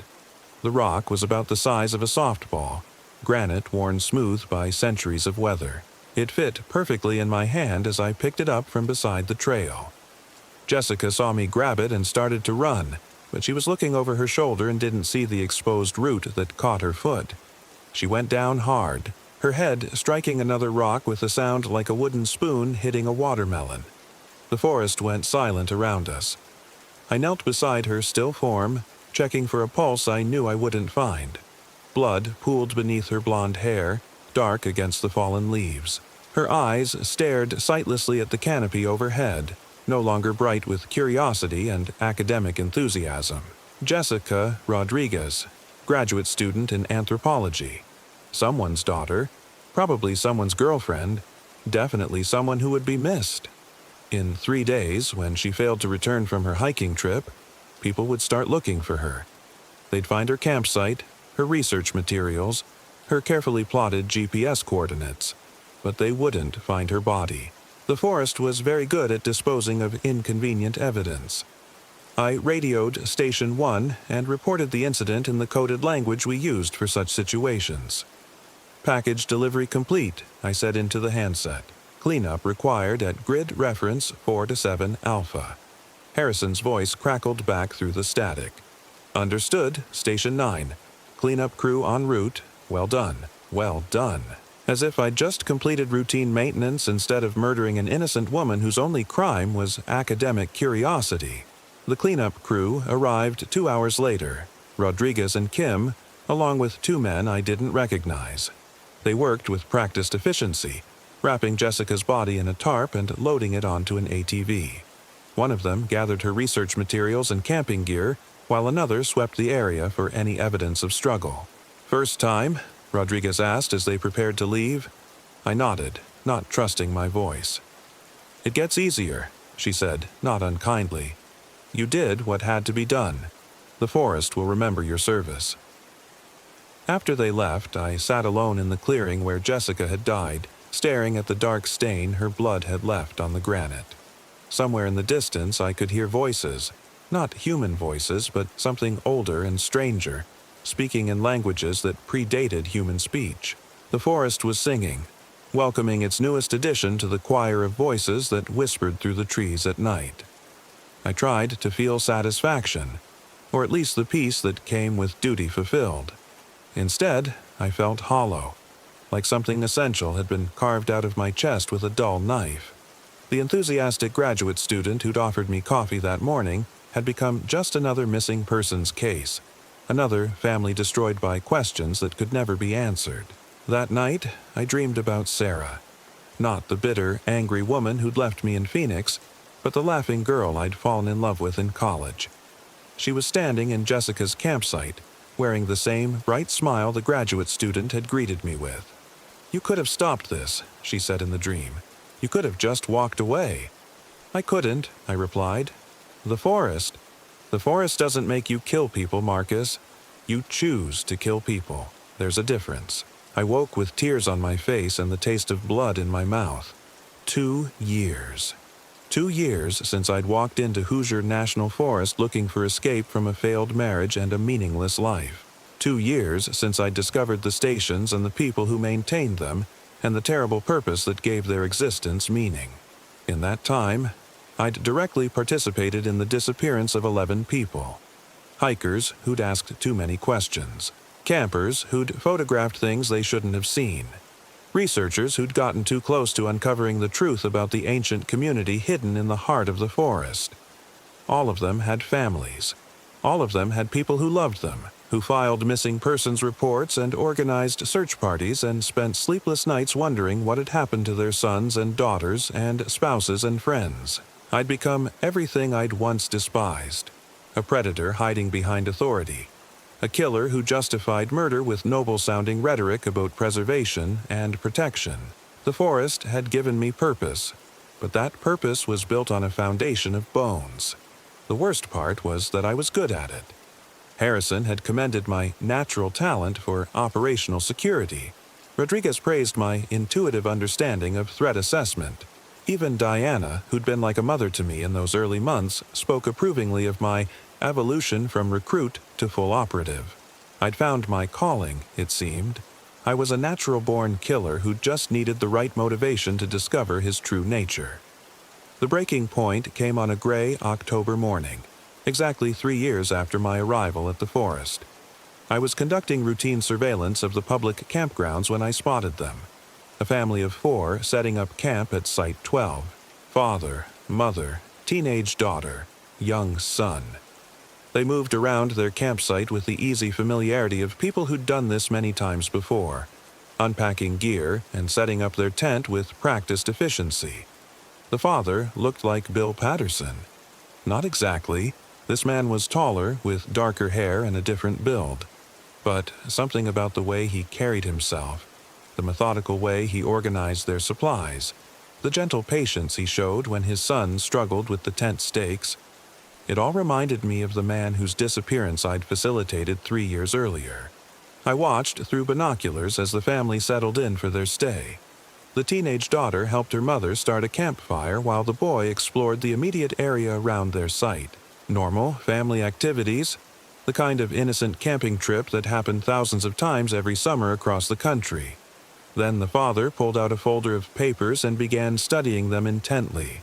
The rock was about the size of a softball, granite worn smooth by centuries of weather. It fit perfectly in my hand as I picked it up from beside the trail. Jessica saw me grab it and started to run, but she was looking over her shoulder and didn't see the exposed root that caught her foot. She went down hard, her head striking another rock with a sound like a wooden spoon hitting a watermelon. The forest went silent around us. I knelt beside her still form, checking for a pulse I knew I wouldn't find. Blood pooled beneath her blonde hair, dark against the fallen leaves. Her eyes stared sightlessly at the canopy overhead, no longer bright with curiosity and academic enthusiasm. Jessica Rodriguez, graduate student in anthropology. Someone's daughter, probably someone's girlfriend, definitely someone who would be missed. In 3 days, when she failed to return from her hiking trip, people would start looking for her. They'd find her campsite, her research materials, her carefully plotted GPS coordinates, but they wouldn't find her body. The forest was very good at disposing of inconvenient evidence. I radioed Station 1 and reported the incident in the coded language we used for such situations. "Package delivery complete," I said into the handset. "Cleanup required at grid reference 4-7 Alpha." Harrison's voice crackled back through the static. "Understood, Station 9. Cleanup crew en route. Well done. Well done." As if I'd just completed routine maintenance instead of murdering an innocent woman whose only crime was academic curiosity. The cleanup crew arrived 2 hours later, Rodriguez and Kim, along with 2 men I didn't recognize. They worked with practiced efficiency, wrapping Jessica's body in a tarp and loading it onto an ATV. One of them gathered her research materials and camping gear, while another swept the area for any evidence of struggle. "First time?" Rodriguez asked as they prepared to leave. I nodded, not trusting my voice. "It gets easier," she said, not unkindly. "You did what had to be done. The forest will remember your service." After they left, I sat alone in the clearing where Jessica had died, staring at the dark stain her blood had left on the granite. Somewhere in the distance I could hear voices, not human voices, but something older and stranger, speaking in languages that predated human speech. The forest was singing, welcoming its newest addition to the choir of voices that whispered through the trees at night. I tried to feel satisfaction, or at least the peace that came with duty fulfilled. Instead, I felt hollow, like something essential had been carved out of my chest with a dull knife. The enthusiastic graduate student who'd offered me coffee that morning had become just another missing persons case, another family destroyed by questions that could never be answered. That night, I dreamed about Sarah. Not the bitter, angry woman who'd left me in Phoenix, but the laughing girl I'd fallen in love with in college. She was standing in Jessica's campsite, wearing the same bright smile the graduate student had greeted me with. "You could have stopped this," she said in the dream. "You could have just walked away." "I couldn't," I replied. The forest doesn't make you kill people, Marcus. You choose to kill people. There's a difference." I woke with tears on my face and the taste of blood in my mouth. 2 years. 2 years since I'd walked into Hoosier National Forest looking for escape from a failed marriage and a meaningless life. 2 years since I'd discovered the stations and the people who maintained them, and the terrible purpose that gave their existence meaning. In that time, I'd directly participated in the disappearance of 11 people. Hikers who'd asked too many questions. Campers who'd photographed things they shouldn't have seen. Researchers who'd gotten too close to uncovering the truth about the ancient community hidden in the heart of the forest. All of them had families. All of them had people who loved them, who filed missing persons reports and organized search parties and spent sleepless nights wondering what had happened to their sons and daughters and spouses and friends. I'd become everything I'd once despised. A predator hiding behind authority. A killer who justified murder with noble-sounding rhetoric about preservation and protection. The forest had given me purpose, but that purpose was built on a foundation of bones. The worst part was that I was good at it. Harrison had commended my natural talent for operational security. Rodriguez praised my intuitive understanding of threat assessment. Even Diana, who'd been like a mother to me in those early months, spoke approvingly of my evolution from recruit to full operative. I'd found my calling, it seemed. I was a natural-born killer who just needed the right motivation to discover his true nature. The breaking point came on a gray October morning, exactly 3 years after my arrival at the forest. I was conducting routine surveillance of the public campgrounds when I spotted them. A family of 4 setting up camp at Site 12. Father, mother, teenage daughter, young son. They moved around their campsite with the easy familiarity of people who'd done this many times before, unpacking gear and setting up their tent with practiced efficiency. The father looked like Bill Patterson. Not exactly. This man was taller, with darker hair and a different build. But something about the way he carried himself, the methodical way he organized their supplies, the gentle patience he showed when his son struggled with the tent stakes, it all reminded me of the man whose disappearance I'd facilitated 3 years earlier. I watched through binoculars as the family settled in for their stay. The teenage daughter helped her mother start a campfire while the boy explored the immediate area around their site. Normal family activities, the kind of innocent camping trip that happened thousands of times every summer across the country. Then the father pulled out a folder of papers and began studying them intently.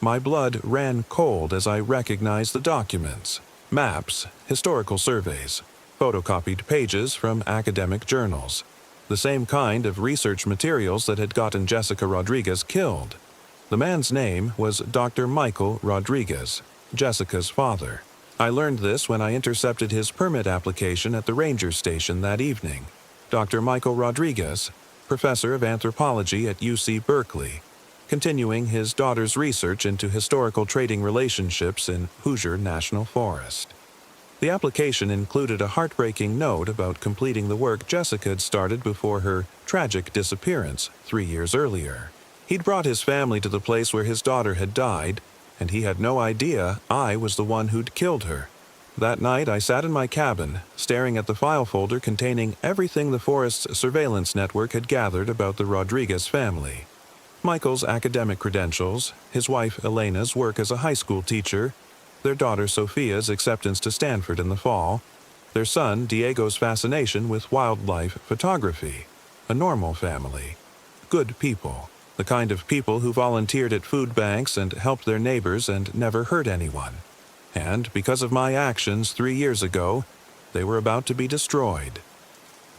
My blood ran cold as I recognized the documents. Maps, historical surveys, photocopied pages from academic journals. The same kind of research materials that had gotten Jessica Rodriguez killed. The man's name was Dr. Michael Rodriguez, Jessica's father. I learned this when I intercepted his permit application at the ranger station that evening. Dr. Michael Rodriguez, professor of anthropology at UC Berkeley, continuing his daughter's research into historical trading relationships in Hoosier National Forest. The application included a heartbreaking note about completing the work Jessica had started before her tragic disappearance 3 years earlier. He'd brought his family to the place where his daughter had died, and he had no idea I was the one who'd killed her. That night, I sat in my cabin, staring at the file folder containing everything the forest's surveillance network had gathered about the Rodriguez family. Michael's academic credentials, his wife Elena's work as a high school teacher, their daughter Sophia's acceptance to Stanford in the fall, their son Diego's fascination with wildlife photography. A normal family. Good people. The kind of people who volunteered at food banks and helped their neighbors and never hurt anyone. And because of my actions 3 years ago, they were about to be destroyed.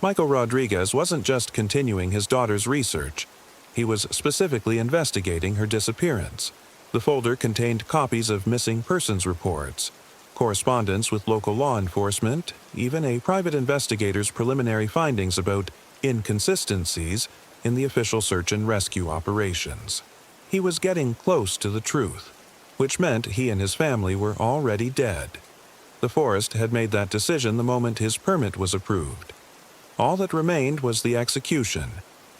Michael Rodriguez wasn't just continuing his daughter's research. He was specifically investigating her disappearance. The folder contained copies of missing persons reports, correspondence with local law enforcement, even a private investigator's preliminary findings about inconsistencies in the official search and rescue operations. He was getting close to the truth, which meant he and his family were already dead. The forest had made that decision the moment his permit was approved. All that remained was the execution,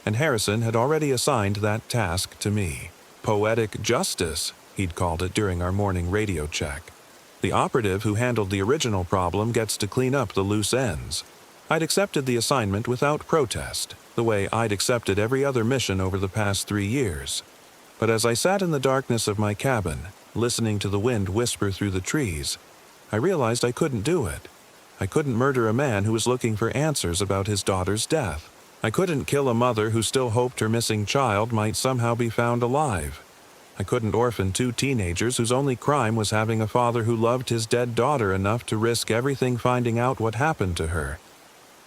and Harrison had already assigned that task to me. Poetic justice, he'd called it during our morning radio check. The operative who handled the original problem gets to clean up the loose ends. I'd accepted the assignment without protest, the way I'd accepted every other mission over the past 3 years. But as I sat in the darkness of my cabin, listening to the wind whisper through the trees, I realized I couldn't do it. I couldn't murder a man who was looking for answers about his daughter's death. I couldn't kill a mother who still hoped her missing child might somehow be found alive. I couldn't orphan 2 teenagers whose only crime was having a father who loved his dead daughter enough to risk everything finding out what happened to her.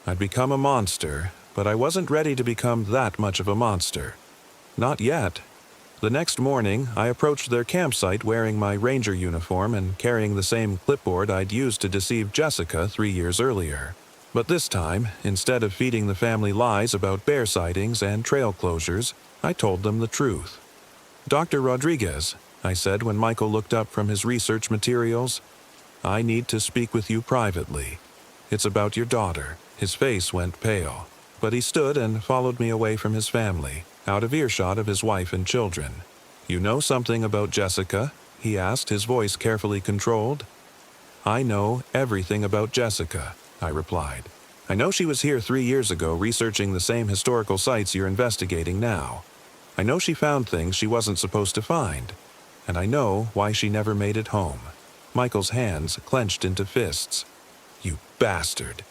I'd become a monster, but I wasn't ready to become that much of a monster. Not yet. The next morning, I approached their campsite wearing my ranger uniform and carrying the same clipboard I'd used to deceive Jessica 3 years earlier. But this time, instead of feeding the family lies about bear sightings and trail closures, I told them the truth. "Dr. Rodriguez," I said when Michael looked up from his research materials, "I need to speak with you privately. It's about your daughter." His face went pale, but he stood and followed me away from his family, out of earshot of his wife and children. "You know something about Jessica?" he asked, his voice carefully controlled. "I know everything about Jessica," I replied. "I know she was here 3 years ago researching the same historical sites you're investigating now. I know she found things she wasn't supposed to find. And I know why she never made it home." Michael's hands clenched into fists. "You bastard.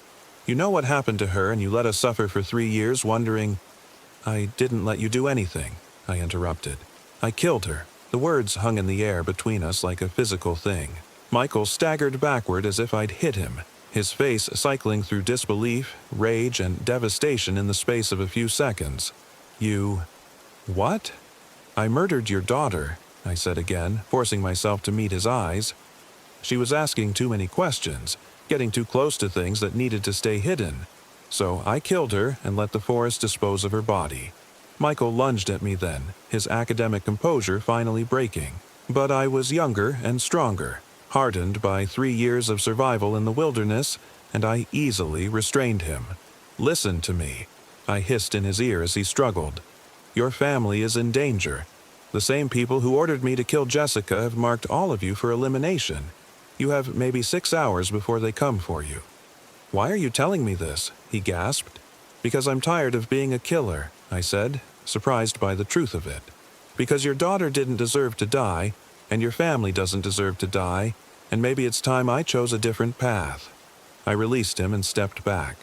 You know what happened to her and you let us suffer for 3 years wondering—" "I didn't let you do anything," I interrupted. "I killed her." The words hung in the air between us like a physical thing. Michael staggered backward as if I'd hit him, his face cycling through disbelief, rage, and devastation in the space of a few seconds. "You... what?" "I murdered your daughter," I said again, forcing myself to meet his eyes. "She was asking too many questions, getting too close to things that needed to stay hidden. So I killed her and let the forest dispose of her body." Michael lunged at me then, his academic composure finally breaking. But I was younger and stronger, hardened by 3 years of survival in the wilderness, and I easily restrained him. "Listen to me," I hissed in his ear as he struggled. "Your family is in danger. The same people who ordered me to kill Jessica have marked all of you for elimination. You have maybe 6 hours before they come for you." "Why are you telling me this?" he gasped. "Because I'm tired of being a killer," I said, surprised by the truth of it. "Because your daughter didn't deserve to die, and your family doesn't deserve to die, and maybe it's time I chose a different path." I released him and stepped back.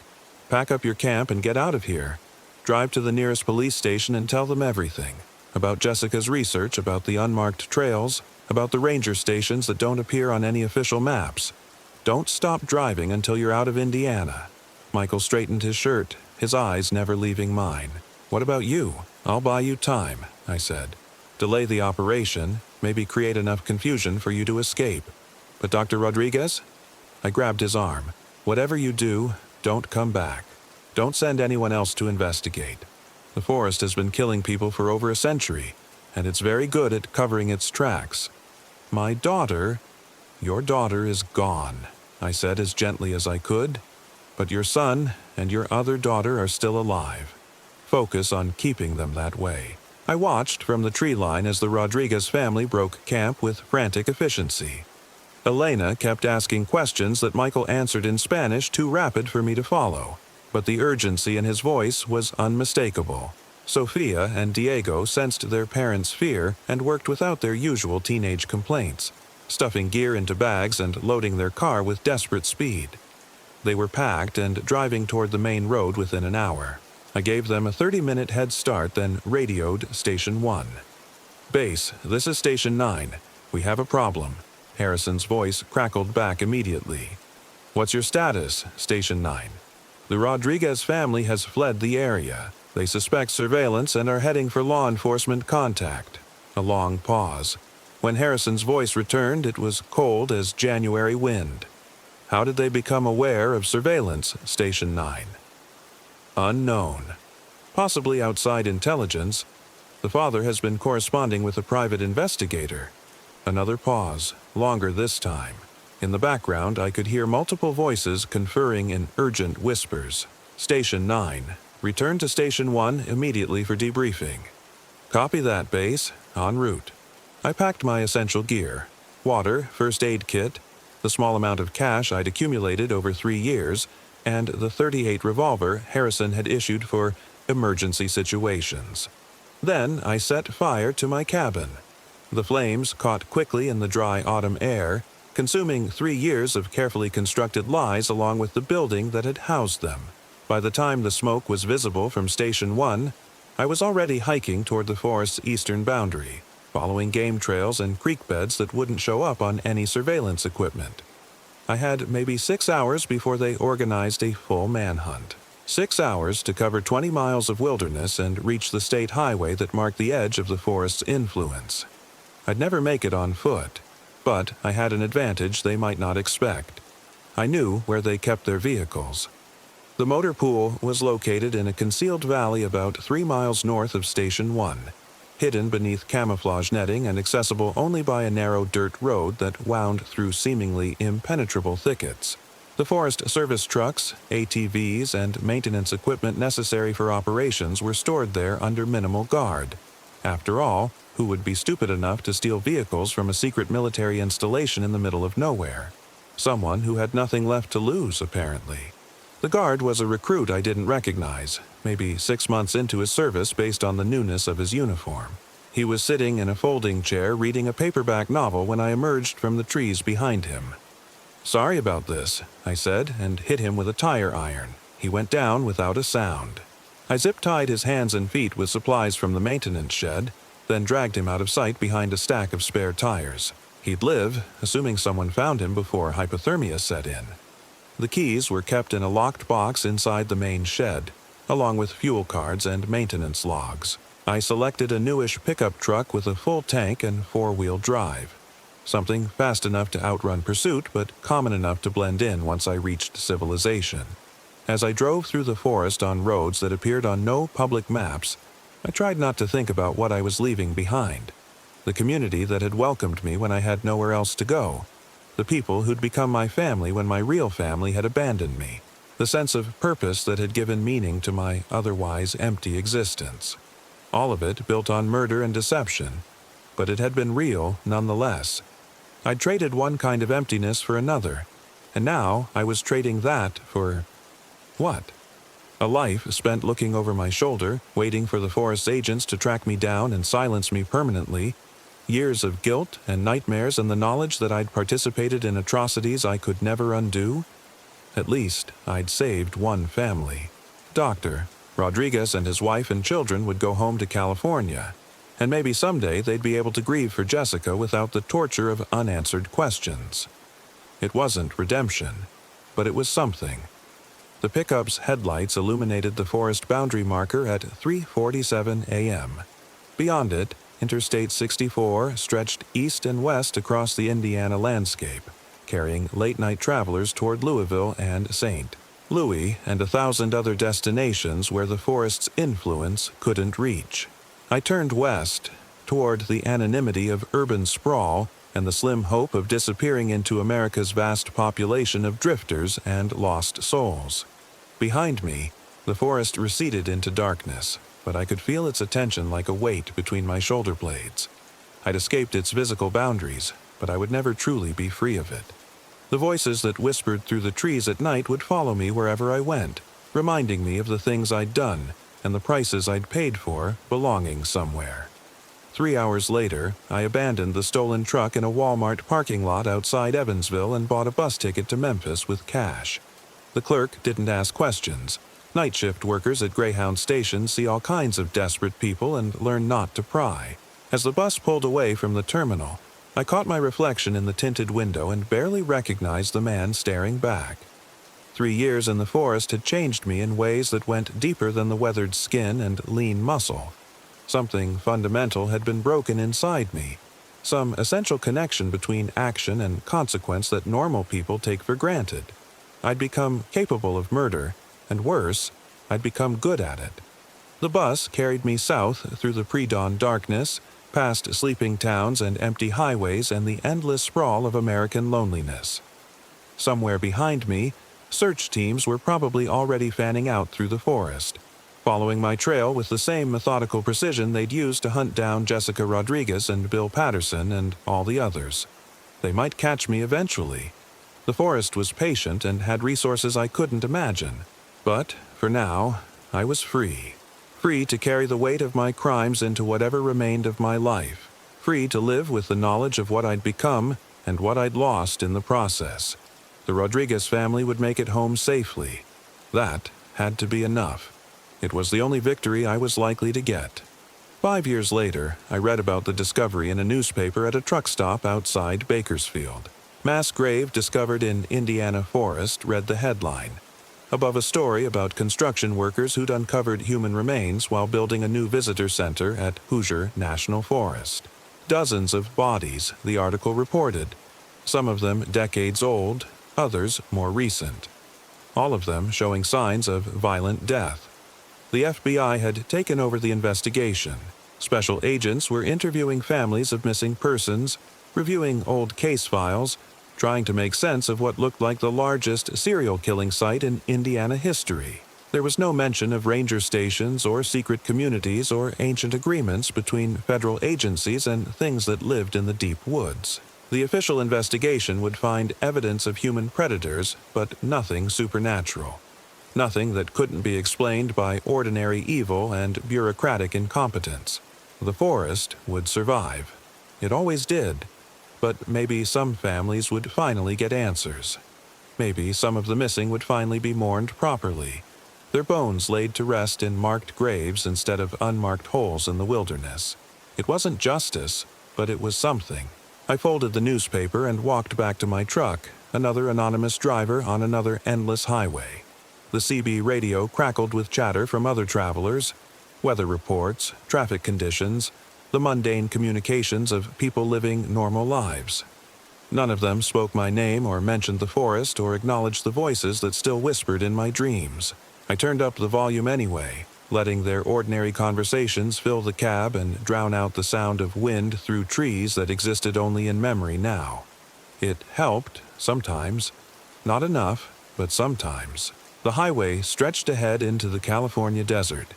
"Pack up your camp and get out of here. Drive to the nearest police station and tell them everything. About Jessica's research, about the unmarked trails, about the ranger stations that don't appear on any official maps. Don't stop driving until you're out of Indiana." Michael straightened his shirt, his eyes never leaving mine. "What about you?" "I'll buy you time," I said. "Delay the operation, maybe create enough confusion for you to escape. But Dr. Rodriguez?" I grabbed his arm. "Whatever you do, don't come back. Don't send anyone else to investigate. The forest has been killing people for over a century, and it's very good at covering its tracks. My daughter—" "Your daughter is gone," I said as gently as I could. "But your son and your other daughter are still alive. Focus on keeping them that way." I watched from the tree line as the Rodriguez family broke camp with frantic efficiency. Elena kept asking questions that Michael answered in Spanish too rapid for me to follow, but the urgency in his voice was unmistakable. Sofia and Diego sensed their parents' fear and worked without their usual teenage complaints, stuffing gear into bags and loading their car with desperate speed. They were packed and driving toward the main road within an hour. I gave them a 30-minute head start, then radioed Station 1. "Base, this is Station 9. We have a problem." Harrison's voice crackled back immediately. "What's your status, Station 9? The Rodriguez family has fled the area. They suspect surveillance and are heading for law enforcement contact." A long pause. When Harrison's voice returned, it was cold as January wind. "How did they become aware of surveillance, Station 9? "Unknown. Possibly outside intelligence. The father has been corresponding with a private investigator." Another pause, longer this time. In the background, I could hear multiple voices conferring in urgent whispers. "Station 9. Return to Station 1 immediately for debriefing." "Copy that, Base. En route." I packed my essential gear: water, first aid kit, the small amount of cash I'd accumulated over 3 years, and the .38 revolver Harrison had issued for emergency situations. Then I set fire to my cabin. The flames caught quickly in the dry autumn air, consuming 3 years of carefully constructed lies along with the building that had housed them. By the time the smoke was visible from Station 1, I was already hiking toward the forest's eastern boundary, following game trails and creek beds that wouldn't show up on any surveillance equipment. I had maybe 6 hours before they organized a full manhunt. 6 hours to cover 20 miles of wilderness and reach the state highway that marked the edge of the forest's influence. I'd never make it on foot, but I had an advantage they might not expect. I knew where they kept their vehicles. The motor pool was located in a concealed valley about 3 miles north of Station 1, hidden beneath camouflage netting and accessible only by a narrow dirt road that wound through seemingly impenetrable thickets. The Forest Service trucks, ATVs, and maintenance equipment necessary for operations were stored there under minimal guard. After all, who would be stupid enough to steal vehicles from a secret military installation in the middle of nowhere? Someone who had nothing left to lose, apparently. The guard was a recruit I didn't recognize, maybe 6 months into his service based on the newness of his uniform. He was sitting in a folding chair reading a paperback novel when I emerged from the trees behind him. "Sorry about this," I said, and hit him with a tire iron. He went down without a sound. I zip-tied his hands and feet with supplies from the maintenance shed, then dragged him out of sight behind a stack of spare tires. He'd live, assuming someone found him before hypothermia set in. The keys were kept in a locked box inside the main shed, along with fuel cards and maintenance logs. I selected a newish pickup truck with a full tank and 4-wheel drive. Something fast enough to outrun pursuit, but common enough to blend in once I reached civilization. As I drove through the forest on roads that appeared on no public maps, I tried not to think about what I was leaving behind. The community that had welcomed me when I had nowhere else to go. The people who'd become my family when my real family had abandoned me. The sense of purpose that had given meaning to my otherwise empty existence. All of it built on murder and deception, but it had been real nonetheless. I'd traded one kind of emptiness for another, and now I was trading that for... what? A life spent looking over my shoulder, waiting for the forest's agents to track me down and silence me permanently. Years of guilt and nightmares and the knowledge that I'd participated in atrocities I could never undo. At least, I'd saved one family. Dr. Rodriguez and his wife and children would go home to California, and maybe someday they'd be able to grieve for Jessica without the torture of unanswered questions. It wasn't redemption, but it was something. The pickup's headlights illuminated the forest boundary marker at 3:47 a.m. Beyond it, Interstate 64 stretched east and west across the Indiana landscape, carrying late-night travelers toward Louisville and St. Louis and 1,000 other destinations where the forest's influence couldn't reach. I turned west, toward the anonymity of urban sprawl and the slim hope of disappearing into America's vast population of drifters and lost souls. Behind me, the forest receded into darkness, but I could feel its attention like a weight between my shoulder blades. I'd escaped its physical boundaries, but I would never truly be free of it. The voices that whispered through the trees at night would follow me wherever I went, reminding me of the things I'd done and the prices I'd paid for belonging somewhere. 3 hours later, I abandoned the stolen truck in a Walmart parking lot outside Evansville and bought a bus ticket to Memphis with cash. The clerk didn't ask questions. Night shift workers at Greyhound stations see all kinds of desperate people and learn not to pry. As the bus pulled away from the terminal, I caught my reflection in the tinted window and barely recognized the man staring back. 3 years in the forest had changed me in ways that went deeper than the weathered skin and lean muscle. Something fundamental had been broken inside me, some essential connection between action and consequence that normal people take for granted. I'd become capable of murder, and worse, I'd become good at it. The bus carried me south through the pre-dawn darkness, past sleeping towns and empty highways and the endless sprawl of American loneliness. Somewhere behind me, search teams were probably already fanning out through the forest, following my trail with the same methodical precision they'd used to hunt down Jessica Rodriguez and Bill Patterson and all the others. They might catch me eventually. The forest was patient and had resources I couldn't imagine. But, for now, I was free. Free to carry the weight of my crimes into whatever remained of my life. Free to live with the knowledge of what I'd become and what I'd lost in the process. The Rodriguez family would make it home safely. That had to be enough. It was the only victory I was likely to get. 5 years later, I read about the discovery in a newspaper at a truck stop outside Bakersfield. Mass grave discovered in Indiana forest read the headline, above a story about construction workers who'd uncovered human remains while building a new visitor center at Hoosier National Forest. Dozens of bodies, the article reported, some of them decades old, others more recent. All of them showing signs of violent death. The FBI had taken over the investigation. Special agents were interviewing families of missing persons, reviewing old case files, trying to make sense of what looked like the largest serial killing site in Indiana history. There was no mention of ranger stations or secret communities or ancient agreements between federal agencies and things that lived in the deep woods. The official investigation would find evidence of human predators, but nothing supernatural. Nothing that couldn't be explained by ordinary evil and bureaucratic incompetence. The forest would survive. It always did. But maybe some families would finally get answers. Maybe some of the missing would finally be mourned properly, their bones laid to rest in marked graves instead of unmarked holes in the wilderness. It wasn't justice, but it was something. I folded the newspaper and walked back to my truck, another anonymous driver on another endless highway. The CB radio crackled with chatter from other travelers, weather reports, traffic conditions, the mundane communications of people living normal lives. None of them spoke my name or mentioned the forest or acknowledged the voices that still whispered in my dreams. I turned up the volume anyway, letting their ordinary conversations fill the cab and drown out the sound of wind through trees that existed only in memory now. It helped, sometimes. Not enough, but sometimes. The highway stretched ahead into the California desert,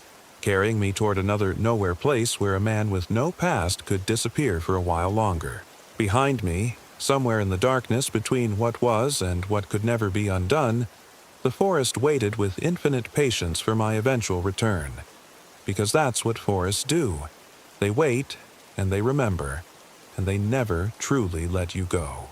carrying me toward another nowhere place where a man with no past could disappear for a while longer. Behind me, somewhere in the darkness between what was and what could never be undone, the forest waited with infinite patience for my eventual return. Because that's what forests do. They wait, and they remember, and they never truly let you go.